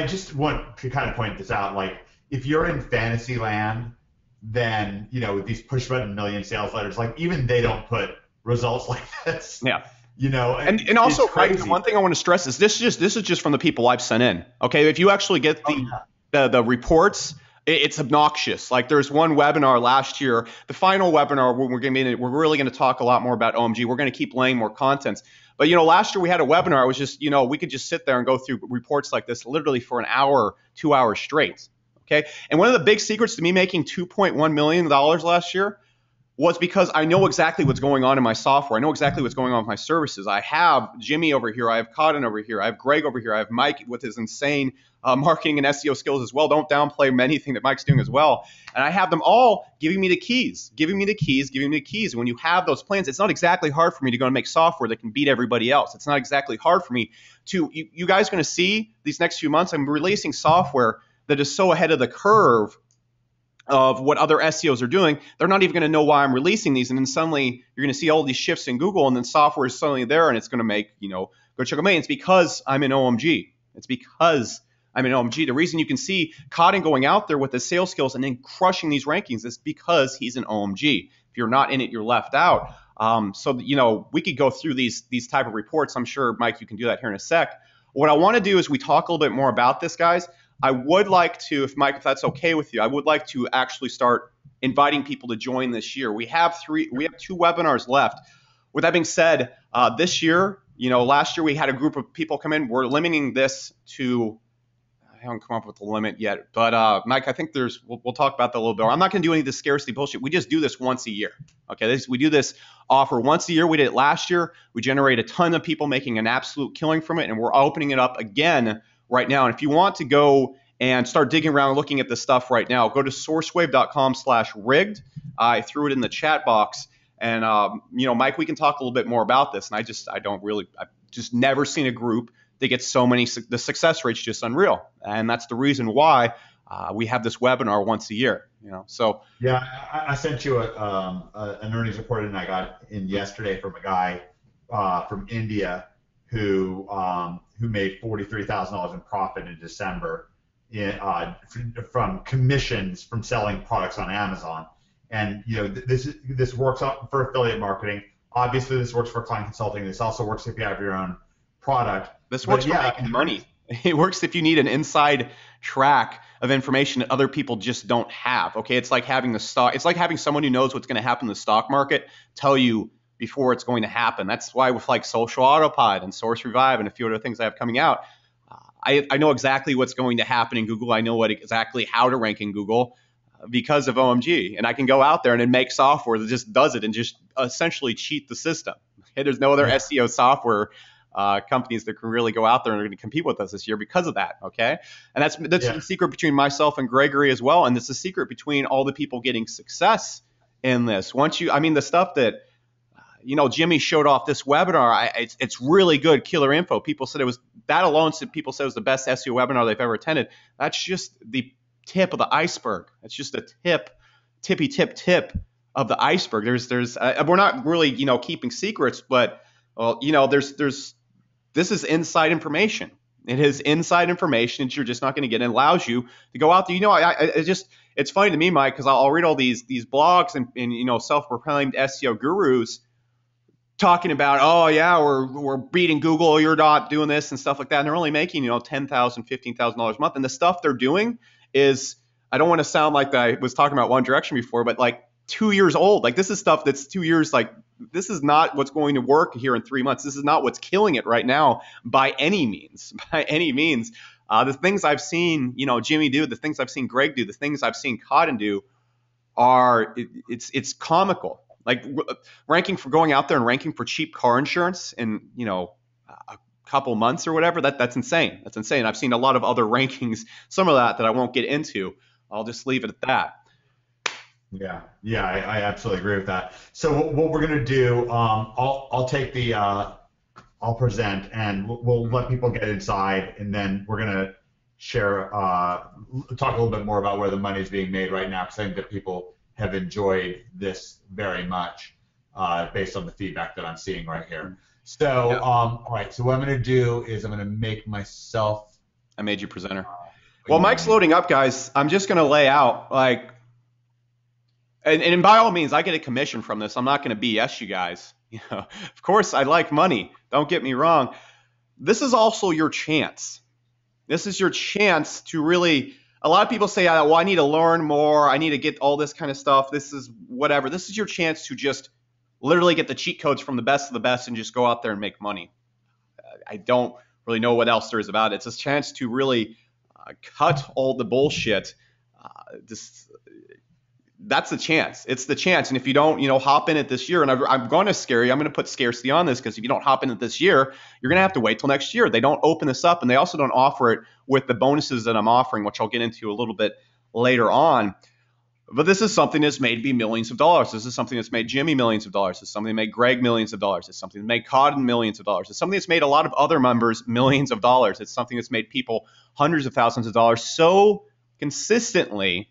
just want to kind of point this out. Like, if you're in fantasy land, then with these push button million sales letters, like even they don't put results like this. Yeah. And also, Mike, one thing I want to stress is this is just from the people I've sent in. Okay, if you actually get the reports, it's obnoxious. Like there's one webinar last year, the final webinar where we're really going to talk a lot more about OMG. We're going to keep laying more contents. But last year we had a webinar. It was just, we could just sit there and go through reports like this literally for an hour, 2 hours straight. Okay. And one of the big secrets to me making $2.1 million last year was because I know exactly what's going on in my software. I know exactly what's going on with my services. I have Jimmy over here. I have Cotton over here. I have Greg over here. I have Mike with his insane marketing and SEO skills as well. Don't downplay anything that Mike's doing as well. And I have them all giving me the keys. And when you have those plans, it's not exactly hard for me to go and make software that can beat everybody else. It's not exactly hard for me to, you guys are going to see these next few months, I'm releasing software that is so ahead of the curve of what other SEOs are doing. They're not even going to know why I'm releasing these. And then suddenly you're going to see all these shifts in Google, and then software is suddenly there and it's going to make, go check out. It's because I'm in OMG. The reason you can see Cotton going out there with his sales skills and then crushing these rankings is because he's an OMG. If you're not in it, you're left out. We could go through these type of reports. I'm sure, Mike, you can do that here in a sec. What I want to do is we talk a little bit more about this, guys. I would like to, if that's okay with you, I would like to actually start inviting people to join this year. We have 2 webinars left. With that being said, this year, last year we had a group of people come in. We're limiting this to, I haven't come up with the limit yet, but Mike, I think we'll talk about that a little bit. I'm not going to do any of this scarcity bullshit. We just do this once a year. Okay, we do this offer once a year. We did it last year. We generate a ton of people making an absolute killing from it, and we're opening it up again right now. And if you want to go and start digging around and looking at this stuff right now, go to sourcewave.com/rigged. I threw it in the chat box. And, Mike, we can talk a little bit more about this. And I've just never seen a group that gets so many, the success rate's just unreal. And that's the reason why we have this webinar once a year, so. Yeah, I sent you an earnings report and I got in yesterday from a guy from India who made $43,000 in profit in December from commissions from selling products on Amazon. And this works out for affiliate marketing. Obviously, this works for client consulting. This also works if you have your own product. This works for making money. It works if you need an inside track of information that other people just don't have. Okay, it's like having It's like having someone who knows what's going to happen in the stock market tell you before it's going to happen. That's why with like Social Autopilot and Source Revive and a few other things I have coming out, I know exactly what's going to happen in Google. I know exactly how to rank in Google because of OMG. And I can go out there and then make software that just does it and just essentially cheat the system. Okay? There's no other SEO software companies that can really go out there and are going to compete with us this year because of that. Okay. And that's the secret between myself and Gregory as well. And it's the secret between all the people getting success in this. The stuff that, Jimmy showed off this webinar, it's really good killer info. People said people said it was the best SEO webinar they've ever attended. That's just the tip of the iceberg. It's just a tippy tip of the iceberg. We're not really, keeping secrets, but this is inside information. It is inside information that you're just not going to get. And allows you to go out there. It's funny to me, Mike, because I'll read all these blogs and self-proclaimed SEO gurus talking about, oh yeah, we're beating Google, you're not doing this and stuff like that. And they're only making, $10,000, $15,000 a month. And the stuff they're doing is, I don't want to sound like I was talking about One Direction before, but like 2 years old. Like this is stuff that's 2 years, like this is not what's going to work here in 3 months. This is not what's killing it right now by any means. The things I've seen, Jimmy do, the things I've seen Greg do, the things I've seen Cotton do it's comical. Like going out there and ranking for cheap car insurance in, a couple months or whatever, that's insane. That's insane. I've seen a lot of other rankings, some of that I won't get into. I'll just leave it at that. Yeah, I absolutely agree with that. So what we're gonna do, I'll take I'll present and we'll let people get inside, and then we're gonna share, talk a little bit more about where the money is being made right now, because I think that people have enjoyed this very much, based on the feedback that I'm seeing right here. So, all right. So what I'm gonna do is I'm gonna make myself. I made you presenter. While Mike's loading up, guys, I'm just gonna lay out like. And by all means, I get a commission from this. I'm not going to BS you guys. Of course, I like money. Don't get me wrong. This is also your chance. This is your chance to really a lot of people say, well, I need to learn more. I need to get all this kind of stuff. This is whatever. This is your chance to just literally get the cheat codes from the best of the best and just go out there and make money. I don't really know what else there is about it. It's a chance to really cut all the bullshit. That's the chance. It's the chance. And if you don't, hop in it this year, and I'm going to scare you, I'm going to put scarcity on this, because if you don't hop in it this year, you're going to have to wait till next year. They don't open this up, and they also don't offer it with the bonuses that I'm offering, which I'll get into a little bit later on. But this is something that's made me millions of dollars. This is something that's made Jimmy millions of dollars. It's something that made Greg millions of dollars. It's something that made Cotton millions of dollars. It's something that's made a lot of other members millions of dollars. It's something that's made people hundreds of thousands of dollars so consistently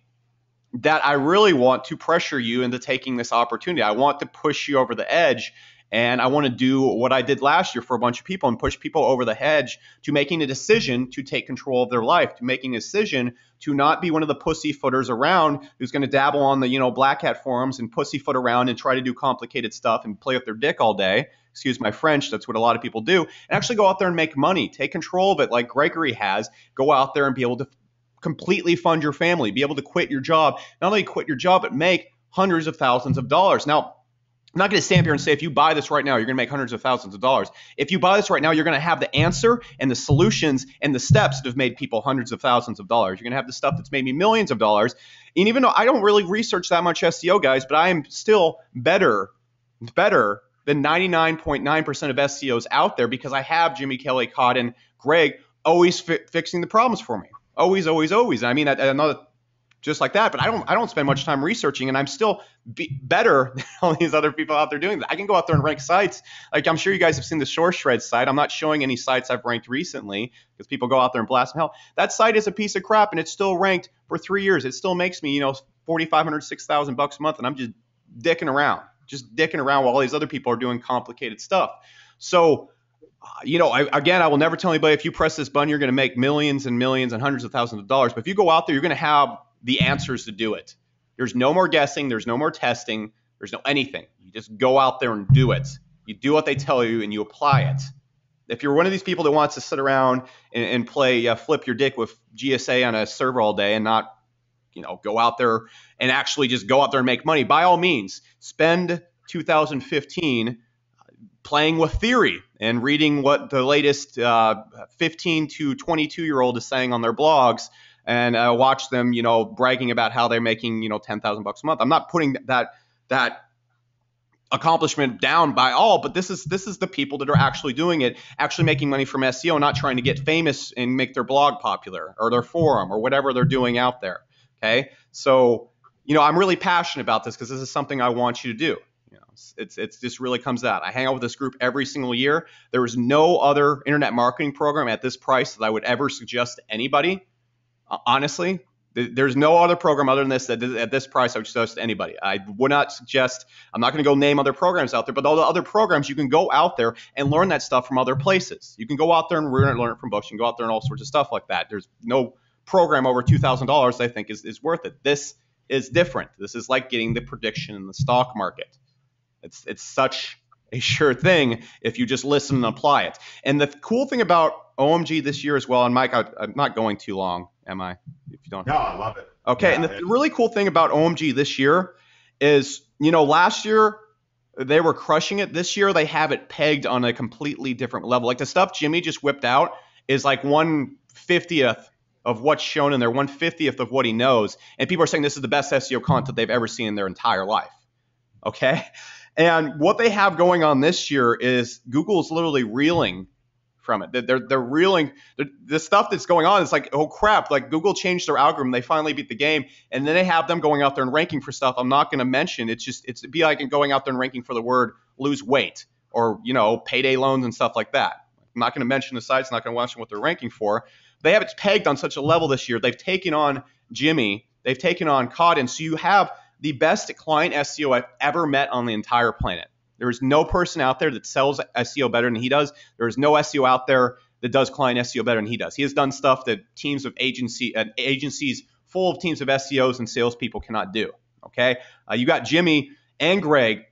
that I really want to pressure you into taking this opportunity. I want to push you over the edge, and I want to do what I did last year for a bunch of people and push people over the edge to making a decision to take control of their life, to making a decision to not be one of the pussyfooters around who's going to dabble on the black hat forums and pussyfoot around and try to do complicated stuff and play with their dick all day. Excuse my French, that's what a lot of people do. And actually go out there and make money, take control of it like Gregory has. Go out there and be able to completely fund your family, be able to quit your job, not only quit your job, but make hundreds of thousands of dollars. Now, I'm not going to stand here and say if you buy this right now, you're going to make hundreds of thousands of dollars. If you buy this right now, you're going to have the answer and the solutions and the steps that have made people hundreds of thousands of dollars. You're going to have the stuff that's made me millions of dollars. And even though I don't really research that much SEO, guys, but I am still better than 99.9% of SEOs out there, because I have Jimmy, Kelly, Cotton, Greg always fixing the problems for me. Always, always, always. I mean, I know just like that, but I don't spend much time researching, and I'm still better than all these other people out there doing that. I can go out there and rank sites. Like, I'm sure you guys have seen the Shore Shred site. I'm not showing any sites I've ranked recently because people go out there and blast them hell. That site is a piece of crap, and it's still ranked for 3 years. It still makes me, $4,500, $6,000 a month, and I'm just dicking around while all these other people are doing complicated stuff. So, I will never tell anybody if you press this button, you're going to make millions and millions and hundreds of thousands of dollars. But if you go out there, you're going to have the answers to do it. There's no more guessing. There's no more testing. There's no anything. You just go out there and do it. You do what they tell you and you apply it. If you're one of these people that wants to sit around and play flip your dick with GSA on a server all day and not, go out there and actually just go out there and make money, by all means, spend 2015 playing with theory and reading what the latest 15 to 22-year-old is saying on their blogs, and watch them, bragging about how they're making, $10,000 a month. I'm not putting that accomplishment down by all, but this is the people that are actually doing it, actually making money from SEO, not trying to get famous and make their blog popular or their forum or whatever they're doing out there. Okay, so I'm really passionate about this because this is something I want you to do. It's just really comes out. I hang out with this group every single year. There is no other internet marketing program at this price that I would ever suggest to anybody. Honestly, there's no other program other than this that at this price I would suggest to anybody. I would not suggest. I'm not going to go name other programs out there, but all the other programs, you can go out there and learn that stuff from other places. You can go out there and learn it from books. You can go out there and all sorts of stuff like that. There's no program over $2,000 I think is worth it. This is different. This is like getting the prediction in the stock market. It's such a sure thing if you just listen and apply it. And the cool thing about OMG this year as well, and Mike, I'm not going too long, am I? If you don't. No, I love it. Okay, yeah, and the really cool thing about OMG this year is, last year they were crushing it. This year they have it pegged on a completely different level. Like the stuff Jimmy just whipped out is like 1/50th of what's shown in there, 1/50th of what he knows. And people are saying this is the best SEO content they've ever seen in their entire life. Okay? And what they have going on this year is Google's literally reeling from it. They're reeling. The stuff that's going on is like, oh crap, like Google changed their algorithm. They finally beat the game. And then they have them going out there and ranking for stuff I'm not going to mention. It'd be like going out there and ranking for the word lose weight or, payday loans and stuff like that. I'm not going to mention the sites, not going to mention what they're ranking for. They have it pegged on such a level this year. They've taken on Jimmy. They've taken on Cotton. So you have the best client SEO I've ever met on the entire planet. There is no person out there that sells SEO better than he does. There is no SEO out there that does client SEO better than he does. He has done stuff that teams of agencies full of teams of SEOs and salespeople cannot do. Okay, you got Jimmy and Greg.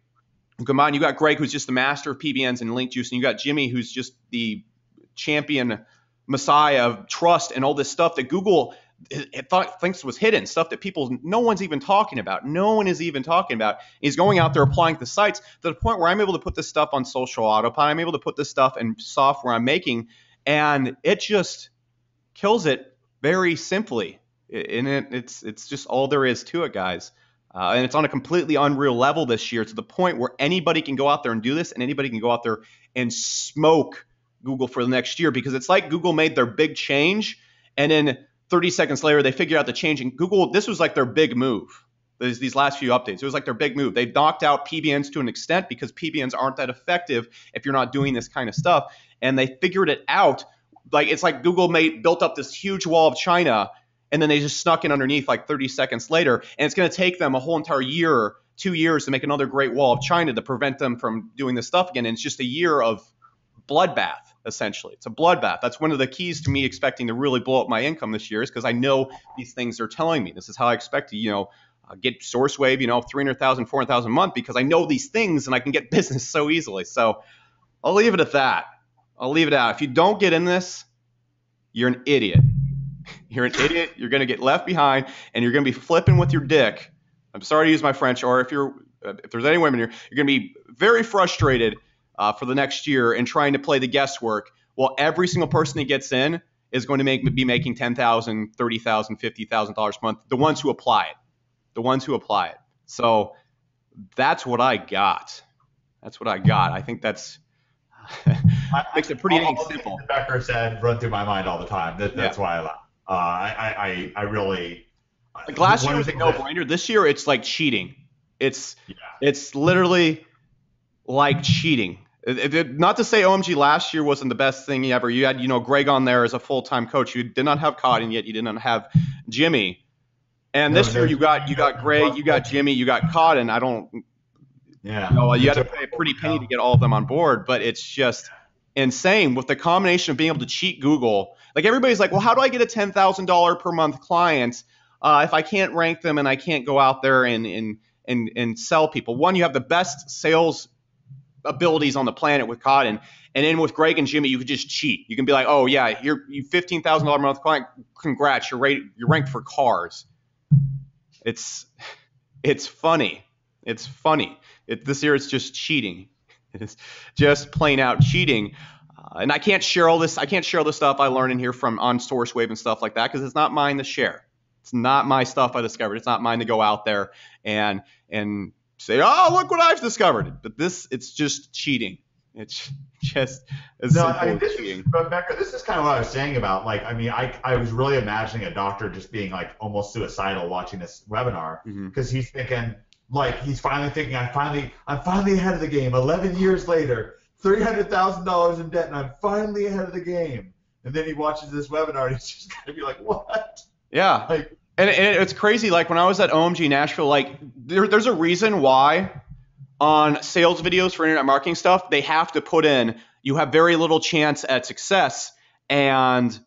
Combined, you got Greg, who's just the master of PBNs and link juice, and you got Jimmy, who's just the champion messiah of trust and all this stuff that Google thinks was hidden, stuff that no one's even talking about. No one is even talking about. He's going out there applying to sites to the point where I'm able to put this stuff on social autopilot. I'm able to put this stuff in software I'm making, and it just kills it very simply. And it's just all there is to it, guys. And it's on a completely unreal level this year, to the point where anybody can go out there and do this, and anybody can go out there and smoke Google for the next year, because it's like Google made their big change, and then 30 seconds later they figured out the change. And Google, this was like their big move. These last few updates, it was like their big move. They knocked out PBNs to an extent, because PBNs aren't that effective if you're not doing this kind of stuff. And they figured it out. Like, it's like Google built up this huge wall of China, and then they just snuck in underneath like 30 seconds later. And it's going to take them a whole entire year, 2 years, to make another great wall of China to prevent them from doing this stuff again. And it's just a year of bloodbath, essentially. It's a bloodbath. That's one of the keys to me expecting to really blow up my income this year, is because I know these things are telling me. This is how I expect to, get SourceWave, 300,000, 400,000 a month, because I know these things and I can get business so easily. So I'll leave it at that. I'll leave it out. If you don't get in this, you're an idiot. You're an idiot. You're going to get left behind, and you're going to be flipping with your dick. I'm sorry to use my French, or if there's any women here, you're going to be very frustrated for the next year and trying to play the guesswork. Well, every single person that gets in is going to be making $10,000, $30,000, $50,000 a month. The ones who apply it. So that's what I got. I think that's makes it pretty simple. Becker said run through my mind all the time. That's why I laugh. I really. Like last year was a no-brainer. This year it's like cheating. It's literally like cheating. Not to say OMG last year wasn't the best thing ever. You had Greg on there as a full-time coach. You did not have Cotton yet. You did not have Jimmy. And this year you got Greg, you got Jimmy, you got Cotton. You had to pay a pretty penny to get all of them on board, but it's just insane with the combination of being able to cheat Google. Like, everybody's like, well, how do I get a $10,000 per month client if I can't rank them and I can't go out there and sell people? One, you have the best sales abilities on the planet with Cotton, and then with Greg and Jimmy, you could just cheat. You can be like, oh yeah, you $15,000 a month client, congrats, you're ranked for cars. It's funny. This year it's just cheating. It is just plain out cheating. And I can't share all this. I can't share all the stuff I learned in here on SourceWave and stuff like that, because it's not mine to share. It's not my stuff I discovered. It's not mine to go out there and say, oh, look what I've discovered. But it's just cheating. It's just cheating. But Becca, this is kind of what I was saying about, like, I mean, I was really imagining a doctor just being like almost suicidal watching this webinar, because he's thinking, like, he's finally thinking, I'm finally ahead of the game. 11 years later, $300,000 in debt, and I'm finally ahead of the game. And then he watches this webinar, and he's just gonna be like, what? Yeah. Like, and it's crazy. Like, when I was at OMG Nashville, like, there's a reason why on sales videos for internet marketing stuff, they have to put in, you have very little chance at success, and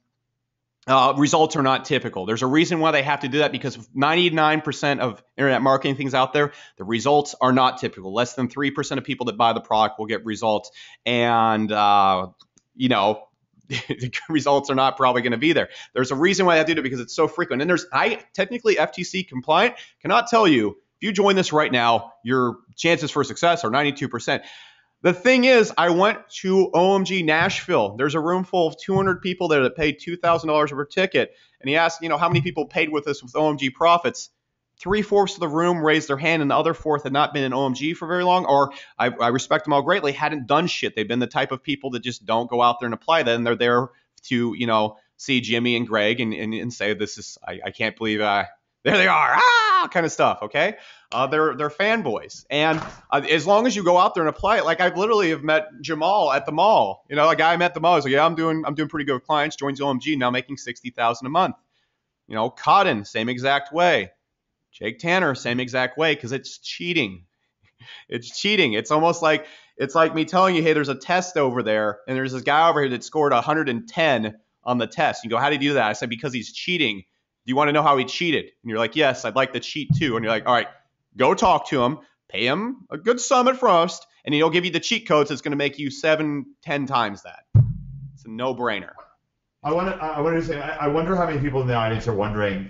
results are not typical. There's a reason why they have to do that, because 99% of internet marketing things out there, the results are not typical. Less than 3% of people that buy the product will get results. And, the results are not probably going to be there. There's a reason why I do it, because it's so frequent. And I technically FTC compliant, cannot tell you, if you join this right now, your chances for success are 92%. The thing is, I went to OMG Nashville. There's a room full of 200 people there that paid $2,000 per ticket. And he asked, how many people paid with us with OMG Profits? 3/4 of the room raised their hand, and the other fourth had not been in OMG for very long, or I respect them all greatly, hadn't done shit. They've been the type of people that just don't go out there and apply that, and they're there to, see Jimmy and Greg and say, I can't believe there they are, kind of stuff, okay? They're fanboys. And as long as you go out there and apply it, like, I literally have met Jamal at the mall. A guy I met at the mall, he's like, yeah, I'm doing pretty good with clients, joins OMG, now making $60,000 a month. Cotton, same exact way. Jake Tanner, same exact way, because it's cheating. It's cheating. It's almost like, it's like me telling you, hey, there's a test over there, and there's this guy over here that scored 110 on the test. You go, how did he do that? I said, because he's cheating. Do you want to know how he cheated? And you're like, yes, I'd like to cheat too. And you're like, all right, go talk to him, pay him a good sum at first, and he'll give you the cheat codes that's going to make you 7-10 times that. It's a no-brainer. I want to say, I wonder how many people in the audience are wondering,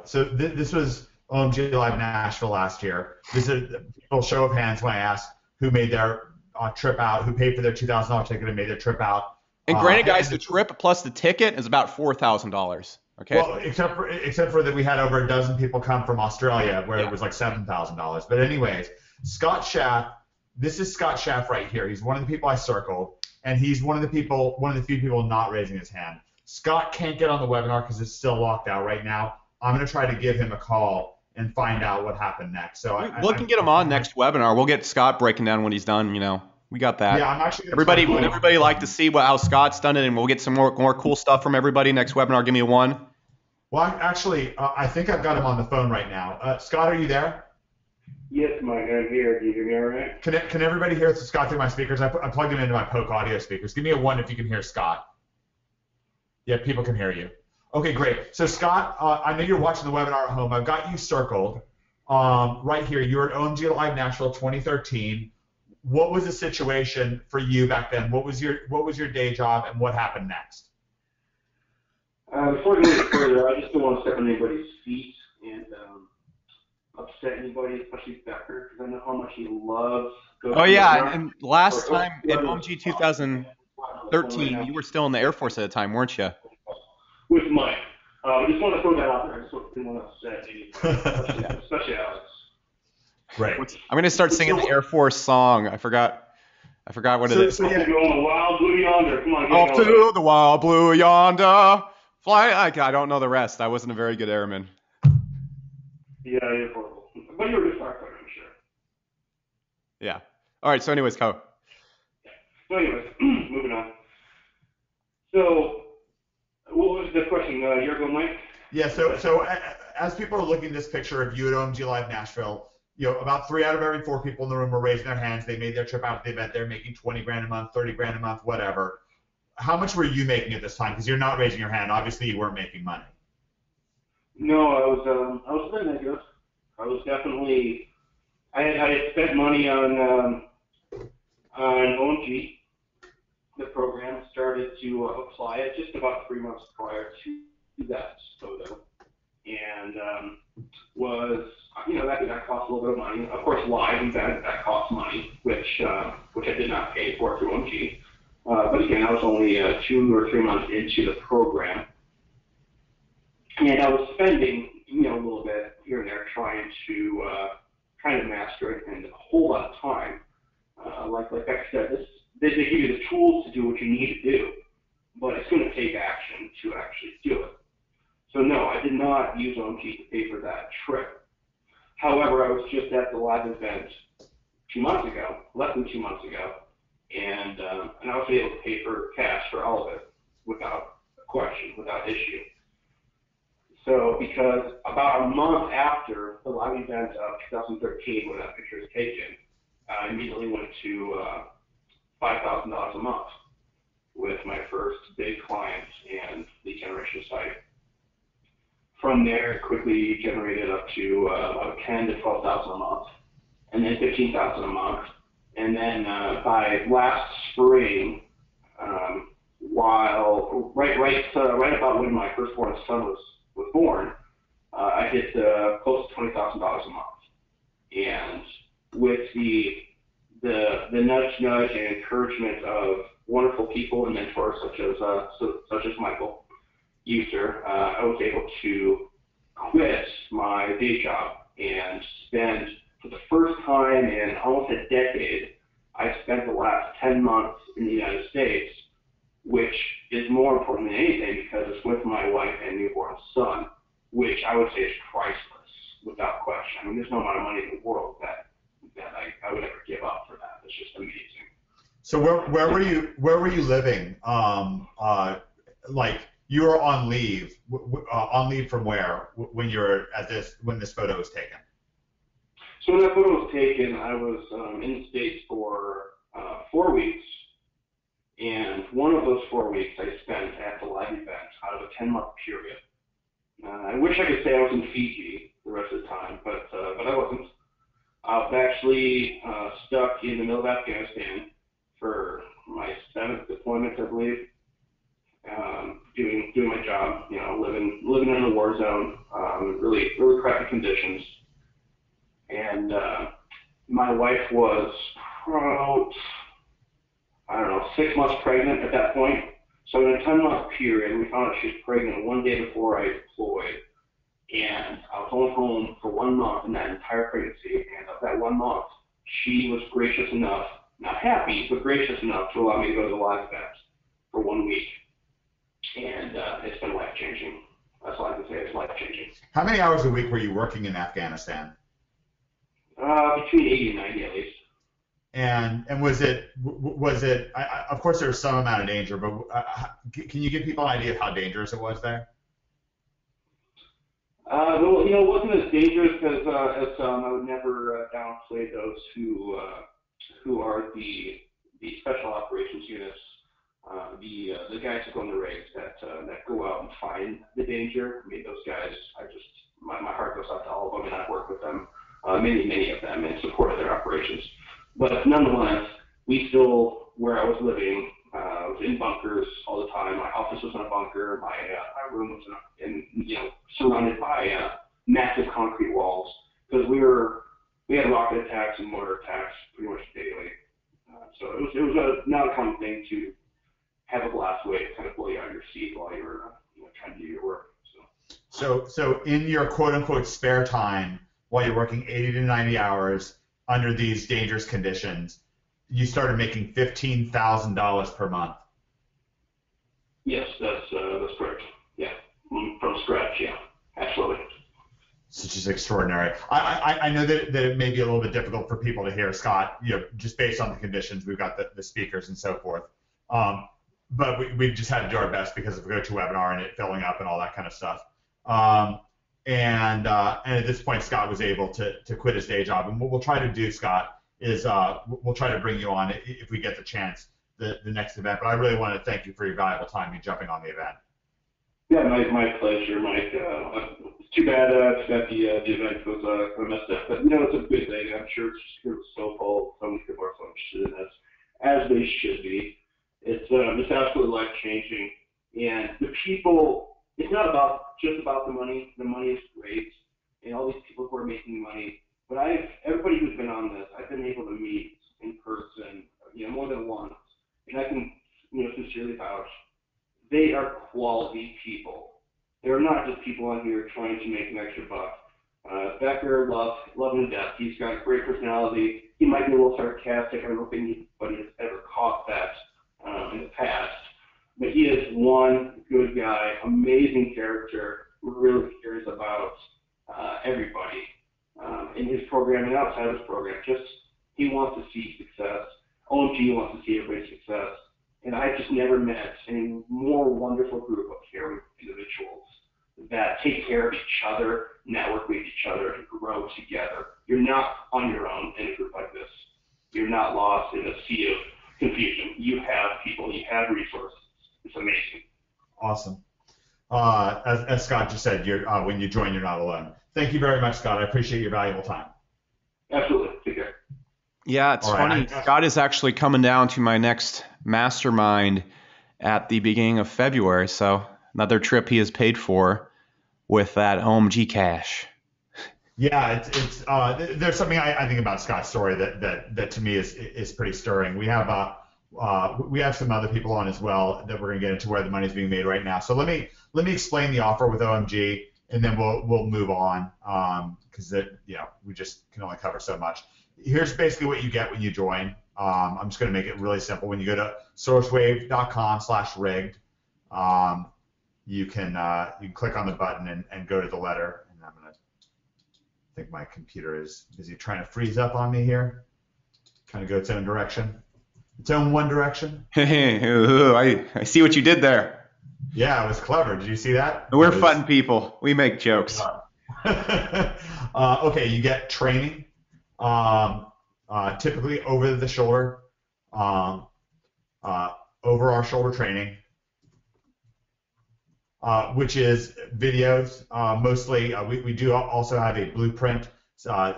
so this was OMG Live Nashville last year. This is people show of hands when I asked who made their trip out, who paid for their $2,000 ticket and made their trip out. And granted, guys, the trip plus the ticket is about $4,000. Okay. Well, except for that, we had over a dozen people come from Australia, where it was like $7,000. But anyways, Scott Schaff, this is Scott Schaff right here. He's one of the people I circled, and he's one of the few people not raising his hand. Scott can't get on the webinar because it's still locked out right now. I'm going to try to give him a call and find out what happened next. So we can get him on next webinar. We'll get Scott breaking down when he's done. We got that. Yeah, I'm actually. Would everybody like to see how Scott's done it, and we'll get some more cool stuff from everybody next webinar. Give me a 1. Well, actually, I think I've got him on the phone right now. Scott, are you there? Yes, Mike, I'm here. Do you hear me all right? Can everybody hear Scott through my speakers? I plugged him into my Poke audio speakers. Give me a 1 if you can hear Scott. Yeah, people can hear you. Okay, great. So Scott, I know you're watching the webinar at home. I've got you circled right here. You're at OMG Live Nashville 2013. What was the situation for you back then? What was your day job, and what happened next? Before I go any further, I just don't want to step on anybody's feet and upset anybody, especially Becker, because I know how much he loves. Oh yeah, and last time in OMG 2013, you were still in the Air Force at the time, weren't you? With Mike. I just want to throw that out there. I just didn't want to upset anybody, especially Alex. Right. I'm going to start singing the Air Force song. I forgot what it is. So yeah. Go on the wild blue yonder. Come on, off to the wild blue yonder. Fly. I don't know the rest. I wasn't a very good airman. Yeah, you're horrible. But you're a good firefighter, I'm sure. Yeah. All right. So, anyways, go. So, anyways, moving on. So, what was the question? A year ago, Mike? Yeah. So as people are looking at this picture of you at OMG Live Nashville, about 3 out of every 4 people in the room are raising their hands. They made their trip out to the event. They're making 20 grand a month, 30 grand a month, whatever. How much were you making at this time? Because you're not raising your hand. Obviously, you weren't making money. No, I was a bit negative. I was definitely. I had spent money on OMG, the program. Started to apply it just about 3 months prior to that photo, and that cost a little bit of money. Of course, live event that costs money, which I did not pay for through OMG. But again, I was only 2 or 3 months into the program, and I was spending a little bit here and there trying to master it, and a whole lot of time. Like I said, they give you the tools to do what you need to do, but it's going to take action to actually do it. So no, I did not use OMG to pay for that trip. However, I was just at the live event 2 months ago, less than 2 months ago, and I was able to pay for cash for all of it without question, without issue. So because about a month after the live event of 2013, when that picture was taken, I immediately went to $5,000 a month with my first big client and lead generation site. From there, it quickly generated up to about $10,000 to $12,000 a month, and then $15,000 a month. And then by last spring, right about when my firstborn son was born, I hit close to $20,000 a month. And with the nudge and encouragement of wonderful people and mentors such as Michael User, I was able to quit my day job and spend, for the first time in almost a decade, I spent the last 10 months in the United States, which is more important than anything because it's with my wife and newborn son, which I would say is priceless, without question. I mean, there's no amount of money in the world that I would ever give up for that. It's just amazing. So where were you living? Like you were on leave. On leave from where? When this photo was taken? So when that photo was taken, I was in the States for 4 weeks, and one of those 4 weeks I spent at the live event out of a 10-month period. I wish I could say I was in Fiji the rest of the time, but I wasn't. I was actually stuck in the middle of Afghanistan for my 7th deployment, I believe, doing doing my job, living in a war zone, really crappy conditions. And my wife was about, 6 months pregnant at that point. So in a 10-month period, we found out she was pregnant one day before I deployed. And I was only home for 1 month in that entire pregnancy. And of that 1 month, she was gracious enough, not happy, but gracious enough to allow me to go to the live event for 1 week. And it's been life-changing. That's all I can say. It's life-changing. How many hours a week were you working in Afghanistan? Between 80 and 90 at least. And was it of course there was some amount of danger, but can you give people an idea of how dangerous it was there? Well, it wasn't as dangerous as I would never downplay those who are the special operations units, the guys who go on the raids that go out and find the danger. I mean, those guys, my heart goes out to all of them, and I've worked with them, many of them, in support of their operations. But nonetheless, we still, where I was living, I was in bunkers all the time. My office was in a bunker. My room was surrounded by massive concrete walls, because we had rocket attacks and mortar attacks pretty much daily. So it was not a common thing to have a blast wave kind of blow you out of your seat while you were trying to do your work. So in your quote unquote spare time, while you're working 80 to 90 hours under these dangerous conditions, you started making $15,000 per month. Yes, that's correct. Yeah, from scratch. Yeah, absolutely. It's just extraordinary. I know that it may be a little bit difficult for people to hear, Scott, just based on the conditions. We've got the speakers and so forth. But we just had to do our best because of GoToWebinar and it filling up and all that kind of stuff. And at this point, Scott was able to quit his day job. And what we'll try to do, Scott, is we'll try to bring you on if we get the chance the next event. But I really want to thank you for your valuable time and jumping on the event. Yeah, my pleasure, Mike. It's too bad the event was messed up. But, it's a good thing. I'm sure it's so full. So many people are so interested in this, as they should be. It's absolutely life-changing. And the people, it's not just about the money. The money is great, and all these people who are making money. But everybody who's been on this, I've been able to meet in person, more than once, and I can, sincerely vouch. They are quality people. They're not just people on here trying to make an extra buck. Becker, love him to death. He's got a great personality. He might be a little sarcastic. I don't know if anybody has ever caught that in the past. But he is one good guy, amazing character, really cares about everybody in his program and outside of his program. He wants to see success. OMG wants to see everybody's success. And I've just never met a more wonderful group of caring individuals that take care of each other, network with each other, and grow together. You're not on your own in a group like this. You're not lost in a sea of confusion. You have people, you have resources. It's amazing. Awesome. As Scott just said, when you join, you're not alone. Thank you very much, Scott. I appreciate your valuable time. Absolutely. Take care. Yeah, it's funny. Scott is actually coming down to my next mastermind at the beginning of February, so another trip he has paid for with that OMG cash. Yeah, there's something I think about Scott's story that to me is pretty stirring. We have some other people on as well that we're going to get into where the money's being made right now. So let me explain the offer with OMG, and then we'll move on because we just can only cover so much. Here's basically what you get when you join. I'm just going to make it really simple. When you go to sourcewave.com/rigged, you can click on the button and go to the letter. And I think my computer is busy trying to freeze up on me here. Kind of go its own direction. Its own one direction. I see what you did there. Yeah, it was clever. Did you see that? We're fun people. We make jokes. Okay, you get training, typically over the shoulder, over our shoulder training, which is videos. Mostly, we do also have a blueprint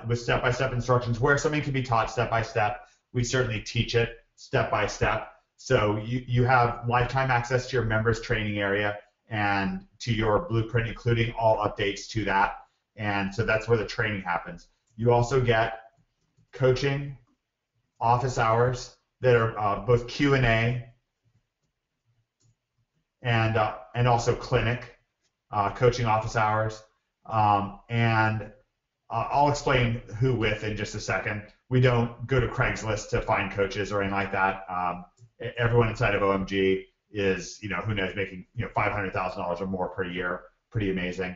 with step-by-step instructions where something can be taught step-by-step. We certainly teach it step-by-step. So you have lifetime access to your members training area, and to your blueprint, including all updates to that. And so that's where the training happens. You also get coaching, office hours that are both Q&A and also clinic, coaching office hours. And I'll explain who with in just a second. We don't go to Craigslist to find coaches or anything like that. Everyone inside of OMG is, who knows, making $500,000 or more per year. Pretty amazing.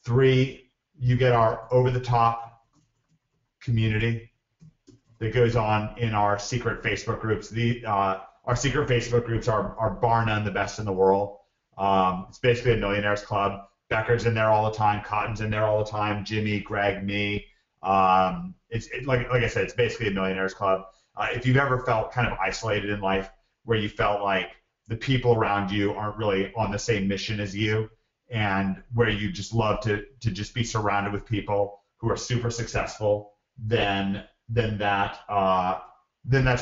3, you get our over-the-top community that goes on in our secret Facebook groups. Our secret Facebook groups are bar none the best in the world. It's basically a millionaires club. Becker's in there all the time. Cotton's in there all the time. Jimmy, Greg, me. It's like I said, it's basically a millionaires club. If you've ever felt kind of isolated in life, where you felt like the people around you aren't really on the same mission as you, and where you just love to just be surrounded with people who are super successful, then that's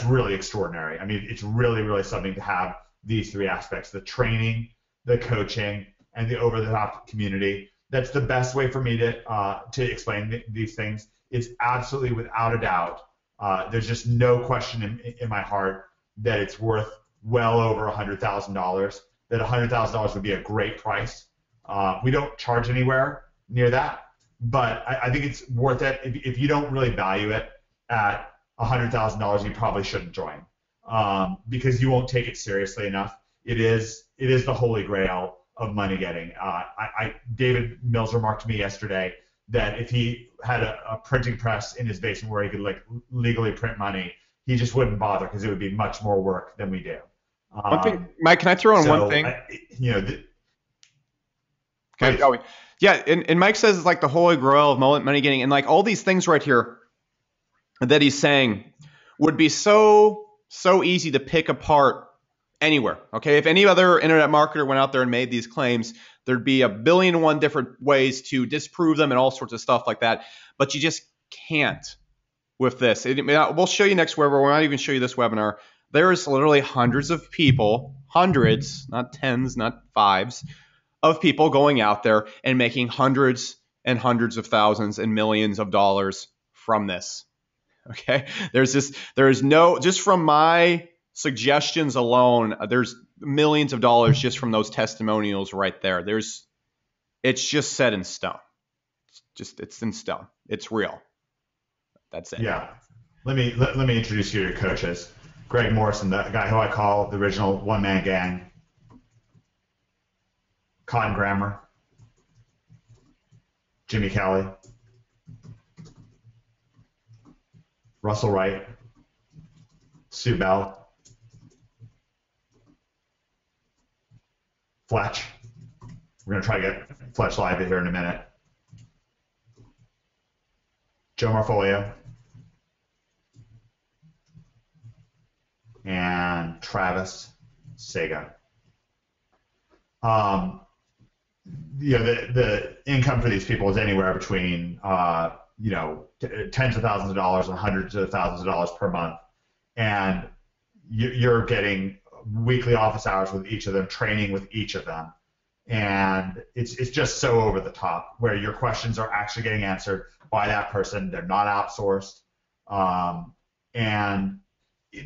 really extraordinary. I mean, it's really, really something to have these 3 aspects: the training, the coaching, and the over-the-top community. That's the best way for me to explain these things. It's absolutely, without a doubt, there's just no question in my heart that it's worth well over $100,000, that $100,000 would be a great price. We don't charge anywhere near that, but I think it's worth it. If you don't really value it at $100,000, you probably shouldn't join, because you won't take it seriously enough. It is the holy grail of money getting. David Mills remarked to me yesterday that if he had a printing press in his basement where he could legally print money, he just wouldn't bother, because it would be much more work than we do. One thing, Mike, can I throw in one thing? Okay. Yeah, and Mike says it's like the holy grail of money getting, and like all these things right here that he's saying would be so easy to pick apart anywhere. Okay, if any other internet marketer went out there and made these claims, there'd be a billion and one different ways to disprove them and all sorts of stuff like that. But you just can't with this. We'll show you next webinar. We'll not even show you this webinar. There is literally hundreds of people, hundreds, not tens, not fives, of people going out there and making hundreds and hundreds of thousands and millions of dollars from this. Okay, just from my suggestions alone, there's millions of dollars just from those testimonials right there. It's just set in stone. It's in stone. It's real. That's it. Yeah. Let me introduce you to your coaches. Greg Morrison, the guy who I call the original one-man gang. Cotton Grammer. Jimmy Kelly. Russell Wright. Sue Bell. Fletch. We're going to try to get Fletch live here in a minute. Joe Marfolio. And Travis Sega. The income for these people is anywhere between tens of thousands of dollars and hundreds of thousands of dollars per month, and you're getting weekly office hours with each of them, training with each of them, and it's just so over the top, where your questions are actually getting answered by that person. They're not outsourced, and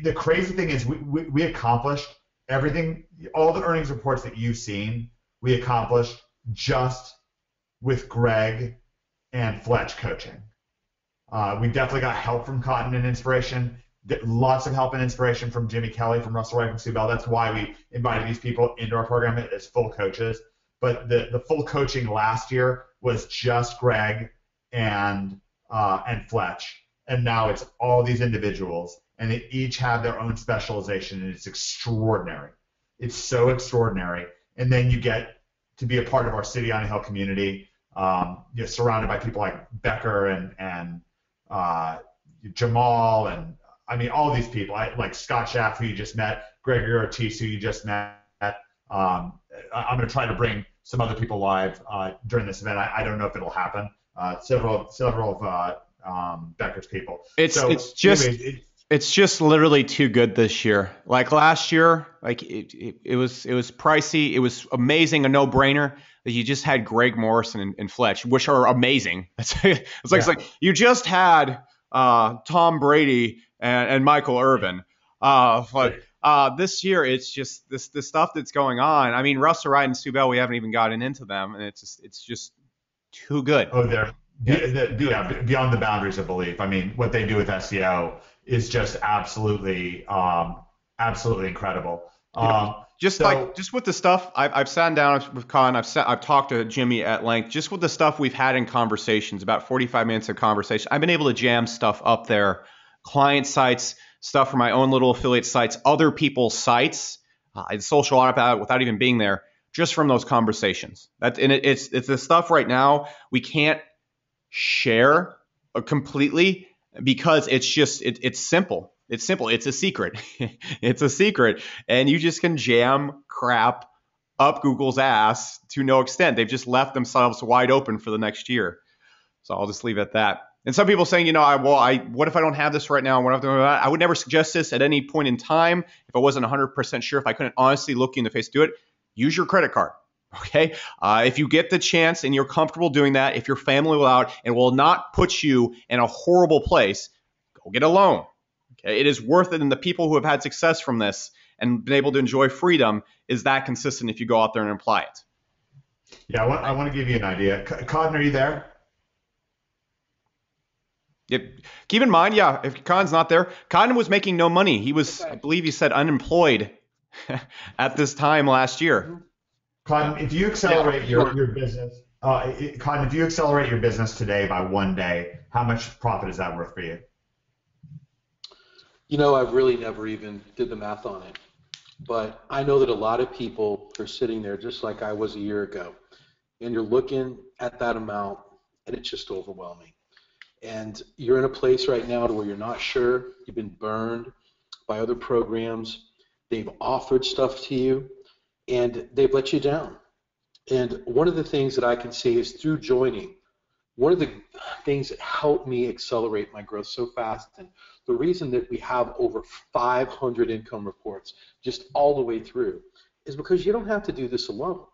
the crazy thing is we accomplished everything, all the earnings reports that you've seen, we accomplished just with Greg and Fletch coaching. We definitely got help from Cotton and inspiration, lots of help and inspiration from Jimmy Kelly, from Russell Wright, from Sue Bell. That's why we invited these people into our program as full coaches. But the full coaching last year was just Greg and Fletch, and now it's all these individuals, and they each have their own specialization, and it's extraordinary. It's so extraordinary. And then you get to be a part of our City on a Hill community. You're surrounded by people like Becker and Jamal, and I mean all these people, like Scott Schaff, who you just met, Gregory Ortiz, who you just met. I'm going to try to bring some other people live during this event. I don't know if it'll happen. Several of Becker's people. It's It's just literally too good this year. Like last year, like it was pricey. It was amazing, a no-brainer. You just had Greg Morrison and Fletch, which are amazing. It's like you just had Tom Brady and Michael Irvin. This year, it's just this stuff that's going on. I mean, Russell Wright and Stu Bell, we haven't even gotten into them, and it's just too good. Oh, they're beyond the boundaries of belief. I mean, what they do with SEO is just absolutely incredible. Just with the stuff I've sat down with Con, I've talked to Jimmy at length. Just with the stuff we've had in conversations, about 45 minutes of conversation, I've been able to jam stuff up there, client sites, stuff from my own little affiliate sites, other people's sites, social audit without even being there, just from those conversations. It's the stuff right now we can't share completely because it's simple. It's simple. It's a secret. It's a secret. And you just can jam crap up Google's ass to no extent. They've just left themselves wide open for the next year. So I'll just leave it at that. And some people saying, what if I don't have this right now? I would never suggest this at any point in time if I wasn't 100% sure, if I couldn't honestly look you in the face to do it. Use your credit card. Okay. If you get the chance and you're comfortable doing that, if your family will allow it and will not put you in a horrible place, go get a loan. Okay. It is worth it. And the people who have had success from this and been able to enjoy freedom is that consistent if you go out there and apply it. Yeah. I want to give you an idea. Cotton, are you there? Yep. Keep in mind, if Khan's not there, Khan was making no money. He was, I believe he said, unemployed at this time last year. Cotton, if you accelerate your business, Cotton, if you accelerate your business today by one day, how much profit is that worth for you? I've really never even did the math on it, but I know that a lot of people are sitting there just like I was a year ago, and you're looking at that amount, and it's just overwhelming. And you're in a place right now to where you're not sure. You've been burned by other programs. They've offered stuff to you, and they've let you down. And one of the things that I can say is through joining, one of the things that helped me accelerate my growth so fast, and the reason that we have over 500 income reports just all the way through, is because you don't have to do this alone.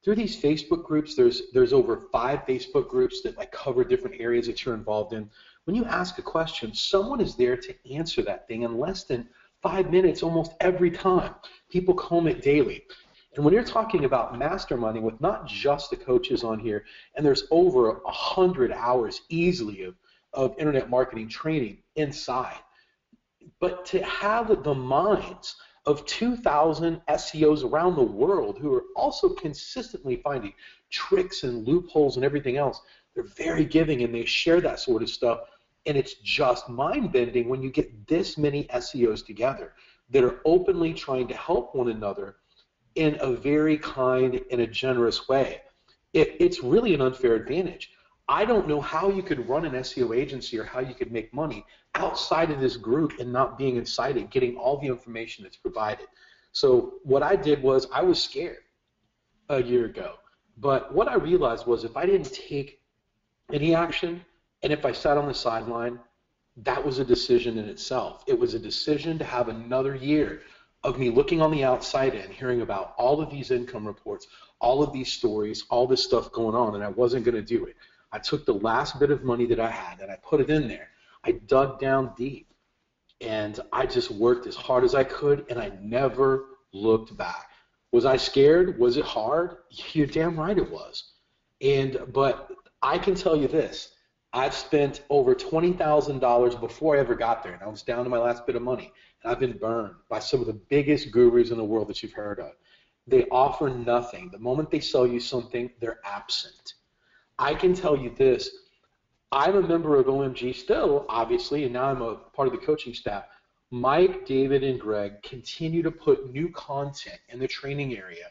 Through these Facebook groups, there's over 5 Facebook groups that cover different areas that you're involved in. When you ask a question, someone is there to answer that thing in less than 5 minutes almost every time. People comment daily. And when you're talking about masterminding with not just the coaches on here, and there's over 100 hours easily of internet marketing training inside, but to have the minds of 2,000 SEOs around the world who are also consistently finding tricks and loopholes and everything else, they're very giving and they share that sort of stuff. And it's just mind-bending when you get this many SEOs together that are openly trying to help one another in a very kind and a generous way. It's really an unfair advantage. I don't know how you could run an SEO agency or how you could make money outside of this group and not being inside it, getting all the information that's provided. So what I did was I was scared a year ago. But what I realized was if I didn't take any action and if I sat on the sideline, that was a decision in itself. It was a decision to have another year of me looking on the outside and hearing about all of these income reports, all of these stories, all this stuff going on, and I wasn't going to do it. I took the last bit of money that I had and I put it in there. I dug down deep and I just worked as hard as I could and I never looked back. Was I scared? Was it hard? You're damn right it was. But I can tell you this. I've spent over $20,000 before I ever got there, and I was down to my last bit of money. And I've been burned by some of the biggest gurus in the world that you've heard of. They offer nothing. The moment they sell you something, they're absent. I can tell you this. I'm a member of OMG still, obviously, and now I'm a part of the coaching staff. Mike, David, and Greg continue to put new content in the training area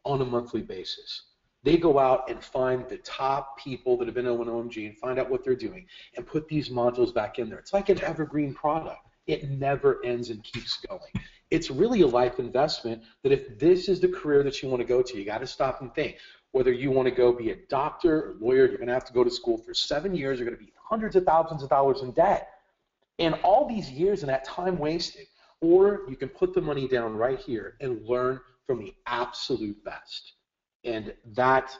on a monthly basis. They go out and find the top people that have been on OMG and find out what they're doing and put these modules back in there. It's like an evergreen product. It never ends and keeps going. It's really a life investment that if this is the career that you want to go to, you got to stop and think. Whether you want to go be a doctor or lawyer, you're going to have to go to school for 7 years. You're going to be hundreds of thousands of dollars in debt. And all these years and that time wasted. Or you can put the money down right here and learn from the absolute best. And that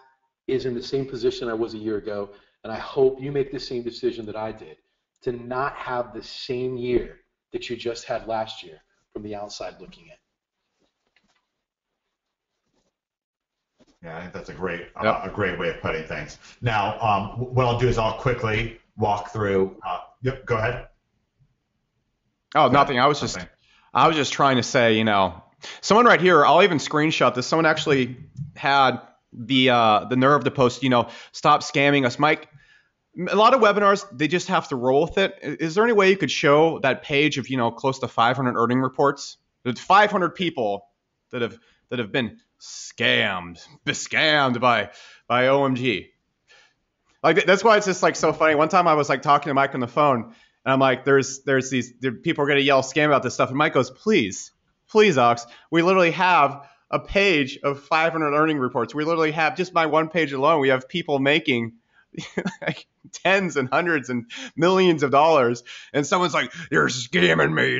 is in the same position I was a year ago. And I hope you make the same decision that I did, to not have the same year that you just had last year from the outside looking in. Yeah, I think that's a great way of putting things. Now, what I'll do is I'll quickly walk through. Yep, go ahead. Oh, nothing. I was just trying to say, someone right here. I'll even screenshot this. Someone actually had the nerve to post, stop scamming us, Mike. A lot of webinars, they just have to roll with it. Is there any way you could show that page of close to 500 earning reports? There's 500 people that have been scammed by OMG. Like, that's why it's just like so funny. One time I was like talking to Mike on the phone, and I'm like, there's people are gonna yell scam about this stuff, and Mike goes, please, Ox, we literally have a page of 500 earning reports. We literally have, just by one page alone, we have people making like tens and hundreds and millions of dollars, and someone's like, you're scamming me.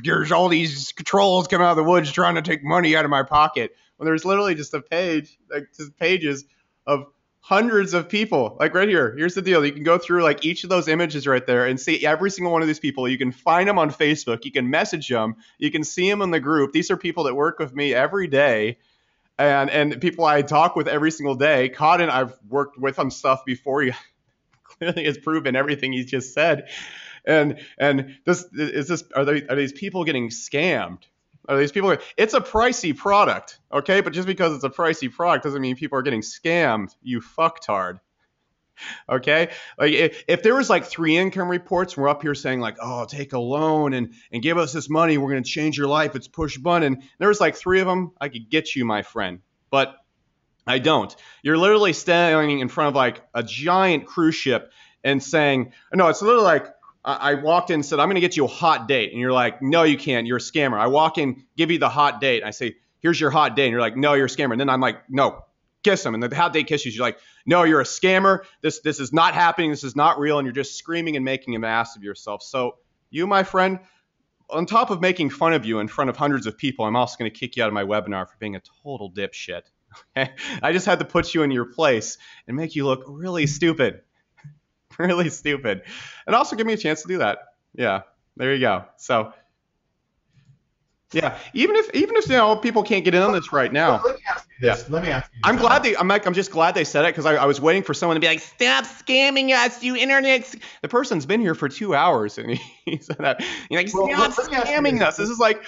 There's all these trolls coming out of the woods trying to take money out of my pocket. When there's literally just a page, like just pages of hundreds of people. Like right here, here's the deal. You can go through like each of those images right there and see every single one of these people. You can find them on Facebook. You can message them. You can see them in the group. These are people that work with me every day. And people I talk with every single day. Cotton, I've worked with on stuff before. He clearly has proven everything he just said. And are these people getting scammed? Are these people? It's a pricey product, okay? But just because it's a pricey product doesn't mean people are getting scammed. You fucktard. Okay, like if there was like 3 income reports, we're up here saying like, oh, take a loan and give us this money, we're going to change your life, it's push button. There was like 3 of them, I could get you, my friend, but I don't. You're literally standing in front of like a giant cruise ship and saying, no, it's literally like, I walked in and said, I'm going to get you a hot date, and you're like, no, you can't, you're a scammer. I walk in, give you the hot date, I say, here's your hot date, and you're like, no, you're a scammer. And then I'm like, no, kiss him. And the hot date kisses, you're like, no, you're a scammer. This is not happening. This is not real. And you're just screaming and making an ass of yourself. So you, my friend, on top of making fun of you in front of hundreds of people, I'm also going to kick you out of my webinar for being a total dipshit. Okay? I just had to put you in your place and make you look really stupid. Really stupid. And also give me a chance to do that. Yeah, there you go. So yeah, even if people can't get in on this right now. Let me ask you this. Let me ask you this. I'm just glad they said it, because I was waiting for someone to be like, stop scamming us, you internet. The person's been here for 2 hours, and he said that. You're like, stop scamming us. This is like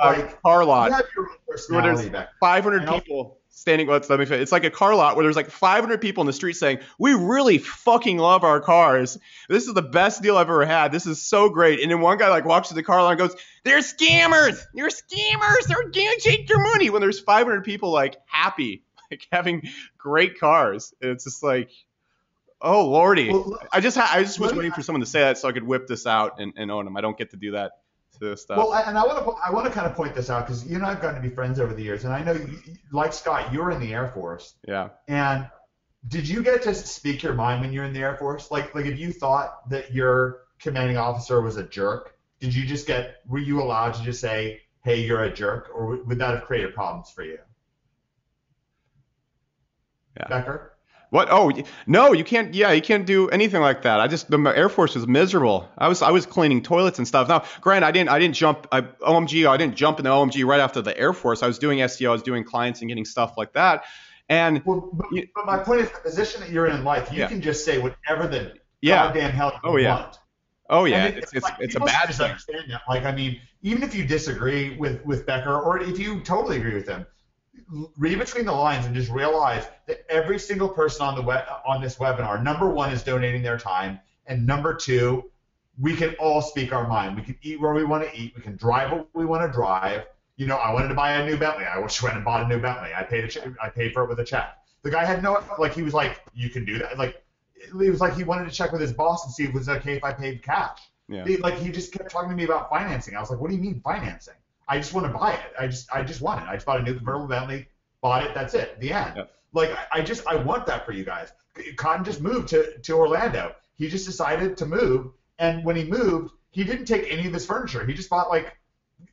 a car lot where there's 500 people standing. It's like a car lot where there's like 500 people in the street saying, we really fucking love our cars. This is the best deal I've ever had. This is so great. And then one guy like walks to the car lot and goes, they're scammers. You're scammers. They're gonna take your money. When there's 500 people like happy, like having great cars. It's just like, oh lordy. Well, I just was waiting for someone to say that so I could whip this out and own them. I don't get to do that. Stuff. Well, and I want to kind of point this out, because you and I have gotten to be friends over the years, and I know, like Scott, you were in the Air Force. Yeah. And did you get to speak your mind when you were in the Air Force? Like if you thought that your commanding officer was a jerk, were you allowed to just say, hey, you're a jerk, or would that have created problems for you? Yeah. Becker? What? Oh, no, you can't. Yeah, you can't do anything like that. The Air Force was miserable. I was cleaning toilets and stuff. Now, granted, I didn't jump in the OMG right after the Air Force. I was doing SEO, I was doing clients and getting stuff like that. And but my point is, the position that you're in life, you can just say whatever the goddamn hell you want. Oh yeah, it's a bad thing. Understand that. Like, I mean, even if you disagree with Becker, or if you totally agree with him, read between the lines and just realize that every single person on this webinar, number one, is donating their time, and number two, we can all speak our mind. We can eat where we want to eat. We can drive what we want to drive. I wanted to buy a new Bentley. I went and bought a new Bentley. I paid for it with a check. The guy had he was like, you can do that. Like, it was like he wanted to check with his boss and see if it was okay if I paid cash. Yeah. He just kept talking to me about financing. I was like, what do you mean financing? I just want to buy it. I just want it. I just bought a new convertible Bentley, bought it. That's it. The end. Yep. Like, I want that for you guys. Cotton just moved to Orlando. He just decided to move, and when he moved, he didn't take any of his furniture. He just bought like,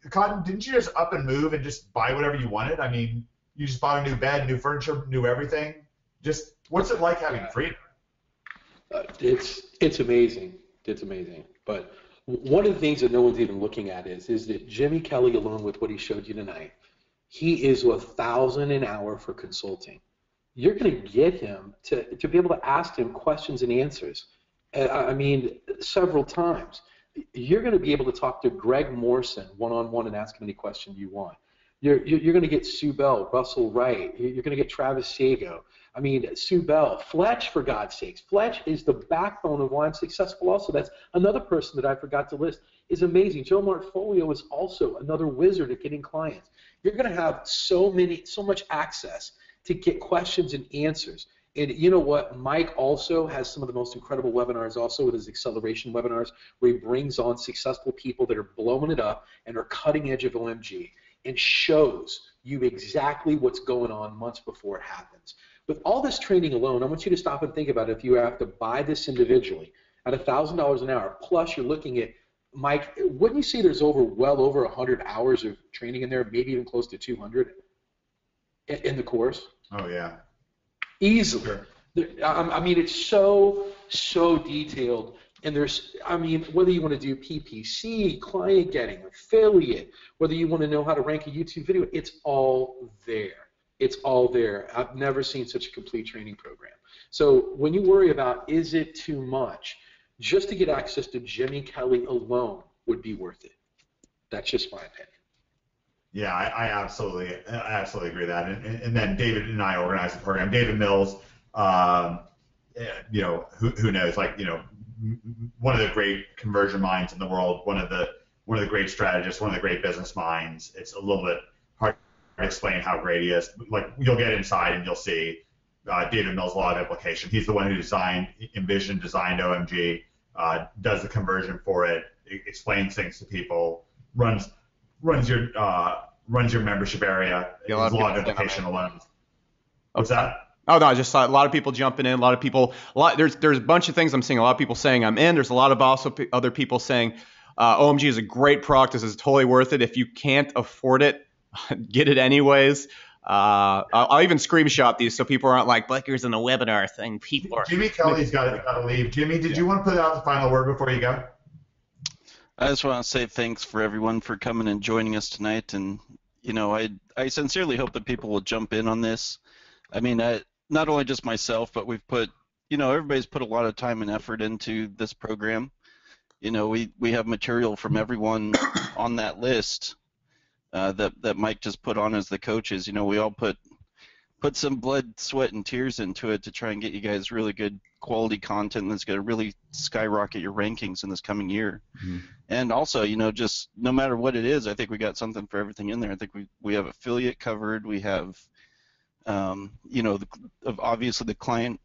Cotton, didn't you just up and move and just buy whatever you wanted? I mean, you just bought a new bed, new furniture, new everything. Just what's it like having freedom? It's amazing. It's amazing. But one of the things that no one's even looking at is that Jimmy Kelly, along with what he showed you tonight, he is $1,000 an hour for consulting. You're going to get him to be able to ask him questions and answers. I mean, several times. You're going to be able to talk to Greg Morrison one-on-one and ask him any question you want. You're going to get Sue Bell, Russell Wright. You're going to get Travis Sago. I mean, Sue Bell, Fletch, for God's sakes. Fletch is the backbone of why I'm successful also. That's another person that I forgot to list. Is amazing. Joe Martfolio is also another wizard at getting clients. You're going to have so much access to get questions and answers. And you know what? Mike also has some of the most incredible webinars also with his acceleration webinars where he brings on successful people that are blowing it up and are cutting edge of OMG and shows you exactly what's going on months before it happens. With all this training alone, I want you to stop and think about it. If you have to buy this individually at $1,000 an hour, plus you're looking at, Mike, wouldn't you say there's well over 100 hours of training in there, maybe even close to 200 in the course? Oh, yeah. Easily. Sure. I mean, it's so detailed. And there's, I mean, whether you want to do PPC, client getting, affiliate, whether you want to know how to rank a YouTube video, it's all there. It's all there. I've never seen such a complete training program. So when you worry about is it too much, just to get access to Jimmy Kelly alone would be worth it. That's just my opinion. Yeah, I absolutely agree with that. And then David and I organized the program. David Mills, you know, who knows, like, you know, one of the great conversion minds in the world, one of the great strategists, one of the great business minds. It's a little bit hard to explain how great he is. Like, you'll get inside and you'll see David Mills' law of implication. He's the one who designed OMG, does the conversion for it, explains things to people, runs your membership area. Yeah, His law of implication alone. What's that? Oh no, I just saw a lot of people jumping in. There's a bunch of things I'm seeing. A lot of people saying I'm in. There's a lot of also other people saying OMG is a great product. This is totally worth it. If you can't afford it, get it anyways. I'll even screenshot these so people aren't like Blakers in a webinar thing. People are. Jimmy Kelly's got to leave. Jimmy, did you want to put out the final word before you go? I just want to say thanks for everyone for coming and joining us tonight, and you know, I sincerely hope that people will jump in on this. I mean, not only just myself, but we've put, you know, everybody's put a lot of time and effort into this program. You know, we have material from everyone on that list that Mike just put on as the coaches. You know, we all put some blood, sweat, and tears into it to try and get you guys really good quality content that's going to really skyrocket your rankings in this coming year. Mm-hmm. And also, you know, just no matter what it is, I think we got something for everything in there. I think we have affiliate covered. We have, you know, obviously the client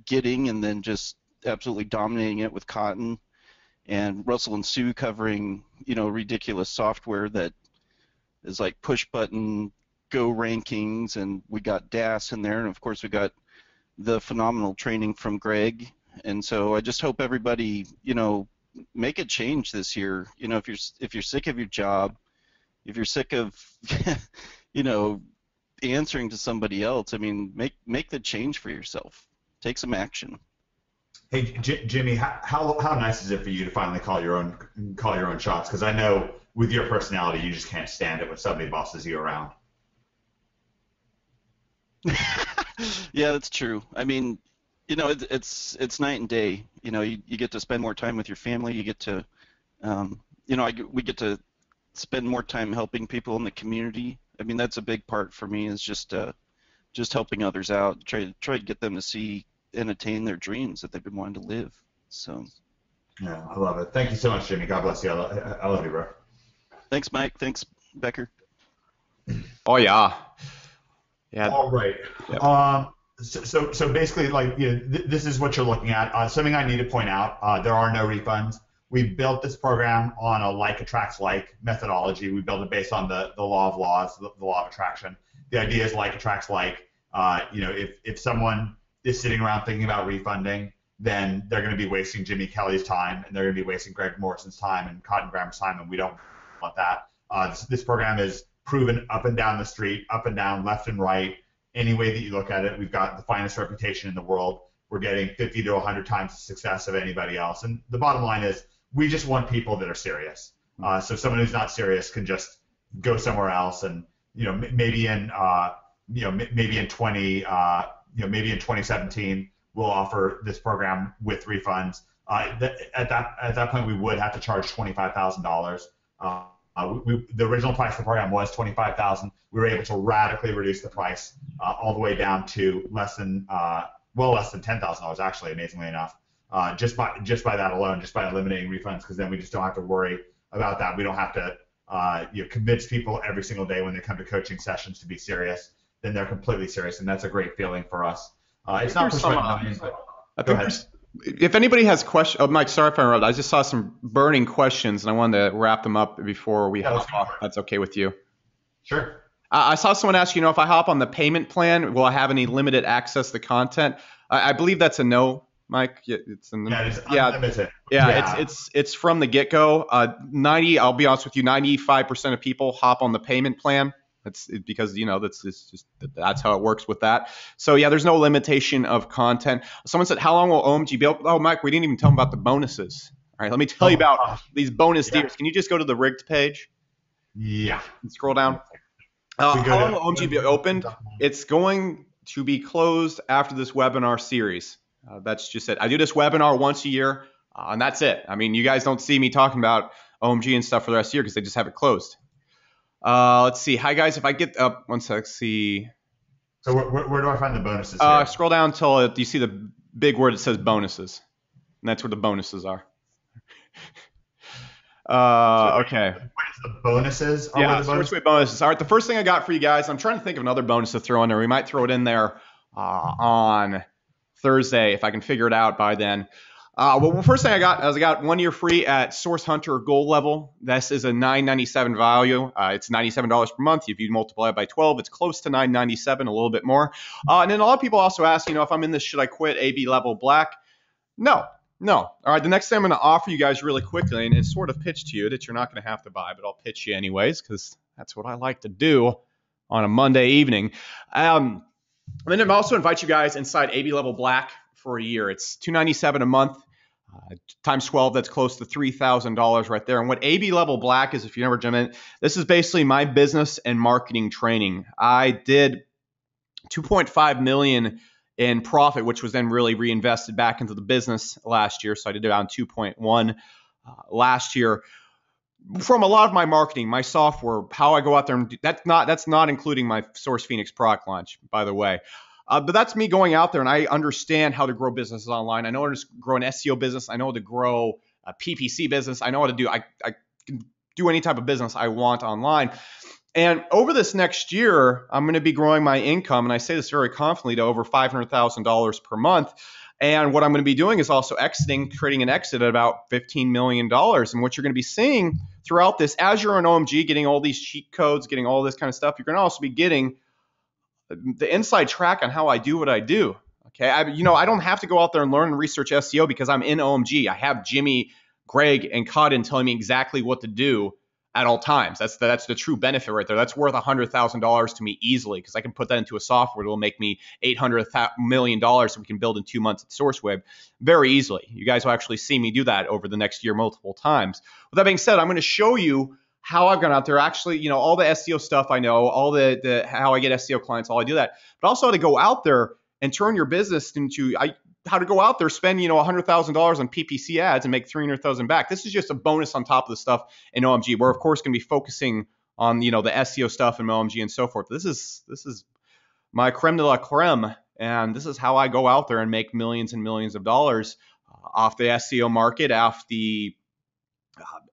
getting and then just absolutely dominating it with Cotton, and Russell and Sue covering, you know, ridiculous software that is like push button go rankings, and we got DAS in there, and of course we got the phenomenal training from Greg. And so I just hope everybody, you know, make a change this year. You know, if you're sick of your job, if you're sick of you know, answering to somebody else, I mean, make the change for yourself. Take some action. Hey, Jimmy, how nice is it for you to finally call your own shots? Because I know with your personality, you just can't stand it when somebody bosses you around. Yeah, that's true. I mean, you know, it's night and day. You know, you get to spend more time with your family. You get to, you know, we get to spend more time helping people in the community. I mean, that's a big part for me, is just helping others out, try to get them to see and attain their dreams that they've been wanting to live. So. Yeah, I love it. Thank you so much, Jimmy. God bless you. I love you, bro. Thanks, Mike. Thanks, Becker. Oh yeah. Yeah. All right. Yep. So basically, like, you know, this is what you're looking at. Something I need to point out: there are no refunds. We built this program on a like attracts like methodology. We built it based on the law of laws, the law of attraction. The idea is like attracts like. You know, if someone is sitting around thinking about refunding, then they're going to be wasting Jimmy Kelly's time, and they're going to be wasting Greg Morrison's time and Cotton Grammer's time, and we don't want that. This program is proven up and down the street, up and down, left and right, any way that you look at it. We've got the finest reputation in the world. We're getting 50 to 100 times the success of anybody else. And the bottom line is we just want people that are serious. So someone who's not serious can just go somewhere else, and maybe in 2017 we'll offer this program with refunds. At that point we would have to charge $25,000. The original price of the program was $25,000. We were able to radically reduce the price all the way down to less than $10,000 actually, amazingly enough. Just by that alone, just by eliminating refunds, because then we just don't have to worry about that. We don't have to convince people every single day when they come to coaching sessions to be serious. Then they're completely serious, and that's a great feeling for us. It's not push buttons. Go ahead. If anybody has questions, Mike, sorry if I interrupted. I just saw some burning questions, and I wanted to wrap them up before we hop off. That's okay with you? Sure. I saw someone ask, if I hop on the payment plan, will I have any limited access to content? I believe that's a no, Mike. It's unlimited. It's from the get-go. I'll be honest with you, 95% of people hop on the payment plan. It's because that's how it works with that. So yeah, there's no limitation of content. Someone said, how long will OMG be open? Oh, Mike, we didn't even tell them about the bonuses. All right, let me tell you about these bonus deals. Can you just go to the rigged page? Yeah. And scroll down. How long will OMG be opened? It's going to be closed after this webinar series. That's just it. I do this webinar once a year, and that's it. I mean, you guys don't see me talking about OMG and stuff for the rest of the year because they just have it closed. Let's see. Hi, guys. If I get up, one sec, see. So where do I find the bonuses here? Scroll down until you see the big word that says bonuses. And that's where the bonuses are. Okay. The bonuses? Yeah, SourceWave bonuses. All right, the first thing I got for you guys, I'm trying to think of another bonus to throw in there. We might throw it in there on Thursday if I can figure it out by then. Well, first thing I got 1 year free at Source Hunter Gold level. This is a $9.97 value. It's $97 per month. If you multiply it by 12, it's close to $9.97, a little bit more. And then a lot of people also ask, if I'm in this, should I quit AB level black? No. All right, the next thing I'm going to offer you guys really quickly, and it's sort of pitch to you that you're not going to have to buy, but I'll pitch you anyways because that's what I like to do on a Monday evening. And then I'll also invite you guys inside AB level black for a year. It's $297 a month. Times 12, that's close to $3,000 right there. And what AB level black is, if you never jump in, this is basically my business and marketing training. I did $2.5 million in profit, which was then really reinvested back into the business last year. So I did around 2.1 last year. From a lot of my marketing, my software, how I go out there and that's not including my Source Phoenix product launch, by the way. But that's me going out there, and I understand how to grow businesses online. I know how to grow an SEO business. I know how to grow a PPC business. I know how to do. I can do any type of business I want online. And over this next year, I'm going to be growing my income, and I say this very confidently, to over $500,000 per month. And what I'm going to be doing is also creating an exit at about $15 million. And what you're going to be seeing throughout this, as you're an OMG, getting all these cheat codes, getting all this kind of stuff, you're going to also be getting the inside track on how I do what I do. Okay. I don't have to go out there and learn and research SEO because I'm in OMG. I have Jimmy, Greg, and Cotton telling me exactly what to do at all times. That's the true benefit right there. That's worth $100,000 to me easily because I can put that into a software that will make me $800 million that we can build in 2 months at SourceWave very easily. You guys will actually see me do that over the next year multiple times. With that being said, I'm going to show you how I've gone out there. Actually, all the SEO stuff I know, all the how I get SEO clients, all I do that, but also how to go out there and turn your business into how to go out there, spend $100,000 on PPC ads and make $300,000 back. This is just a bonus on top of the stuff in OMG. We're of course going to be focusing on the SEO stuff in OMG and so forth. This is my creme de la creme, and this is how I go out there and make millions and millions of dollars off the SEO market, off the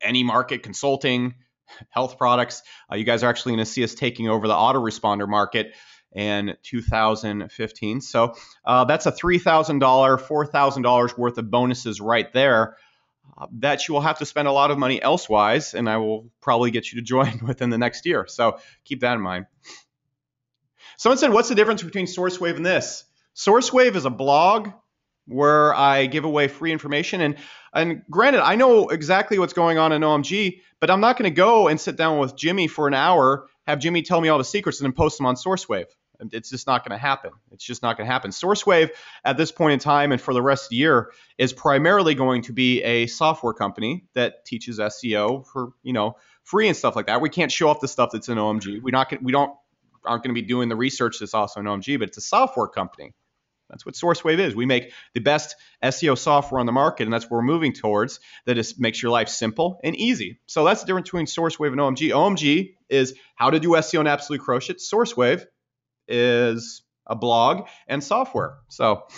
any market, consulting, health products. You guys are actually going to see us taking over the autoresponder market in 2015. So that's a $3,000, $4,000 worth of bonuses right there that you will have to spend a lot of money elsewise, and I will probably get you to join within the next year. So keep that in mind. Someone said, what's the difference between SourceWave and this? SourceWave is a blog. where I give away free information. And granted, I know exactly what's going on in OMG, but I'm not going to go and sit down with Jimmy for an hour, have Jimmy tell me all the secrets, and then post them on SourceWave. It's just not going to happen. It's just not going to happen. SourceWave at this point in time and for the rest of the year is primarily going to be a software company that teaches SEO for, free and stuff like that. We can't show off the stuff that's in OMG. Aren't going to be doing the research that's also in OMG, but it's a software company. That's what SourceWave is. We make the best SEO software on the market, and that's what we're moving towards. That is makes your life simple and easy. So that's the difference between SourceWave and OMG. OMG is how to do SEO and absolutely crush it. SourceWave is a blog and software. So,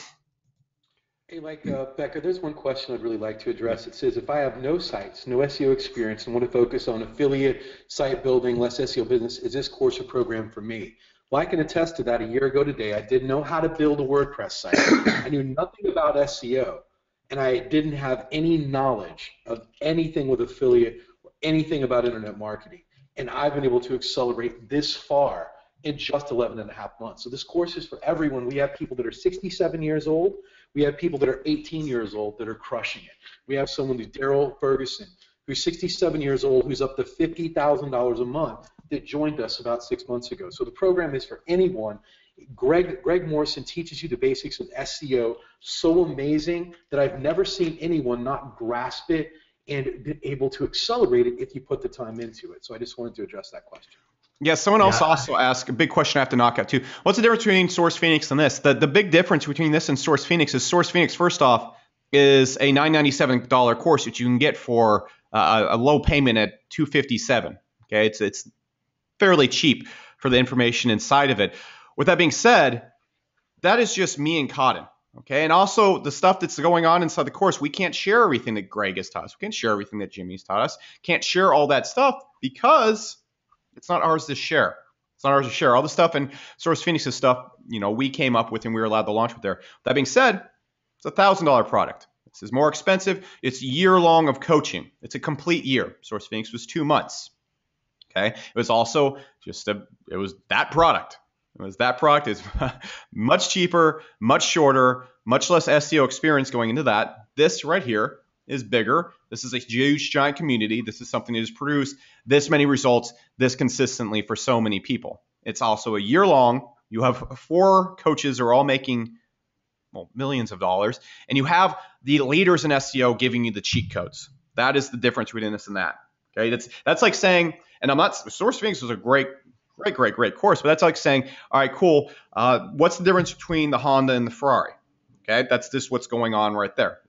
hey, Mike, Becker, there's one question I'd really like to address. It says, if I have no sites, no SEO experience, and want to focus on affiliate, site building, less SEO business, is this course or program for me? Well, I can attest to that. A year ago today, I didn't know how to build a WordPress site. I knew nothing about SEO, and I didn't have any knowledge of anything with affiliate or anything about internet marketing. And I've been able to accelerate this far in just 11 and a half months. So this course is for everyone. We have people that are 67 years old. We have people that are 18 years old that are crushing it. We have someone like Daryl Ferguson, who's 67 years old, who's up to $50,000 a month, that joined us about 6 months ago. So the program is for anyone. Greg Morrison teaches you the basics of SEO so amazing that I've never seen anyone not grasp it and been able to accelerate it if you put the time into it. So I just wanted to address that question. Yeah, someone else also asked a big question I have to knock out too. What's the difference between Source Phoenix and this? The big difference between this and Source Phoenix is Source Phoenix, first off, is a $997 course that you can get for a low payment at $257. Okay, it's fairly cheap for the information inside of it. With that being said, that is just me and Cotton. Okay, and also the stuff that's going on inside the course, we can't share everything that Greg has taught us. We can't share everything that Jimmy's taught us. Can't share all that stuff because it's not ours to share. It's not ours to share. All the stuff in Source Phoenix's stuff, we came up with and we were allowed to launch with there. That being said, it's a $1,000 product. This is more expensive. It's a year long of coaching. It's a complete year. Source Phoenix was 2 months. Okay. It was also it was that product. It was that product is much cheaper, much shorter, much less SEO experience going into that. This right here is bigger. This is a huge, giant community. This is something that has produced this many results this consistently for so many people. It's also a year long. You have 4 coaches who are all making millions of dollars, and you have the leaders in SEO giving you the cheat codes. That is the difference between this and that. Okay, that's like saying, and Source Phoenix was a great course, but that's like saying, all right, cool. What's the difference between the Honda and the Ferrari? Okay, that's just what's going on right there.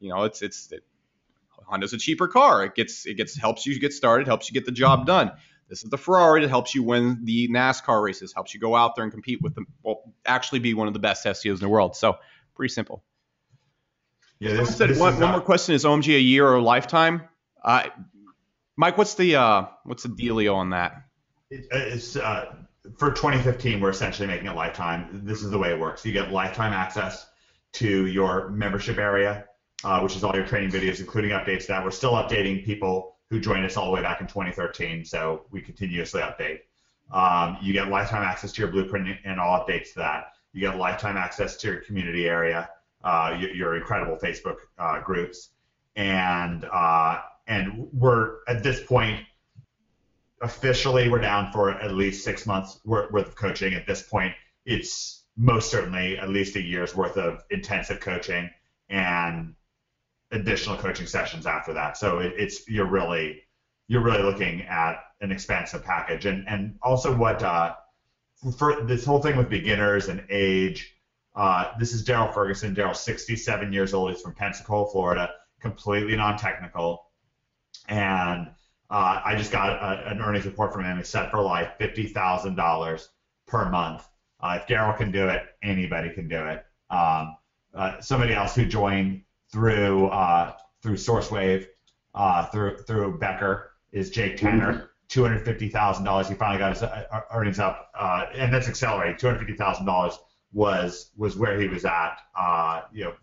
Honda's a cheaper car. It helps you get started, helps you get the job done. This is the Ferrari that helps you win the NASCAR races, helps you go out there and compete with them. Well, actually be one of the best SEOs in the world. So pretty simple. Yeah. One more question: is OMG a year or a lifetime? Mike, what's the dealio on that? It's for 2015. We're essentially making it lifetime. This is the way it works. You get lifetime access to your membership area, which is all your training videos, including updates that we're still updating people who joined us all the way back in 2013. So we continuously update. You get lifetime access to your blueprint and all updates to that. You get lifetime access to your community area, your incredible Facebook groups, and we're at this point officially we're down for at least 6 months worth of coaching. At this point, it's most certainly at least a year's worth of intensive coaching and additional coaching sessions after that. So you're really looking at an expansive package, and also what for this whole thing with beginners and age. This is Daryl Ferguson. Daryl's 67 years old. He's from Pensacola, Florida, completely non-technical, and I just got an earnings report from him. It's set for life, $50,000 per month. If Daryl can do it, anybody can do it. Somebody else who joined through SourceWave, through Becker, is Jake Tanner. $250,000. He finally got his earnings up, and that's accelerating. $250,000 was where he was at,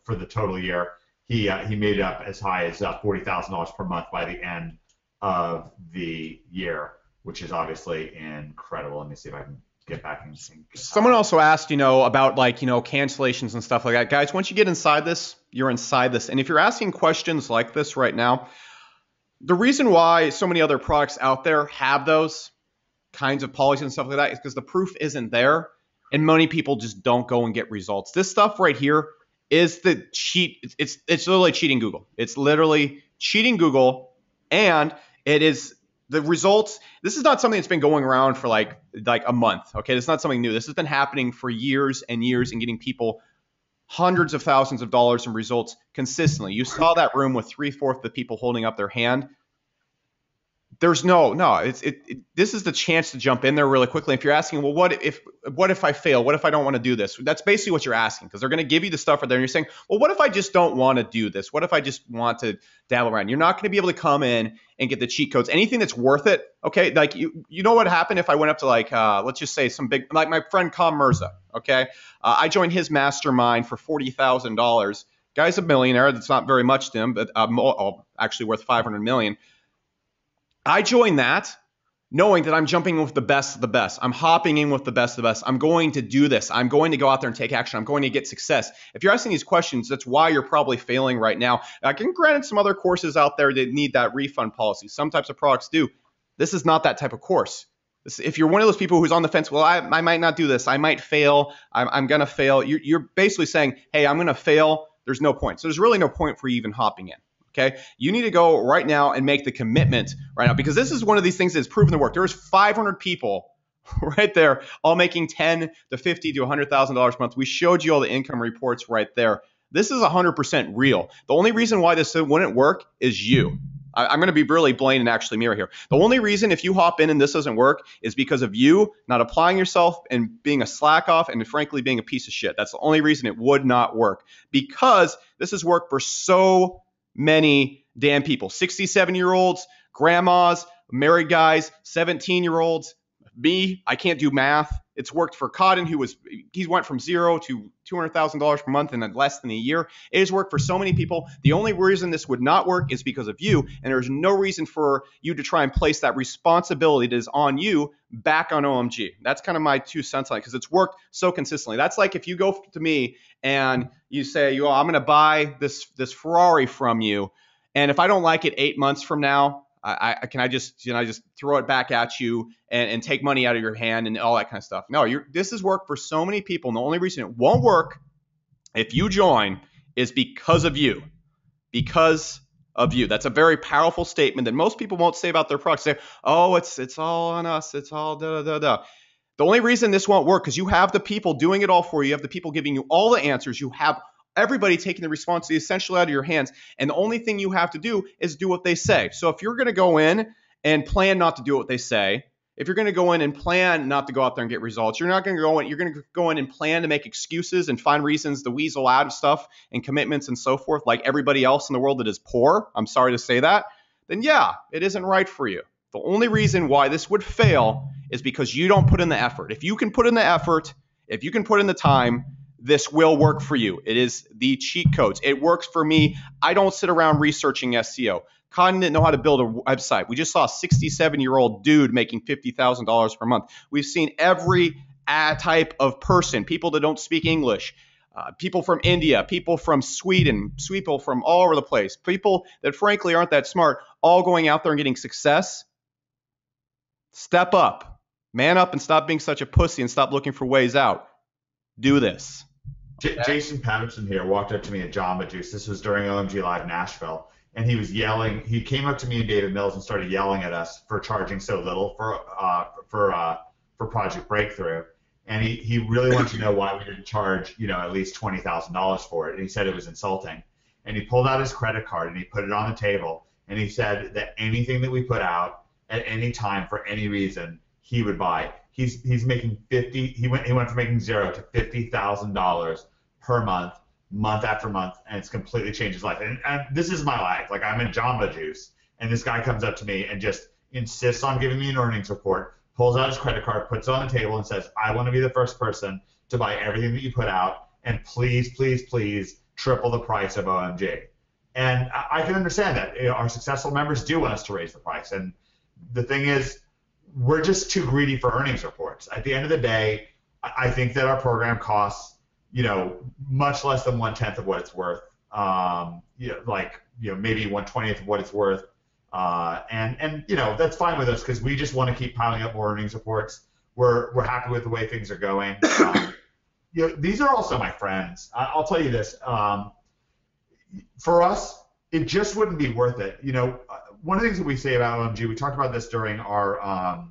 for the total year. He made it up as high as $40,000 per month by the end of the year, which is obviously incredible. Let me see if I can get back and someone also asked, about cancellations and stuff like that. Guys, once you get inside this, you're inside this. And if you're asking questions like this right now, the reason why so many other products out there have those kinds of policies and stuff like that is because the proof isn't there, and many people just don't go and get results. This stuff right here is the cheat. It's literally cheating Google. It's literally cheating Google, and it is the results. This is not something that's been going around for like a month. Okay, it's not something new. This has been happening for years and years and getting people hundreds of thousands of dollars in results consistently. You saw that room with 3/4 of the people holding up their hand. There's no. This is the chance to jump in there really quickly. If you're asking, well, what if I fail? What if I don't want to do this? That's basically what you're asking, because they're going to give you the stuff right there, and you're saying, well, what if I just don't want to do this? What if I just want to dabble around? You're not going to be able to come in and get the cheat codes. Anything that's worth it, okay? Like you know what happened if I went up to like let's just say some big, like my friend Tom Mirza, okay? I joined his mastermind for $40,000. Guy's a millionaire. That's not very much to him, but actually worth $500 million. I joined that knowing that I'm jumping in with the best of the best. I'm hopping in with the best of the best. I'm going to do this. I'm going to go out there and take action. I'm going to get success. If you're asking these questions, that's why you're probably failing right now. I can grant some other courses out there that need that refund policy. Some types of products do. This is not that type of course. If you're one of those people who's on the fence, well, I might not do this. I might fail. I'm going to fail. You're basically saying, hey, I'm going to fail. There's no point. So there's really no point for you even hopping in. Okay, you need to go right now and make the commitment right now, because this is one of these things that's proven to work. There's 500 people right there, all making $10 to $50 to $100,000 a month. We showed you all the income reports right there. This is 100% real. The only reason why this wouldn't work is you. I'm going to be really blatant and actually mirror here. The only reason if you hop in and this doesn't work is because of you not applying yourself and being a slack off and frankly being a piece of shit. That's the only reason it would not work, because this has worked for so many damn people. 67-year-olds, grandmas, married guys, 17-year-olds. Me, I can't do math. It's worked for Cotton, he went from $0 to $200,000 per month in less than a year. It has worked for so many people. The only reason this would not work is because of you, and there's no reason for you to try and place that responsibility that is on you back on OMG. That's kind of my 2 cents on it, because it's worked so consistently. That's like if you go to me and you say, I'm going to buy this Ferrari from you, and if I don't like it 8 months from now, I just throw it back at you and take money out of your hand and all that kind of stuff. No, this has worked for so many people, and the only reason it won't work if you join is because of you. Because of you. That's a very powerful statement that most people won't say about their products. They say, oh, it's all on us. It's all da. The only reason this won't work is you have the people doing it all for you. You have the people giving you all the answers. You have everybody taking the responsibility essentially out of your hands. And the only thing you have to do is do what they say. So if you're going to go in and plan not to do what they say, if you're going to go in and plan not to go out there and get results, you're going to go in and plan to make excuses and find reasons to weasel out of stuff and commitments and so forth, like everybody else in the world that is poor. I'm sorry to say that. Then yeah, it isn't right for you. The only reason why this would fail is because you don't put in the effort. If you can put in the effort, if you can put in the time, this will work for you. It is the cheat codes. It works for me. I don't sit around researching SEO. Cotton didn't know how to build a website. We just saw a 67-year-old dude making $50,000 per month. We've seen every type of person, people that don't speak English, people from India, people from Sweden, people from all over the place, people that frankly aren't that smart, all going out there and getting success. Step up, man up, and stop being such a pussy and stop looking for ways out. Do this. Jason Patterson here walked up to me at Jamba Juice. This was during OMG Live Nashville, and he was yelling. He came up to me and David Mills and started yelling at us for charging so little for Project Breakthrough. And he really wanted to know why we didn't charge at least $20,000 for it. And he said it was insulting. And he pulled out his credit card and he put it on the table. And he said that anything that we put out at any time for any reason, he would buy. He's making he went from making $0 to $50,000 per month after month, and it's completely changed his life. And this is my life. Like, I'm in Jamba Juice, and this guy comes up to me and just insists on giving me an earnings report, pulls out his credit card, puts it on the table, and says, I want to be the first person to buy everything that you put out, and please, please, please triple the price of OMG. And I can understand that. Our successful members do want us to raise the price. And the thing is, we're just too greedy for earnings reports. At the end of the day, I think that our program costs, much less than 1/10 of what it's worth. maybe 1/20th of what it's worth. And that's fine with us because we just want to keep piling up more earnings reports. We're happy with the way things are going. These are also my friends. I'll tell you this. For us, it just wouldn't be worth it. One of the things that we say about OMG, we talked about this during our,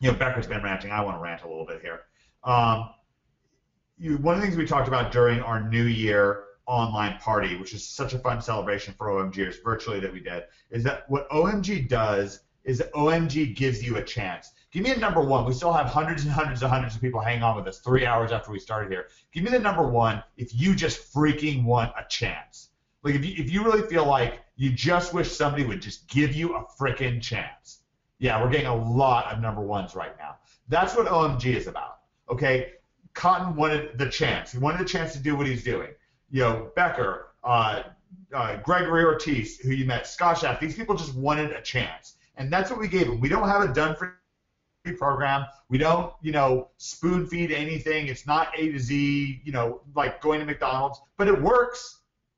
Becker's been ranting. I want to rant a little bit here. One of the things we talked about during our New Year online party, which is such a fun celebration for OMGers virtually that we did, is that what OMG does is that OMG gives you a chance. Give me a number one. We still have hundreds and hundreds and hundreds of people hanging on with us 3 hours after we started here. Give me the number one if you just freaking want a chance. Like if you really feel like you just wish somebody would just give you a freaking chance. Yeah, we're getting a lot of number ones right now. That's what OMG is about. Okay, Cotton wanted the chance. He wanted a chance to do what he's doing. Becker, Gregory Ortiz, who you met, Scott Schaff, these people just wanted a chance. And that's what we gave them. We don't have a done-for program. We don't, spoon feed anything. It's not A to Z, like going to McDonald's, but it works.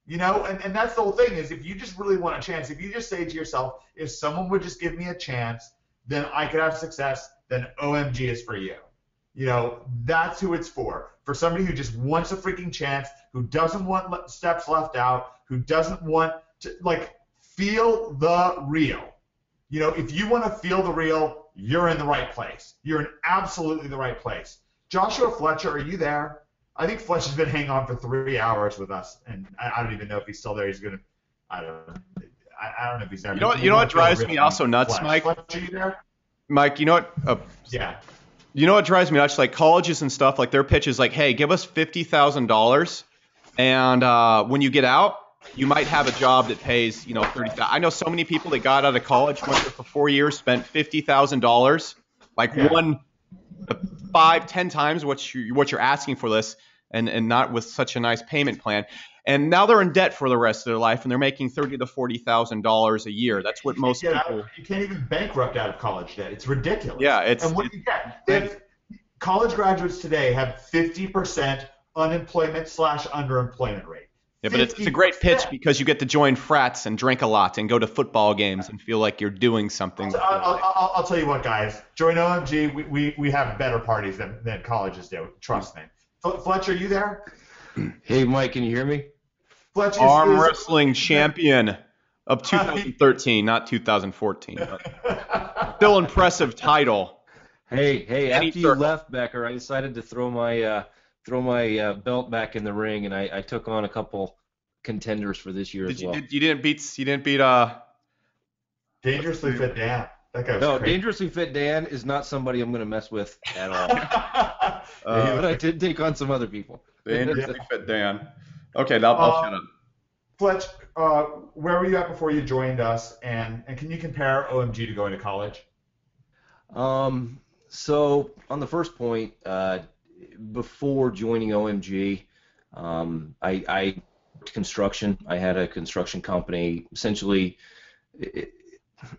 And that's the whole thing is if you just really want a chance, if you just say to yourself, if someone would just give me a chance, then I could have success, then OMG is for you. That's who it's for. For somebody who just wants a freaking chance, who doesn't want steps left out, who doesn't want to, feel the real. If you want to feel the real, you're in the right place. You're in absolutely the right place. Joshua Fletcher, are you there? I think Fletcher's been hanging on for 3 hours with us, and I don't even know if he's still there. He's going to – I don't know if he's there. You know what drives me also nuts, Mike? Fletcher, you there? Mike, you know what? Yeah. You know what drives me nuts? Like colleges and stuff, like their pitch is like, hey, give us $50,000, and when you get out, you might have a job that pays, $30,000. I know so many people that got out of college, went there for 4 years, spent $50,000, won 5-10 times what you're asking for this, and not with such a nice payment plan. And now they're in debt for the rest of their life, and they're making $30,000 to $40,000 a year. That's what most people. You can't even bankrupt out of college debt. It's ridiculous. Yeah, and what you get? College graduates today have 50% unemployment/underemployment rate. Yeah, but it's a great pitch because you get to join frats and drink a lot and go to football games and feel like you're doing something. I'll tell you what, guys. Join OMG. We have better parties than colleges do. Trust me. Fletcher, are you there? Hey, Mike, can you hear me? Fletcher Arm wrestling champion of 2013, not 2014. Still impressive title. Hey, after you left, Becker, I decided to throw my belt back in the ring, and I took on a couple contenders for this year as well. You didn't beat Dangerously Fit Dan. That guy was No, crazy. Dangerously Fit Dan is not somebody I'm going to mess with at all. But I did take on some other people. Dangerously Fit Dan. Okay, I'll shut up. Fletch, where were you at before you joined us, and can you compare OMG to going to college? So on the first point, before joining OMG, I construction. I had a construction company, essentially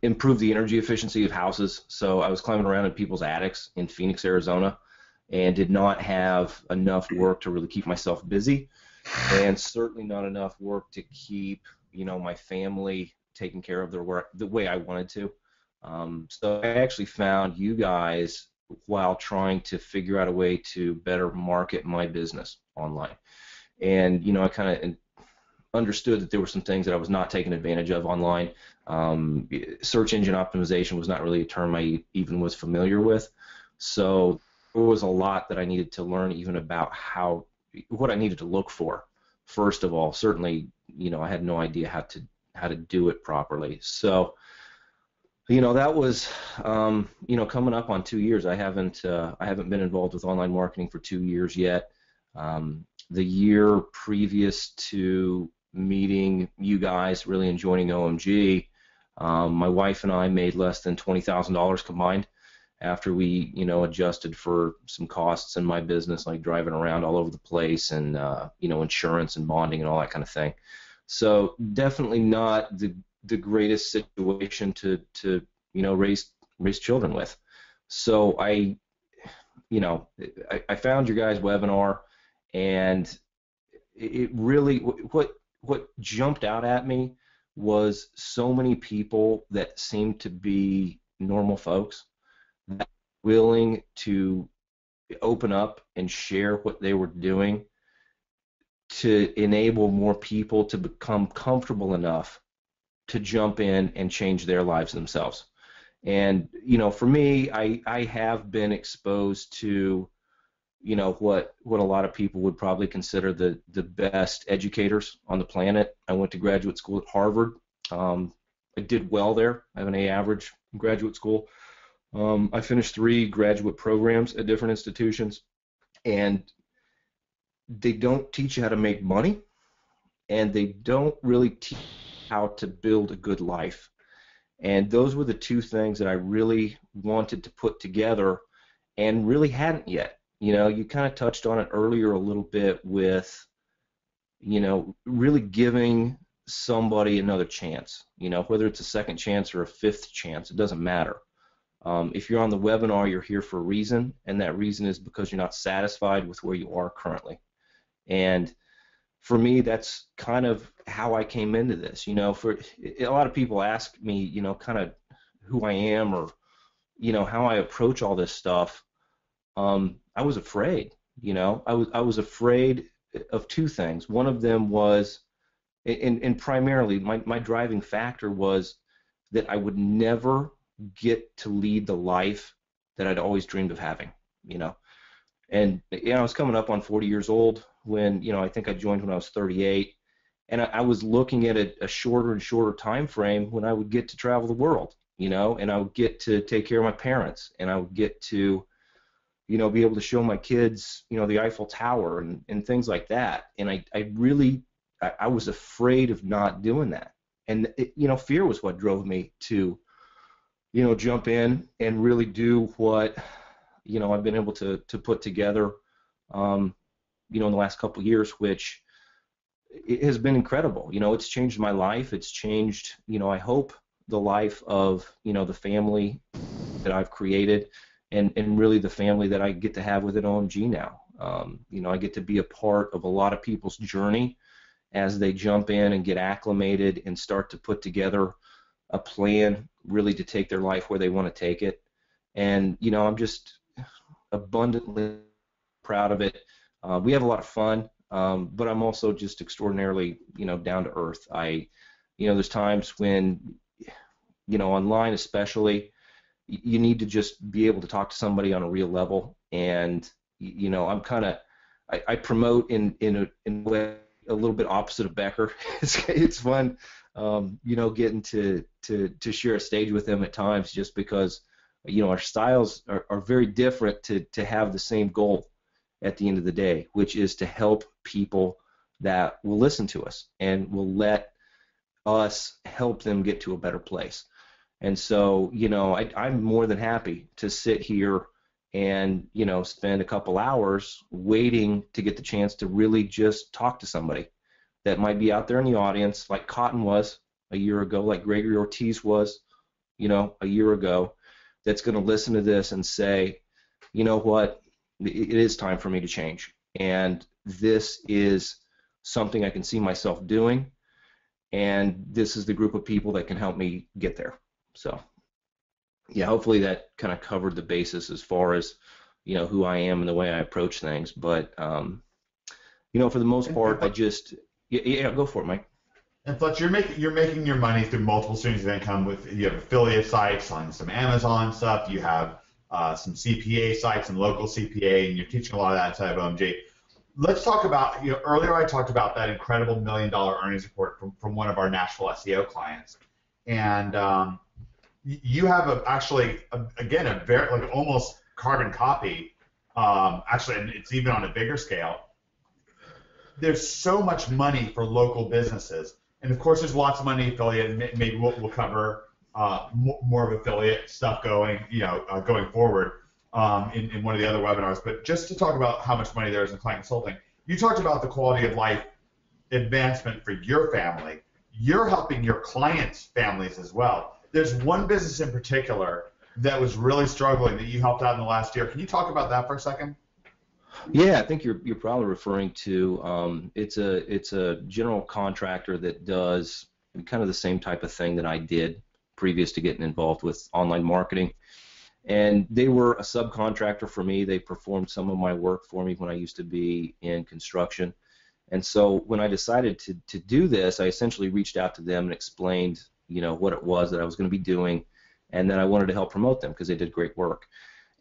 improve the energy efficiency of houses. So I was climbing around in people's attics in Phoenix, Arizona, and did not have enough work to really keep myself busy, and certainly not enough work to keep my family taken care of their work the way I wanted to. So I actually found you guys while trying to figure out a way to better market my business online. And I kind of understood that there were some things that I was not taking advantage of online. Search engine optimization was not really a term I even was familiar with. So there was a lot that I needed to learn even about what I needed to look for. First of all, certainly, I had no idea how to do it properly. So that was coming up on 2 years. I haven't been involved with online marketing for 2 years yet. The year previous to meeting you guys, really and joining OMG, my wife and I made less than $20,000 combined after we adjusted for some costs in my business, like driving around all over the place and insurance and bonding and all that kind of thing. So definitely not the greatest situation to raise children with. So I found your guys' webinar, and it really what what jumped out at me was so many people that seemed to be normal folks that were willing to open up and share what they were doing to enable more people to become comfortable enough to jump in and change their lives themselves. And, you know, for me, I have been exposed to, you know, what a lot of people would probably consider the best educators on the planet. I went to graduate school at Harvard. I did well there. I have an A average in graduate school. I finished 3 graduate programs at different institutions, and they don't teach you how to make money, and they don't really teach how to build a good life. And those were the 2 things that I really wanted to put together and really hadn't yet. You know, you kind of touched on it earlier a little bit with, you know, really giving somebody another chance. You know, whether it's a second chance or a 5th chance, it doesn't matter. If you're on the webinar, you're here for a reason, and that reason is because you're not satisfied with where you are currently. And for me, that's kind of how I came into this. You know, for a lot of people ask me, you know, kind of who I am or, you know, how I approach all this stuff. I was afraid. You know, I was afraid of 2 things. One of them was, and primarily my driving factor was that I would never get to lead the life that I'd always dreamed of having. You know, and you know, I was coming up on 40 years old when, you know, I think I joined when I was 38, and I was looking at a shorter and shorter time frame when I would get to travel the world, you know, and I would get to take care of my parents, and I would get to, you know, be able to show my kids, you know, the Eiffel Tower and things like that. And I was afraid of not doing that. And, you know, fear was what drove me to, you know, jump in and really do what, you know, I've been able to put together, you know, in the last couple of years, which it has been incredible. You know, it's changed my life. It's changed, you know, I hope the life of, you know, the family that I've created, and really the family that I get to have within OMG now. You know, I get to be a part of a lot of people's journey as they jump in and get acclimated and start to put together a plan really to take their life where they want to take it. And, you know, I'm just abundantly proud of it. We have a lot of fun, but I'm also just extraordinarily, you know, down to earth. You know, there's times when, you know, online especially, you need to just be able to talk to somebody on a real level. And, you know, I'm kind of, I promote in a way a little bit opposite of Becker. It's fun, you know, getting to share a stage with him at times, just because, you know, our styles are very different to have the same goal at the end of the day, which is to help people that will listen to us and will let us help them get to a better place. And so, you know, I'm more than happy to sit here and, you know, spend a couple hours waiting to get the chance to really just talk to somebody that might be out there in the audience, like Cotton was a year ago, like Gregory Ortiz was, you know, a year ago, that's going to listen to this and say, you know what, it is time for me to change. And this is something I can see myself doing, and this is the group of people that can help me get there. So, yeah, hopefully that kind of covered the basis as far as, you know, who I am and the way I approach things. But, you know, for the most part, I just, yeah, go for it, Mike. And Fletch, you're making your money through multiple streams of income. You have affiliate sites, selling some Amazon stuff. You have some CPA sites and local CPA, and you're teaching a lot of that inside of OMG. Let's talk about, you know, earlier I talked about that incredible $1 million earnings report from one of our Nashville SEO clients, and you have actually a very, like, almost carbon copy. Actually, and it's even on a bigger scale. There's so much money for local businesses, and of course, there's lots of money affiliate. And maybe we'll cover more of affiliate stuff going forward in one of the other webinars. But just to talk about how much money there is in client consulting, you talked about the quality of life advancement for your family. You're helping your clients' families as well. There's one business in particular that was really struggling that you helped out in the last year. Can you talk about that for a second? Yeah, I think you're probably referring to it's a general contractor that does kind of the same type of thing that I did previous to getting involved with online marketing. And they were a subcontractor for me. They performed some of my work for me when I used to be in construction. And so when I decided to do this, I essentially reached out to them and explained, what it was that I was going to be doing, and that I wanted to help promote them because they did great work.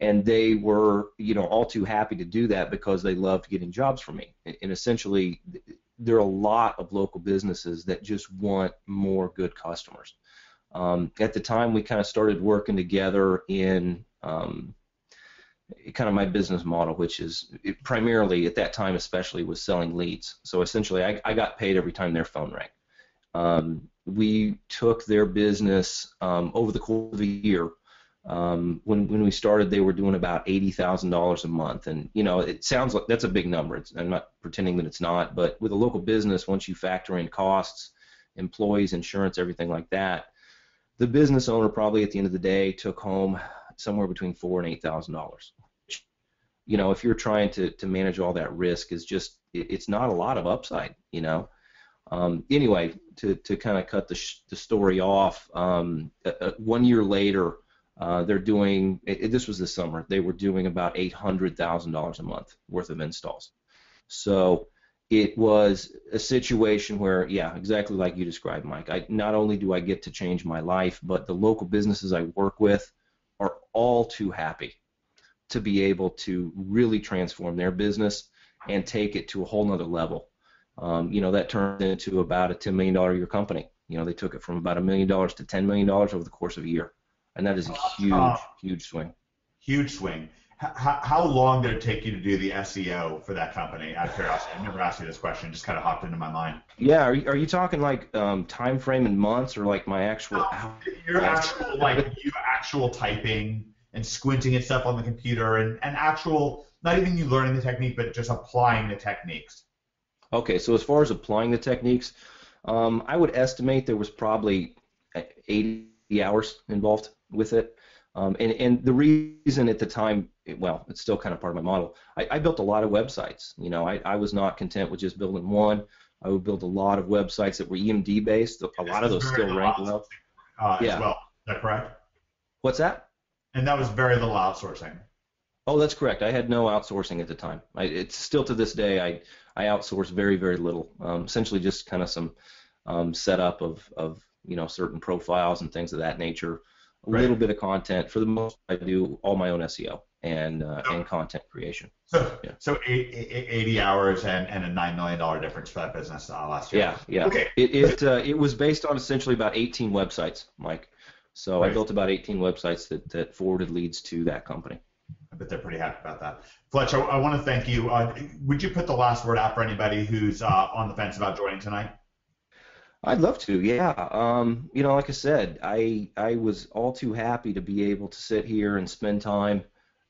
And they were, all too happy to do that because they loved getting jobs for me. And essentially, there are a lot of local businesses that just want more good customers. At the time, we kind of started working together in kind of my business model, which is primarily at that time, especially, was selling leads. So essentially, I got paid every time their phone rang. We took their business over the course of a year. When we started, they were doing about $80,000 a month, and it sounds like that's a big number. I'm not pretending that it's not, but with a local business, once you factor in costs, employees, insurance, everything like that, the business owner probably at the end of the day took home somewhere between $4,000 and $8,000. If you're trying to manage all that risk, it's not a lot of upside. Anyway, to kind of cut the story off, 1 year later, they're doing. This was this summer. They were doing about $800,000 a month worth of installs. So it was a situation where, yeah, exactly like you described, Mike. Not only do I get to change my life, but the local businesses I work with are all too happy to be able to really transform their business and take it to a whole nother level. That turned into about a $10 million a year company. They took it from about $1 million to $10 million over the course of a year. And that is a huge swing. Huge swing. How long did it take you to do the SEO for that company? Out of curiosity, I never asked you this question. It just kind of hopped into my mind. Yeah, are you talking like time frame in months or like my actual? Your actual typing and squinting and stuff on the computer and actual, not even you learning the technique, but just applying the techniques. Okay, so as far as applying the techniques, I would estimate there was probably 80 hours involved with it. And the reason at the time, well, it's still kind of part of my model. I built a lot of websites. I was not content with just building one. I would build a lot of websites that were EMD based. A lot of those still rank well. As well. Is that correct? What's that? And that was very little outsourcing. Oh, that's correct. I had no outsourcing at the time. It's still to this day I outsource very, very little. Essentially just kind of some setup of certain profiles and things of that nature. A little bit of content. For the most part, I do all my own SEO and content creation. So 80 hours and a $9 million difference for that business last year. Yeah. Okay. It was based on essentially about 18 websites, Mike. So I built about 18 websites that forwarded leads to that company. I bet they're pretty happy about that. Fletch, I want to thank you. Would you put the last word out for anybody who's on the fence about joining tonight? I'd love to, yeah. Like I said, I was all too happy to be able to sit here and spend time,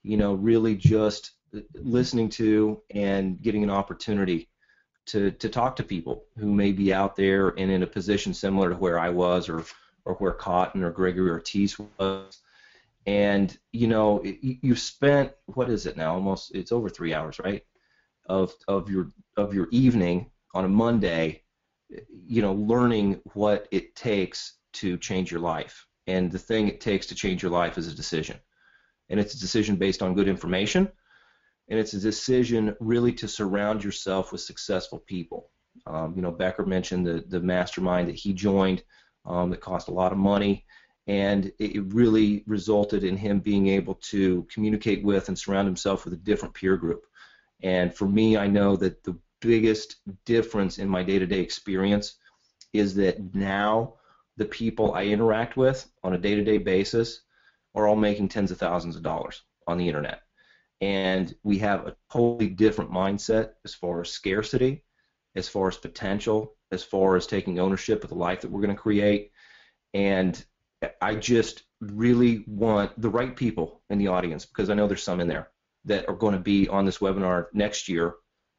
really just listening to and getting an opportunity to talk to people who may be out there and in a position similar to where I was or where Cotton or Gregory Ortiz was. And, you've spent, what is it now? It's over 3 hours, right? Of your evening on a Monday, learning what it takes to change your life. And the thing it takes to change your life is a decision. And it's a decision based on good information. And it's a decision really to surround yourself with successful people. Becker mentioned the mastermind that he joined that cost a lot of money. And it really resulted in him being able to communicate with and surround himself with a different peer group. And for me, I know that the biggest difference in my day-to-day experience is that now the people I interact with on a day-to-day basis are all making tens of thousands of dollars on the internet. And we have a totally different mindset as far as scarcity, as far as potential, as far as taking ownership of the life that we're going to create. And I just really want the right people in the audience, because I know there's some in there that are going to be on this webinar next year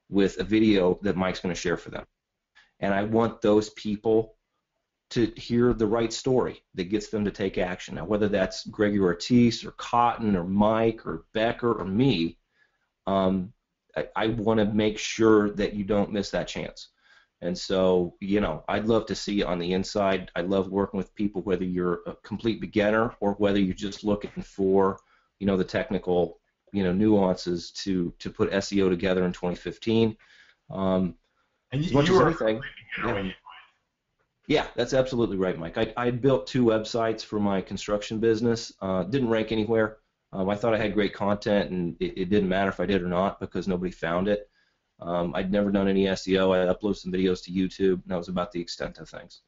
with a video that Mike's going to share for them. And I want those people to hear the right story that gets them to take action. Now, whether that's Gregory Ortiz or Cotton or Mike or Becker or me, I want to make sure that you don't miss that chance. And so, I'd love to see you on the inside. I love working with people, whether you're a complete beginner or whether you're just looking for, the technical, nuances to put SEO together in 2015. And as much you as were anything. Yeah, that's absolutely right, Mike. I built 2 websites for my construction business. Didn't rank anywhere. I thought I had great content, and it didn't matter if I did or not because nobody found it. I'd never done any SEO. I uploaded some videos to YouTube, and that was about the extent of things.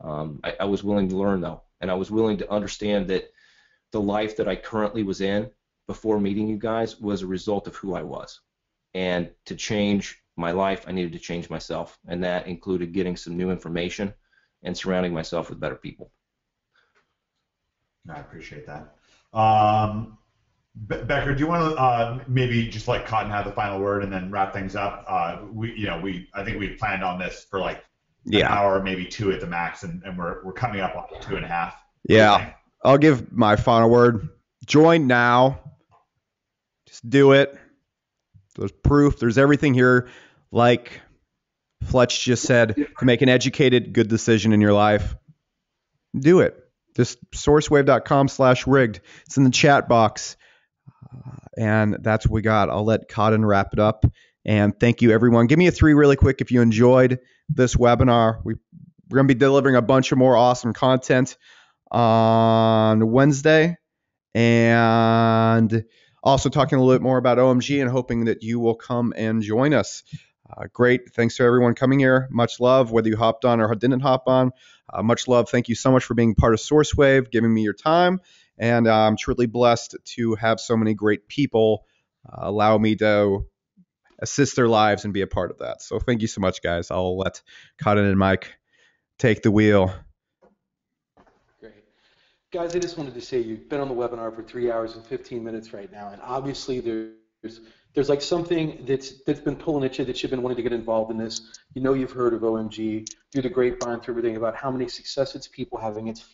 I was willing to learn, though, and I was willing to understand that the life that I currently was in before meeting you guys was a result of who I was. And to change my life, I needed to change myself, and that included getting some new information and surrounding myself with better people. I appreciate that. Becker, do you want to maybe just let Cotton have the final word and then wrap things up? I think we planned on this for like an hour, maybe 2 at the max, and we're coming up on 2.5. Yeah, I'll give my final word. Join now. Just do it. There's proof. There's everything here. Like Fletch just said, to make an educated, good decision in your life, do it. Just sourcewave.com/rigged. It's in the chat box. And that's what we got. I'll let Cotton wrap it up. And thank you, everyone. Give me a 3 really quick if you enjoyed this webinar. We're going to be delivering a bunch of more awesome content on Wednesday. And also talking a little bit more about OMG and hoping that you will come and join us. Great. Thanks to everyone coming here. Much love, whether you hopped on or didn't hop on. Much love. Thank you so much for being part of SourceWave, giving me your time. And I'm truly blessed to have so many great people allow me to assist their lives and be a part of that. So thank you so much, guys. I'll let Cotton and Mike take the wheel. Great. Guys, I just wanted to say you've been on the webinar for 3 hours and 15 minutes right now, and obviously there's like something that's been pulling at you that you've been wanting to get involved in this. You've heard of OMG, through the grapevine, through everything about how many success it's people having. It's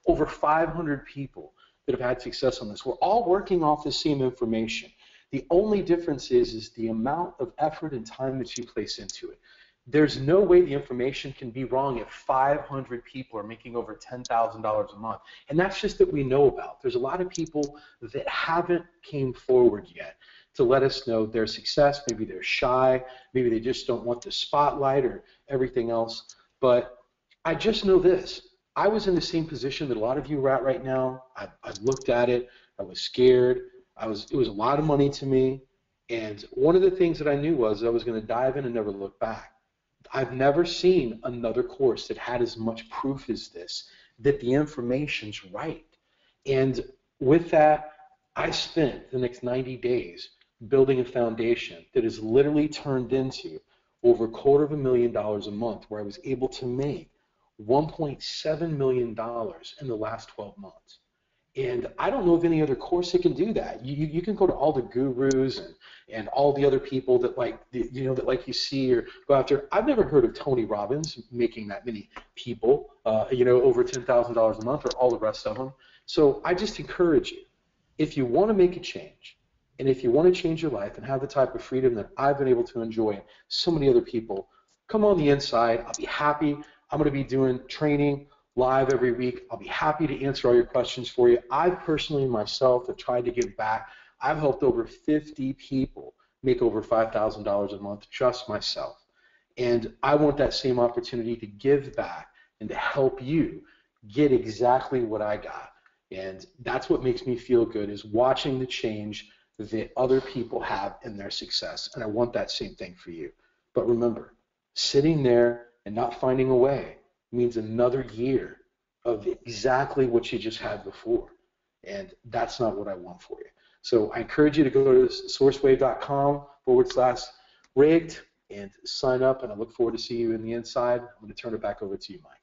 over 500 people that have had success on this. We're all working off the same information. The only difference is the amount of effort and time that you place into it. There's no way the information can be wrong if 500 people are making over $10,000 a month. And that's just that we know about. There's a lot of people that haven't came forward yet to let us know their success. Maybe they're shy. Maybe they just don't want the spotlight or everything else. But I just know this. I was in the same position that a lot of you are at right now. I looked at it. I was scared. It was a lot of money to me. And one of the things that I knew was I was going to dive in and never look back. I've never seen another course that had as much proof as this, that the information's right. And with that, I spent the next 90 days building a foundation that has literally turned into over $250,000 a month, where I was able to make $1.7 million in the last 12 months. And I don't know of any other course that can do that. You can go to all the gurus and all the other people that that you see or go after. I've never heard of Tony Robbins making that many people, over $10,000 a month, or all the rest of them. So I just encourage you, if you want to make a change, and if you want to change your life and have the type of freedom that I've been able to enjoy, and so many other people, come on the inside. I'll be happy. I'm going to be doing training live every week. I'll be happy to answer all your questions for you. I personally myself have tried to give back. I've helped over 50 people make over $5,000 a month, just myself. And I want that same opportunity to give back and to help you get exactly what I got. And that's what makes me feel good, is watching the change that other people have in their success. And I want that same thing for you. But remember, sitting there and not finding a way means another year of exactly what you just had before. And that's not what I want for you. So I encourage you to go to sourcewave.com/rigged and sign up, and I look forward to seeing you in the inside. I'm going to turn it back over to you, Mike.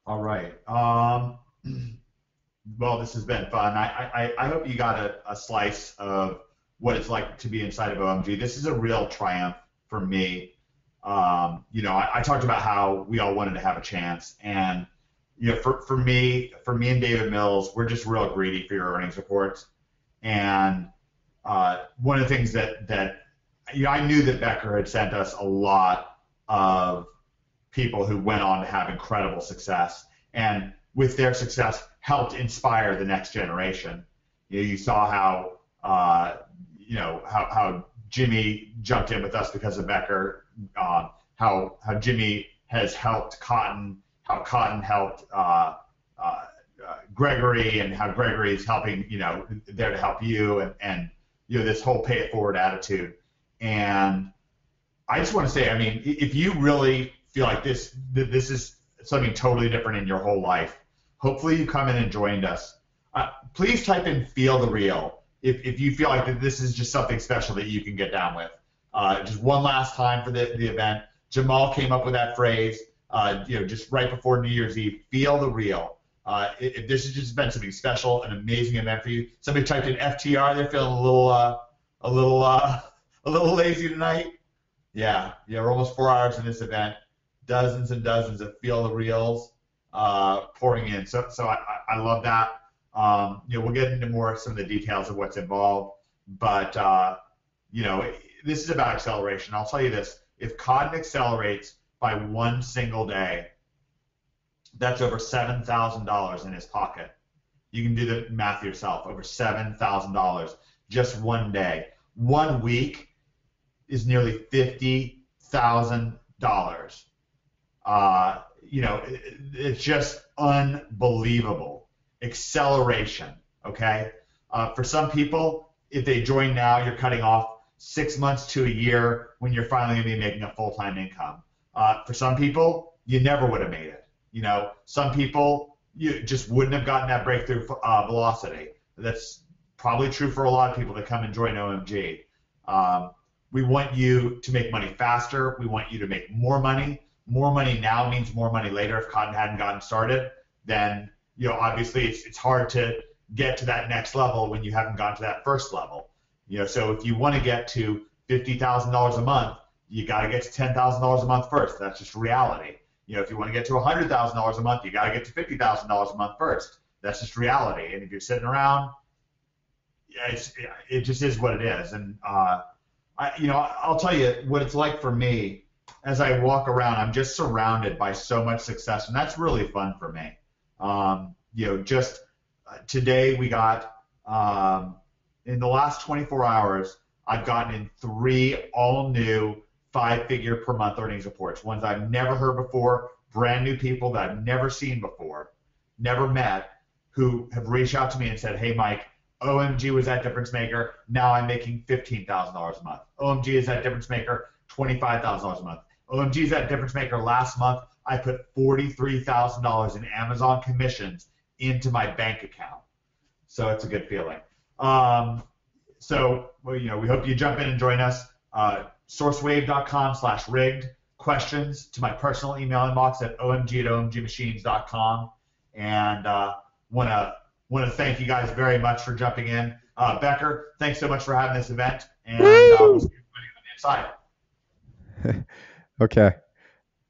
All right. Well, this has been fun. I hope you got a slice of what it's like to be inside of OMG. This is a real triumph for me. I talked about how we all wanted to have a chance, and for me and David Mills, we're just real greedy for your earnings reports, and one of the things that I knew that Becker had sent us a lot of people who went on to have incredible success, and with their success helped inspire the next generation. You saw how how Jimmy jumped in with us because of Becker, how Jimmy has helped Cotton, how Cotton helped Gregory, and how Gregory is helping, there to help you, and this whole pay it forward attitude. And I just want to say, I mean, if you really feel like this is something totally different in your whole life, hopefully you come in and joined us. Please type in "feel the real" if you feel like that this is just something special that you can get down with. Just one last time for the event. Jamal came up with that phrase, just right before New Year's Eve. Feel the real. If this has just been something special, an amazing event for you. Somebody typed in FTR. They're feeling a little lazy tonight. Yeah, we're almost 4 hours in this event. Dozens and dozens of Feel the Reals pouring in. So I love that. We'll get into some of the details of what's involved, but this is about acceleration. I'll tell you this: if Cotton accelerates by one single day, that's over $7,000 in his pocket. You can do the math yourself. Over $7,000 just one day. 1 week is nearly $50,000. It's just unbelievable. Acceleration, okay? For some people, if they join now, you're cutting off 6 months to a year when you're finally going to be making a full-time income. For some people, you never would have made it. Some people, you just wouldn't have gotten that breakthrough velocity. That's probably true for a lot of people that come and join OMG. We want you to make money faster. We want you to make more money. More money now means more money later. If Cotton hadn't gotten started, then obviously it's hard to get to that next level when you haven't gone to that first level. So if you want to get to $50,000 a month, you got to get to $10,000 a month first. That's just reality. If you want to get to $100,000 a month, you got to get to $50,000 a month first. That's just reality. And if you're sitting around, it just is what it is. And I'll tell you what it's like for me as I walk around. I'm just surrounded by so much success, and that's really fun for me. Just today we got in the last 24 hours, I've gotten in 3 all-new 5-figure per month earnings reports, ones I've never heard before, brand new people that I've never seen before, never met, who have reached out to me and said, "Hey, Mike, OMG was that difference maker. Now I'm making $15,000 a month. OMG is that difference maker, $25,000 a month. OMG is that difference maker. Last month I put $43,000 in Amazon commissions into my bank account." So it's a good feeling. We hope you jump in and join us. Sourcewave.com/rigged. Questions to my personal email inbox at omg@omgmachines.com. And want to thank you guys very much for jumping in. Becker, thanks so much for having this event, and we'll see everybody on the inside. Okay.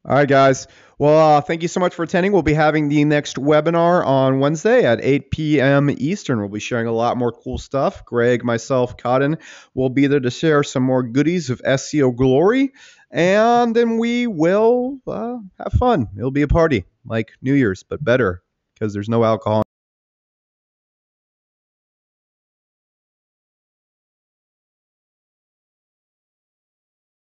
All right, guys. Well, thank you so much for attending. We'll be having the next webinar on Wednesday at 8 p.m. Eastern. We'll be sharing a lot more cool stuff. Greg, myself, Cotton will be there to share some more goodies of SEO glory. And then we will have fun. It'll be a party like New Year's, but better because there's no alcohol.